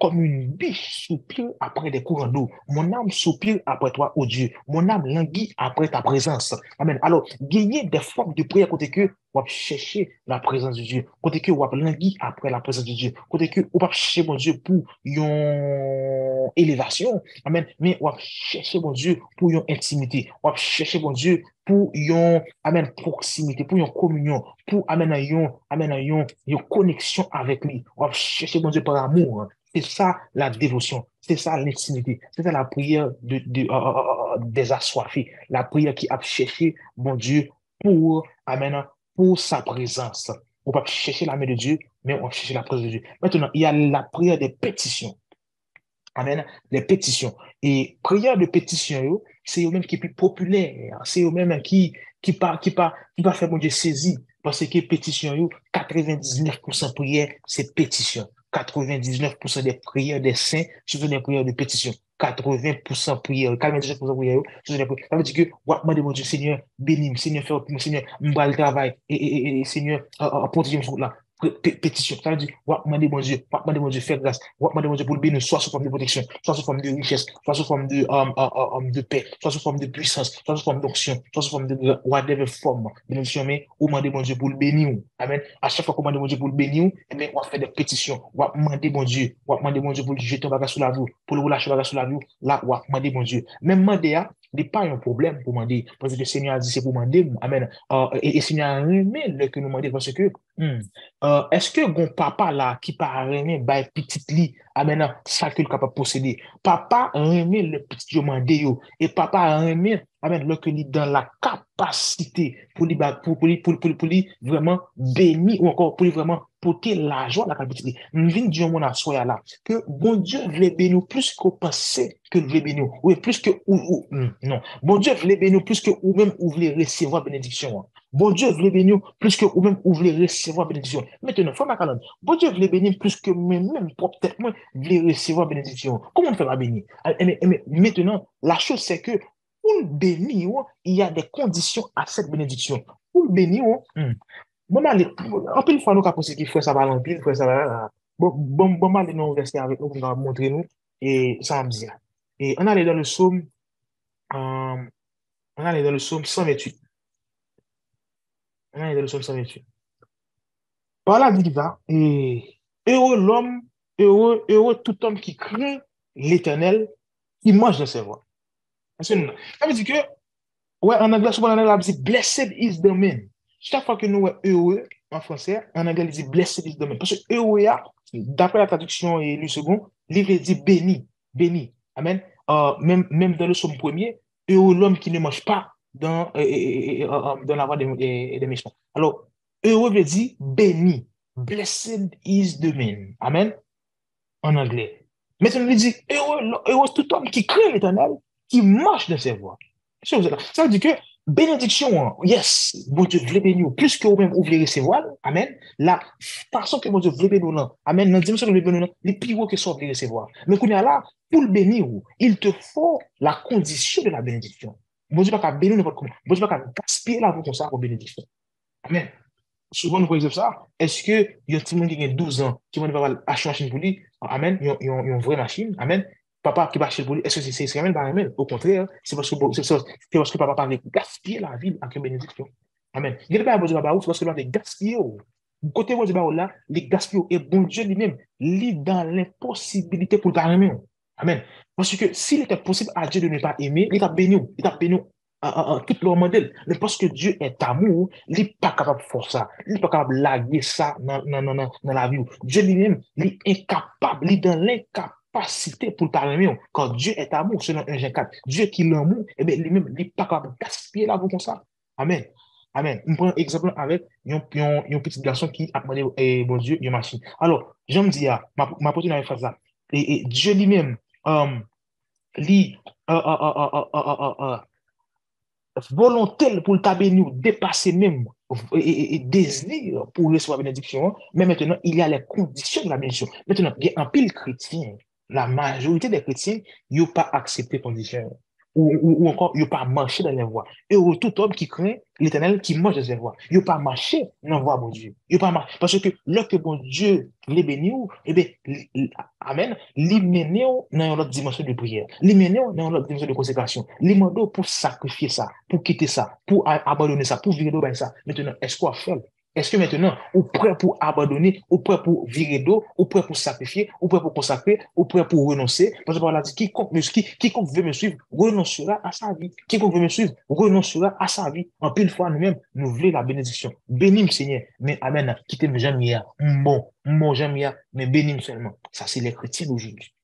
comme une biche soupire après des courants d'eau. Mon âme soupire après toi, ô Dieu. Mon âme languit après ta présence. Amen. Alors, gagner des formes de prière côté que on va chercher la présence de Dieu. Côté que on va languir après la présence de Dieu. Côté que on va chercher mon Dieu pour une élévation. Amen. Mais on va chercher mon Dieu pour une intimité. On va chercher mon Dieu pour une, amen, proximité, pour une communion, pour, une connexion avec lui. On va chercher mon Dieu par amour. C'est ça la dévotion. C'est ça l'intimité. C'est ça la prière des assoiffés. La prière qui a cherché mon Dieu pour, amen, pour sa présence. On va chercher la main de Dieu, mais on va chercher la présence de Dieu. Maintenant, il y a la prière des pétitions. Amen. Les pétitions. Et prière de pétition, c'est eux-mêmes qui sont plus populaires. C'est eux-mêmes qui pas faire mon Dieu saisi. Parce que pétition, 99% prière, c'est pétition. 99% des prières des saints, ce sont des prières de pétition. 80% prière, 99% prière, ce sont des prières. Ça veut dire que, ouais, demande mon Dieu, Seigneur, bénis, Seigneur, fais pour moi, Seigneur, m'bal le travail, et Seigneur, protégez-moi là. Pétition. Ça veut dire, demander mon Dieu, faire grâce. Demander mon Dieu pour le bénir, soit sous forme de protection, soit sous forme de richesse, soit sous forme de paix, soit sous forme de puissance, soit sous forme d'onction, soit sous forme de whatever forme. Bénédiction, mais, ou demander mon Dieu pour le bénir. Amen. À chaque fois qu'on demande mon Dieu pour le bénir, eh bien, on va faire des pétitions. On va demander mon Dieu. On va demander mon Dieu pour le jeter un bagage sous la vie, pour le relâcher un bagage sous la vie. Là, on va demander mon Dieu. Même demander, n'est pas un problème pour demander. Parce que le Seigneur a dit, c'est pour demander. Amen. Et le Seigneur a aimé le que nous demander parce que, est-ce que mon papa là qui pas remis bah petite li amène ça que le capable posséder papa remet le petit demandé yo et papa remet amène le que li dans la capacité pour lui pour lui vraiment bénir ou encore pour lui vraiment porter l'argent la capacité nous vient dire mon assoya là que bon Dieu veut bénir plus qu'on pensait que veut bénir oui plus que non bon Dieu veut bénir plus que ou même ou voulez recevoir bénédiction hein. Bon Dieu voulait bénir plus que ou même ou voulez recevoir bénédiction. Maintenant, faut ma calonne. Bon Dieu voulait bénir plus que même peut-être moi voulais recevoir bénédiction. Comment on fait la bénir? Mais maintenant, la chose c'est que pour le bénir, il y a des conditions à cette bénédiction. Pour le bénir, bon, allez, en pile fois, nous avons pensé qu'il faut ça va en pile, faut ça va. Bon, allez, nous, verset avec nous, on va montrer nous, et ça me dit. Et on allait dans le psaume, on allait dans le psaume 128. On allait dans le psaume 128. Par là, dit ça, et heureux l'homme, heureux tout homme qui craint l'éternel, qui mange de ses voies. Ça veut dire que, ouais, en anglais, souvent, en anglais, on dit blessed is the man. Chaque fois que nous sommes heureux, en français, en anglais, il dit blessed is the man. Parce que heureux, d'après la traduction et le second, il veut dire béni, béni. Amen. Même dans le psaume premier, heureux l'homme qui ne mange pas dans la voie des méchants. Alors, heureux veut dire béni. Blessed is the man. Amen. En anglais. Maintenant, il dit heureux tout homme qui craint l'éternel, qui marche dans ses voies. Ça veut dire que bénédiction, yes, bon Dieu voulait bénir plus que vous-même vous voulez recevoir. Amen. La façon que bon Dieu voulait bénir, amen, dans la dimension que vous voulez bénir, les plus haut que ça vous voulez recevoir. Mais qu'on est là, pour le bénir, il te faut la condition de la bénédiction. Bon Dieu pas qu'à bénir n'importe comment. Bon Dieu pas qu'à gaspiller la vie comme ça pour bénédiction. Amen. Souvent, nous voyons ça. Est-ce que il y a un petit monde qui a 12 ans, qui va acheter une machine pour lui? Amen. Il y a une vraie machine. Amen. Papa qui va acheter pour lui, est-ce que c'est vraiment pas amen? Au contraire, c'est parce que papa parle de gaspiller la vie avec une bénédiction. Amen. Il n'y a pas besoin de c'est parce que de gaspiller. Côté de là, les gaspiller. Et bon Dieu lui-même, lui dans l'impossibilité pour le parler. Amen. Parce que s'il était possible à Dieu de ne pas aimer, il t'a béni. Il t'a béni tout leur modèle. Mais parce que Dieu est amour, il n'est pas capable de faire ça. Il n'est pas capable de laguer ça dans la vie. Dieu lui-même, il est incapable, il est dans l'incapacité pour le parler. Quand Dieu est amour, selon 1 Jean 4, Dieu qui l'amour, eh bien, lui-même, il n'est pas capable de gaspiller la vie comme ça. Amen. Amen. On prend un exemple avec un petit garçon qui a demandé, bon Dieu, une machine. Alors, je me dis, ma pote avait fait ça. Et Dieu lui-même, lui, volonté pour le bénir, dépasser même et désir pour recevoir la bénédiction, mais maintenant, il y a les conditions de la bénédiction. Maintenant, il y a un pile chrétien, la majorité des chrétiens, ils n'ont pas accepté les conditions. Ou encore, ils n'ont pas marché dans les voies. Et tout homme qui craint l'éternel, qui marche dans les voies, ils n'ont pas marché dans la voie, bon Dieu. Ils n'ont pas marché. Parce que lorsque bon Dieu les bénit, eh bien, Amen, les mener dans une autre dimension de prière, les mener dans une autre dimension de consécration, les mener pour sacrifier ça, pour quitter ça, pour abandonner ça, pour virer d'eau, ben ça. Maintenant, est-ce qu'on fait? Est-ce que maintenant, on prêt pour abandonner, on prêt pour virer d'eau, on prêt pour sacrifier, on prêt pour consacrer, on prêt pour renoncer? Parce que voilà, dit, quiconque veut me suivre, renoncera à sa vie. Quiconque veut me suivre, renoncera à sa vie. En pile fois, nous-mêmes, nous voulons la bénédiction. Bénis-moi, Seigneur. Mais Amen, quittez-moi jamais, mon jamais, mais bénis-moi seulement. Ça, c'est les chrétiens d'aujourd'hui.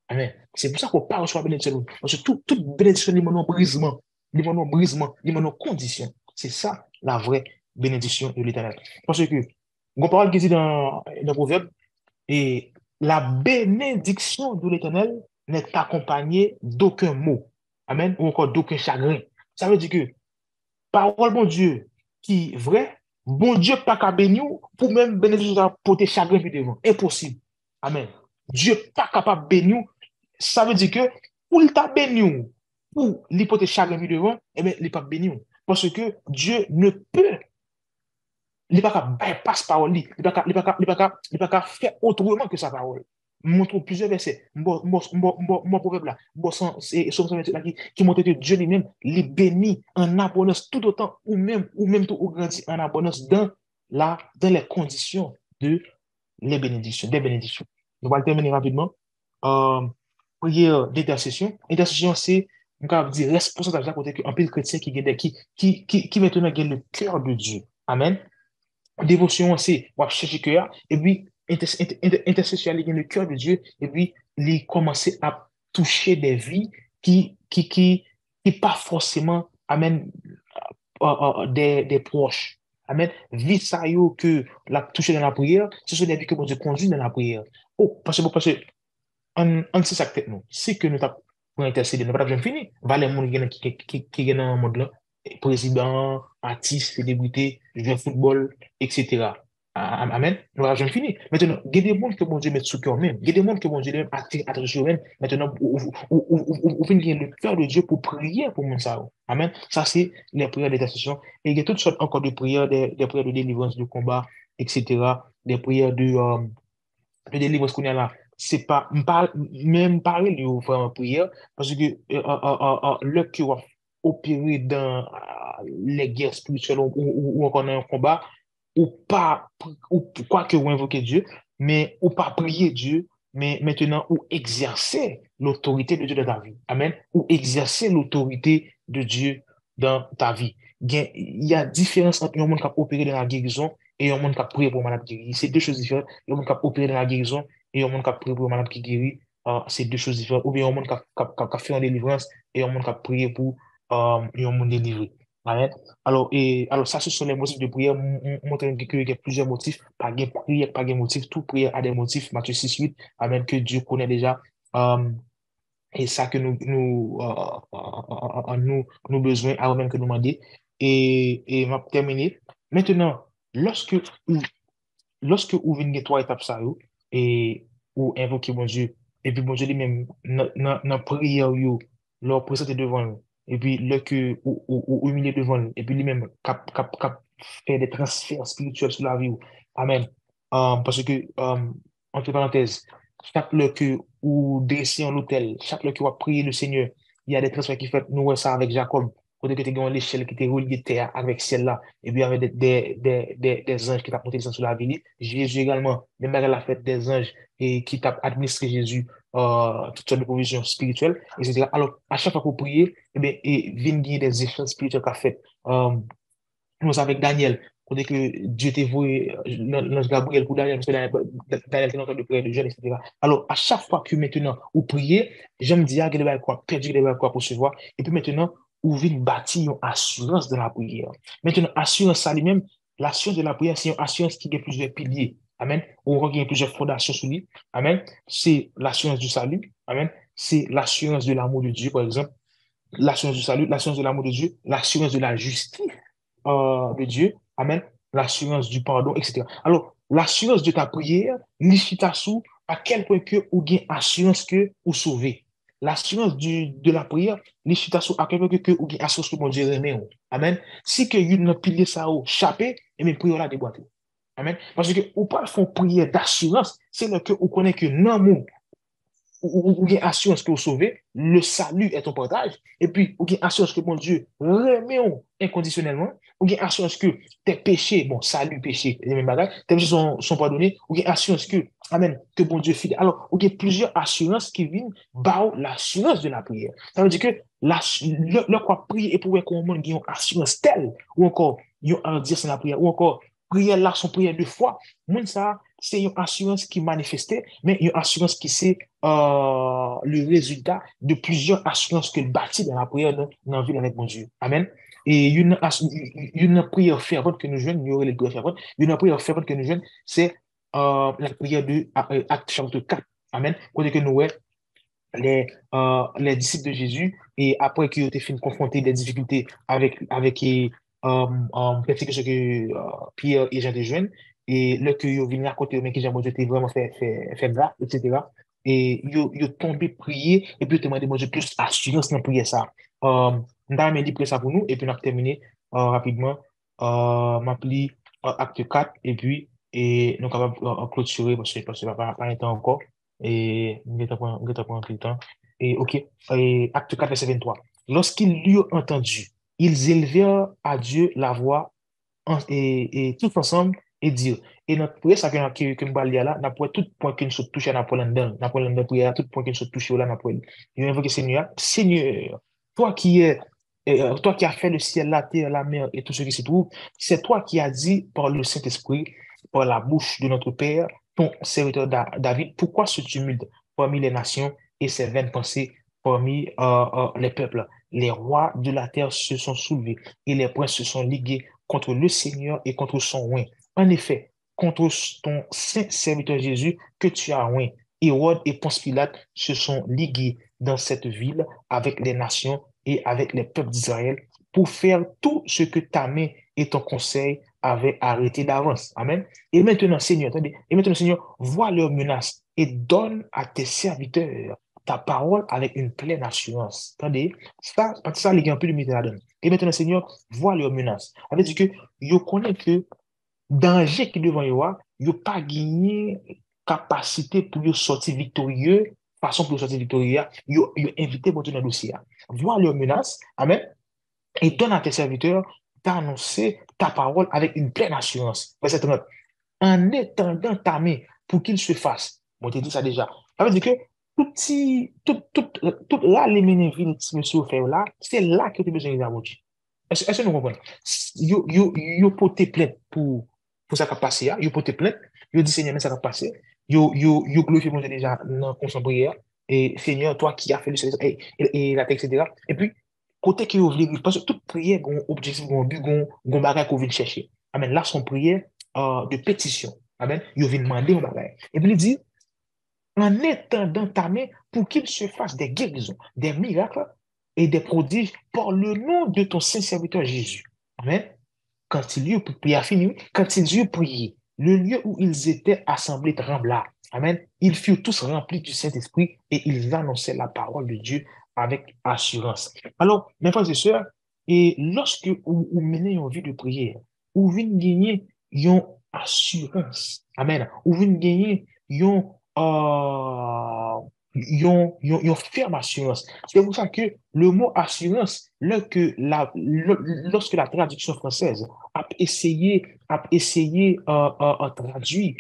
Amen. C'est pour ça qu'on parle sur la bénédiction. Parce que toute bénédiction, il y a un brisement, il y a un brisement, il y a une condition. C'est ça, la vraie bénédiction de l'Éternel. Parce que Une parole qui dit dans Proverbe, et la bénédiction de l'Éternel n'est accompagnée d'aucun mot. Amen. Ou encore d'aucun chagrin. Ça veut dire que parole bon Dieu qui est vrai, bon Dieu pas qu'à bénir pour même bénédiction porter chagrin puis devant. Impossible. Amen. Dieu pas capable de bénir. Ça veut dire que pour il t'a béni, pour l'hypothèse chagrin puis devant, eh bien, il n'est pas béni. Parce que Dieu ne peut il n'est pas capable de bypass parole, il n'est pas capable faire autrement que sa parole. Montre plusieurs versets. Mon proverbe là, c'est Somme 127 là qui montre que Dieu lui-même les bénit en abondance tout autant ou même tout au grandit en abondance dans les conditions de les bénédictions, des bénédictions. On va le terminer rapidement. Euh, prière d'intercession. Intercession, c'est, on va dire, responsable à côté qu'un pile chrétien qui maintenant gagne le cœur de Dieu. Amen. Dévotion, c'est on va chercher cœur, et puis intercession, il y a le cœur de Dieu, et puis il commencer à toucher des vies qui pas forcément amènent des proches. Amen. Vie ça yo que la toucher dans la prière, ce sont des vies que bon Dieu conduit dans la prière. Oh, parce que on sait ça tête nous. C'est que nous t'avons pour intercéder, nous pas jamais fini. Va les monde qui gagnent dans le monde là, président, artiste, célébrité, joueur de football, etc. Amen. Nous pas jamais fini. Maintenant, il y a des mondes que bon Dieu met sous cœur même. Il y a des mondes que bon Dieu même attire attention même. Maintenant, vous finissez le cœur de Dieu pour prier pour mon ça. Amen. Ça, c'est les prières d'intercession. Et il y a toutes sortes encore de prières, des prières de délivrance, de combat, etc. Des prières de délivrance qu'on a là, c'est pas, même parler de faire une prière, parce que le qui va opérer dans les guerres spirituelles ou encore dans un combat, ou pas, ou quoi que vous invoquez Dieu, mais ou pas prier Dieu, mais maintenant ou exercer l'autorité de Dieu dans ta vie. Amen. Ou exercer l'autorité de Dieu dans ta vie. Il y a différence entre un monde qui a opéré dans la guérison et un monde qui a prié pour un malade guéri. C'est deux choses différentes. Un monde qui a opéré dans la guérison et un monde qui a prié pour un malade qui guérit. C'est deux choses différentes. Ou bien un monde qui a fait une délivrance et un monde qui a prié pour un monde délivré. Amen. Alors, ça, ce sont les motifs de prière. Montre qu'il y a plusieurs motifs. Pas de prière, pas de motifs. Tout prière a des motifs. Matthieu 6:8. Amen. Que Dieu connaît déjà. Euh, et ça que nous besoin avant même que nous demander. Et m'a terminé. Maintenant, lorsque vous venez trois étapes ça, et ou invoquer mon Dieu, et puis mon Dieu lui-même, dans prière, leur présenter devant nous, et puis le que ou humilier devant nous, et puis lui-même, cap faire des transferts spirituels sur la vie. Amen. Parce que, entre parenthèses, chaque fois que ou descend en l'hôtel, chaque fois que vous priez le Seigneur, il y a des transferts qui fait nous ouais, ça avec Jacob. Côté que tu as l'échelle qui était reliée terre avec celle-là, et puis avec des anges qui t'ont monté sur la ville. Jésus également, même avec la fête des anges et qui t'a administré Jésus toutes sortes de provisions spirituelles, etc. Alors, à chaque fois que vous priez, eh bien, et vient gagner des échanges spirituels qu'a fait. Nous avec Daniel, côté que Dieu t'a voué l'ange Gabriel pour Daniel, parce que Daniel était en train de prier de jeûne, etc. Alors, à chaque fois que maintenant vous priez, j'aime dire que vous quoi, perdu que quoi pour se voir, et puis maintenant, vous venez bâtir une assurance de la prière. Maintenant, assurance ça lui-même, l'assurance de la prière, c'est une assurance qui a plusieurs piliers. Amen. Ou il y a plusieurs fondations sur lui. Amen. C'est l'assurance du salut. Amen. C'est l'assurance de l'amour de Dieu, par exemple. L'assurance du salut, l'assurance de l'amour de Dieu, l'assurance de la justice de Dieu, amen, l'assurance du pardon, etc. Alors, l'assurance de ta prière, l'ishita sous à quel point que ou gain assurance que ou sauvé. L'assurance de la prière, l'ishita sous à quel point que ou gain assurance que mon Dieu remet. Amen. Si que une pilier ça ou chapé, et mes prières là déboîté. Amen. Parce que ou pas font prière d'assurance, c'est le que ou connaît que non ou bien assurance que vous sauvez, le salut est ton partage, et puis ou bien assurance que mon Dieu remet inconditionnellement, ou bien assurance que tes péchés, bon, salut, péché, les mêmes bagages, tes péchés sont pardonnés, ou bien assurance que, amen, que bon Dieu fidèle. Alors, ou bien plusieurs assurances qui viennent, bah, l'assurance de la prière. Ça veut dire que le quoi prier et pouvoir qu'on ait une assurance telle, ou encore, il y a un dire c'est la prière, ou encore, prière là, son prière de foi, moun ça, c'est une assurance qui manifestait, mais une assurance qui c'est le résultat de plusieurs assurances que bâtit dans la prière dans la vie avec mon Dieu. Amen. et une prière fervente que nous jouons, il y aurait les prières ferventes, une prière fervente que nous jouons, c'est la prière de Acte chapitre 4. Amen. Côté que nous, ouais, les disciples de Jésus, et après qu'ils ont été confrontés des difficultés persécution que Pierre et Jean de Jeune, et là qu'ils ont venu à côté, mais que Jean Dieu était vraiment fait grave, etc. Et ils ont tombé prier, et puis ils ont demandé Dieu plus assurance dans la prière ça. Nous avons dit prier ça pour nous, et puis on a terminé rapidement, m'appli acte 4 et puis, et nous sommes capables de clôturer, parce que pas un temps encore. Et nous avons pris le temps. Et OK, et acte 4 verset 23. Lorsqu'ils l'eurent entendu, ils élevèrent à Dieu la voix et tous ensemble et dire. Et notre prière, ça que nous parlons là, n'a pas tout point qu'une se touche à Napoléon dedans. Napoléon de prière, tout point qu'une se touche là, Napoléon. Il a invoqué Seigneur, Seigneur, toi qui es, toi qui as fait le ciel, la terre, la mer et tout ce qui s'y trouve, c'est toi qui as dit par le Saint-Esprit, par la bouche de notre Père, ton serviteur David, pourquoi ce tumulte parmi les nations et ces vaines pensées parmi les peuples? Les rois de la terre se sont soulevés et les princes se sont ligués contre le Seigneur et contre son oint. En effet, contre ton saint serviteur Jésus que tu as oint. Hérode et Ponce Pilate se sont ligués dans cette ville avec les nations et avec les peuples d'Israël pour faire tout ce que ta main et ton conseil avaient arrêté d'avance. Amen. Et maintenant, Seigneur, attendez, et maintenant, Seigneur, vois leurs menaces et donne à tes serviteurs ta parole avec une pleine assurance. Attendez, ça, parce que ça, les gars, un peu de méthode là-dedans. Et maintenant, Seigneur, vois leurs menaces. Ça veut dire que, je connais que danger qui devant eux, ils n'ont pas gagné capacité pour yo sortir victorieux, façon pour sortir victorieux, ils ont invité pour dans le dossier. Vois leurs menaces, amen, et donne à tes serviteurs d'annoncer ta parole avec une pleine assurance. Verset 30. En étendant ta main pour qu'il se fasse. Bon, tu dit ça déjà. Ça veut dire que tout là, les ménévines, monsieur, fait là, c'est là que tu as besoin de la. Est-ce que nous comprenons? Yo porté plainte pour ça qui a passé, yo porté plainte, yo dit Seigneur, mais ça qui a passé, yo glorifié mon Dieu déjà dans son prière, et Seigneur, toi qui as fait le ciel et la terre, etc. Et puis, côté qui ouvre l'église, parce que toute prière, a un objectif, a un but, a un bagage qu'on vient chercher. Amen. Là, son prière de pétition. Amen. Il vient demander un bagage. Et puis, il dit, en étendant ta main pour qu'il se fasse des guérisons, des miracles et des prodiges par le nom de ton saint serviteur Jésus. Amen. Quand ils eurent prié, fini, quand ils eurent prié, le lieu où ils étaient assemblés trembla. Amen. Ils furent tous remplis du Saint-Esprit et ils annonçaient la parole de Dieu avec assurance. Alors, mes frères et sœurs, et lorsque vous menez une vie de prière, vous venez gagner une assurance. Amen. Vous venez gagner une yon ferme assurance. C'est pour ça que le mot assurance, lorsque la traduction française a essayé traduire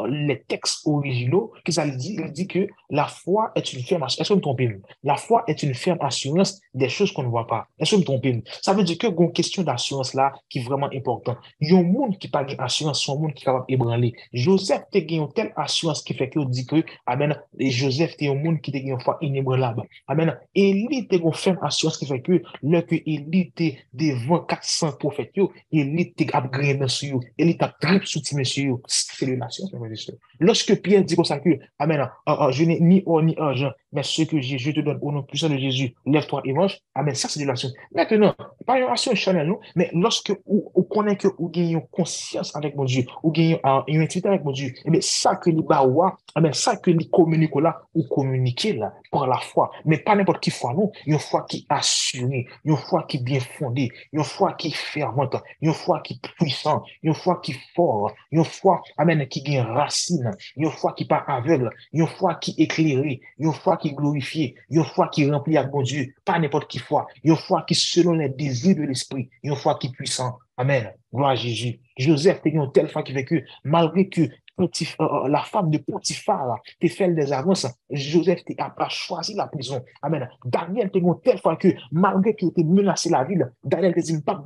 les textes originaux, que ça dit, il dit que la foi est une ferme assurance. Est-ce que vous me trompez? La foi est une ferme assurance des choses qu'on ne voit pas. Est-ce que vous me trompez? Ça veut dire que une question d'assurance là qui est vraiment importante. Il y a un monde qui parle d'assurance, son monde qui est capable d'ébranler. Joseph a une telle assurance qui fait qu'il dit que, amen, et Joseph était un monde qui était une foi inébranlable. Amen. Élie était une ferme assurance qui fait que, lorsque Élie était devant 400 prophètes, Élie était upgrade sur eux, Élie était trip sous monsieur. C'est une assurance, mes frères et sœurs. Lorsque Pierre dit comme ça que, amen, je n'ai ni or ni argent, mais ce que j'ai, je te donne au nom puissant de Jésus, lève-toi et mange. Amen. Ça, c'est de l'assurance. Maintenant, pas une assurance charnelle, non, mais lorsque vous connaissez que vous gagnez une conscience avec mon Dieu, vous gagnez une intimité avec mon Dieu, et bien, ça que les baoua, amen, ça que les communiquent là, ou communiquer là, par la foi, mais pas n'importe qui foi, non, une foi qui est assurée, une foi qui est bien fondée, une foi qui est fervente, une foi qui est puissante, une foi qui est forte, une foi, amen, qui gagne racine, une foi qui n'est pas aveugle, une foi qui est éclairée, une foi qui est glorifiée, une foi qui est remplie avec mon Dieu, pas n'importe qui foi, une foi qui selon les désirs de l'esprit, une foi qui est puissante. Amen. Gloire à Jésus. Joseph était une telle foi qui fait que, malgré que la femme de Potiphar, te fait des avances. Joseph a pas choisi la prison. Amen. Daniel te dit telle fois que, malgré qu'il était menacé la ville, Daniel te dit, pas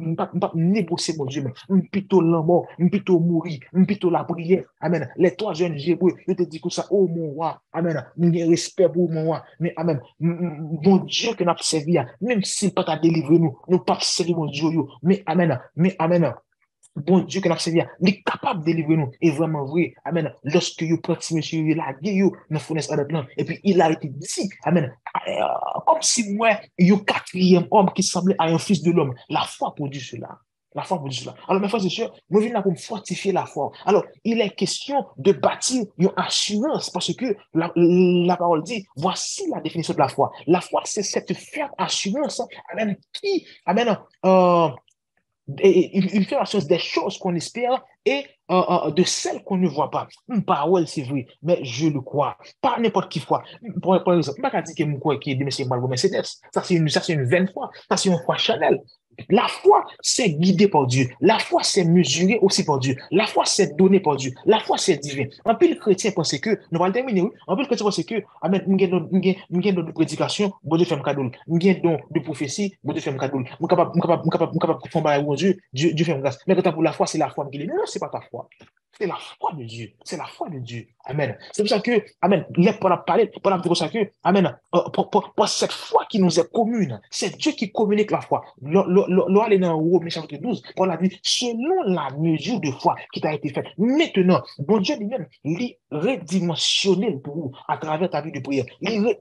négocier, mon Dieu, mais plutôt la mort, plutôt mourir, plutôt la prière. Amen. Les trois jeunes Hébreux, je te dis que ça, oh mon roi, amen. J'ai respect pour mon roi, mais amen. Mon Dieu que nous avons servi, même s'il pas t'a délivré nous, nous pas servi mon Dieu, mais amen, mais amen. Bon Dieu que nous servi, il est capable de délivrer nous. Et vraiment vrai, amen. Lorsque vous prenez monsieur, il a dit, nous fournissons à plan. Et puis il a été dit, amen. Comme si moi, il y a un quatrième homme qui semblait à un fils de l'homme. La foi produit cela. La foi produit cela. Alors, mes frères et sœurs, nous venons là pour fortifier la foi. Alors, il est question de bâtir une assurance parce que la parole dit, voici la définition de la foi. La foi, c'est cette ferme assurance, amen, qui, amen, il fait la chose des choses qu'on espère et de celles qu'on ne voit pas. Une parole, c'est vrai, mais je le crois. Pas n'importe qui foi. Par exemple, je ne pas dire que je crois qu'il y a des Mercedes. Ça, c'est une vaine foi. Ça, c'est une foi Chanel. La foi, c'est guidé par Dieu. La foi, c'est mesuré aussi par Dieu. La foi, c'est donné par Dieu. La foi, c'est divin. Un peu le chrétien pense que, nous allons terminer, oui. Un peu le chrétien pense que, amen, nous avons de prédication, bon Dieu fait un cadeau. Nous avons de prophétie, bon Dieu fait un cadeau. Nous sommes capables de faire un bon Dieu, Dieu fait un grâce. Mais quand pour la foi, c'est la foi qui est. Non, c'est pas ta foi. C'est la foi de Dieu. C'est la foi de Dieu. Amen. C'est pour ça que, Amen, pour la parler, pour la dire ça que, Amen, pour cette foi qui nous est commune, c'est Dieu qui communique la foi. L'on est dans Romains chapitre 12, Paul a dit, selon la mesure de foi qui t'a été faite. Maintenant, bon Dieu lui-même, il redimensionné pour vous à travers ta vie de prière. Il est.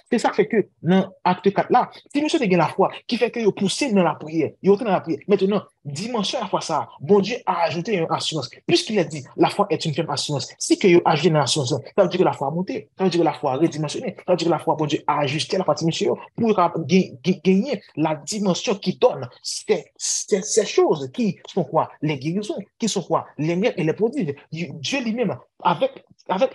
C'est ça qui fait que, dans acte 4 là, si monsieur a la foi, qui fait que vous poussez dans la prière, il est dans la prière. Maintenant, dimension à la fois ça, bon Dieu a ajouté une assurance. Puisqu'il a dit, la foi est une ferme assurance. Si que vous ajoutez une assurance, ça veut dire que la foi a monté, ça veut dire que la foi a redimensionné, ça veut dire que la foi, bon Dieu, a ajusté la partie monsieur pour gagner la dimension qui donne ces choses qui sont quoi? Les guérisons, qui sont quoi? Les miracles et les prodiges. Dieu lui-même, avec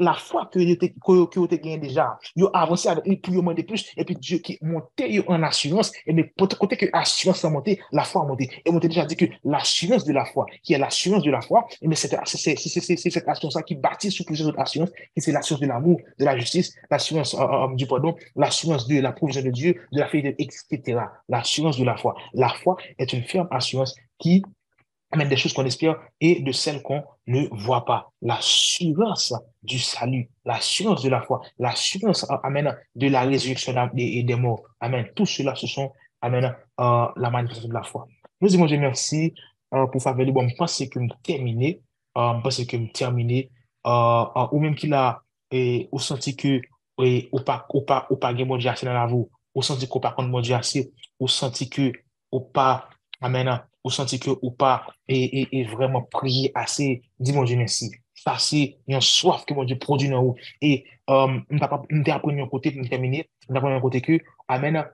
la foi que vous avez gagné déjà, vous avez avancé avec lui pour vous demander plus, et puis Dieu qui monté en assurance, et mais pour côté que l'assurance a monté, la foi a monté. Et on t'a déjà dit que l'assurance de la foi, qui est l'assurance de la foi, et mais c'est cette assurance-là qui bâtit sur plusieurs autres assurances, qui c'est l'assurance de l'amour, de la justice, l'assurance du pardon, l'assurance de la provision de Dieu, de la fidélité, etc. L'assurance de la foi. La foi est une ferme assurance qui amène des choses qu'on espère et de celles qu'on ne voit pas. L'assurance du salut, l'assurance de la foi, l'assurance amène de la résurrection des morts. Amen. Tout cela, ce sont amène la manifestation de la foi. Nous disons Dieu merci pour faire venir. Bon, je pense que me terminer, je pense que me terminer, ou même qu'il a, au senti que, ou pas, mon Dieu assez dans la vous, au senti qu'on pas contre mon Dieu assez, au senti que, ou pas, amen, ou senti que ou pas et vraiment prier assez, dis mon Dieu merci. Ça, c'est une soif que mon Dieu produit dans vous. Et je vais apprendre un côté pour me terminer, je vais apprendre un côté que, amen,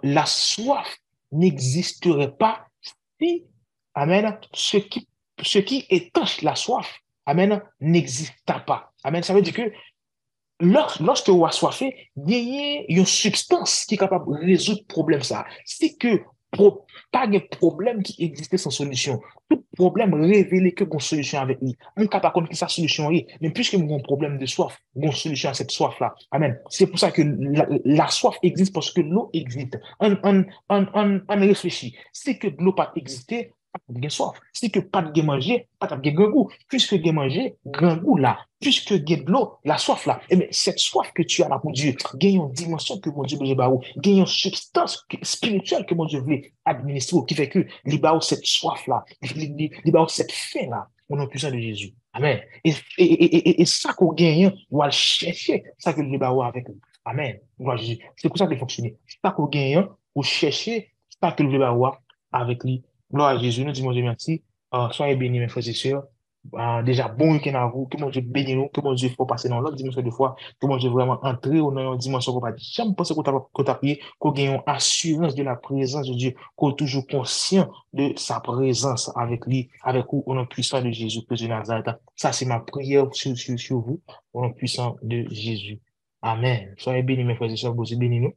la soif n'existerait pas si, amen, ce qui étanche la soif, amen, n'existe pas. Amen, ça veut dire que lorsque vous assoiffez, il y a une substance qui est capable de résoudre le problème. Ça. C'est que pas de problème qui existait sans solution. Tout problème révélé que une solution avec lui. On ne peut pas connaître sa solution, mais puisque nous avons un problème de soif, nous avons une solution à cette soif-là. Amen. C'est pour ça que la soif existe parce que l'eau existe. On réfléchit. C'est que de l'eau pas exister, pas de soif. C'est que pas de manger, pas de grand goût. Puisque de manger, grand goût là. Puisque il y a de l'eau, la soif là, et mais cette soif que tu as là pour Dieu, gagne une dimension que mon Dieu veut barou, gagne une substance spirituelle que mon Dieu veut administrer, qui fait que libère cette soif là, libère cette faim là, au nom puissant de Jésus. Amen. Et ça qu'on gagne, on va le chercher, ça que le libère avec nous. Amen. Gloire à Jésus. C'est pour ça qu'il fonctionne. Ça qu'on gagne, on chercher, ça que le libère avec lui. Gloire à Jésus. Nous disons Dieu merci. Soyez bénis, mes frères et sœurs. Déjà, bon week-end à vous. Que mon Dieu bénisse nous. Que mon Dieu faut passer dans l'autre dimension de foi. Que mon Dieu vraiment entrer dans une dimension qu'on va jamais penser qu'on t'a prié. Qu'on gagne une assurance de la présence de Dieu. Qu'on est toujours conscient de sa présence avec lui, avec vous, au nom puissant de Jésus Christ de Nazareth. Ça, c'est ma prière sur vous, au nom puissant de Jésus. Amen. Soyez bénis, mes frères et sœurs. Vous bénis nous.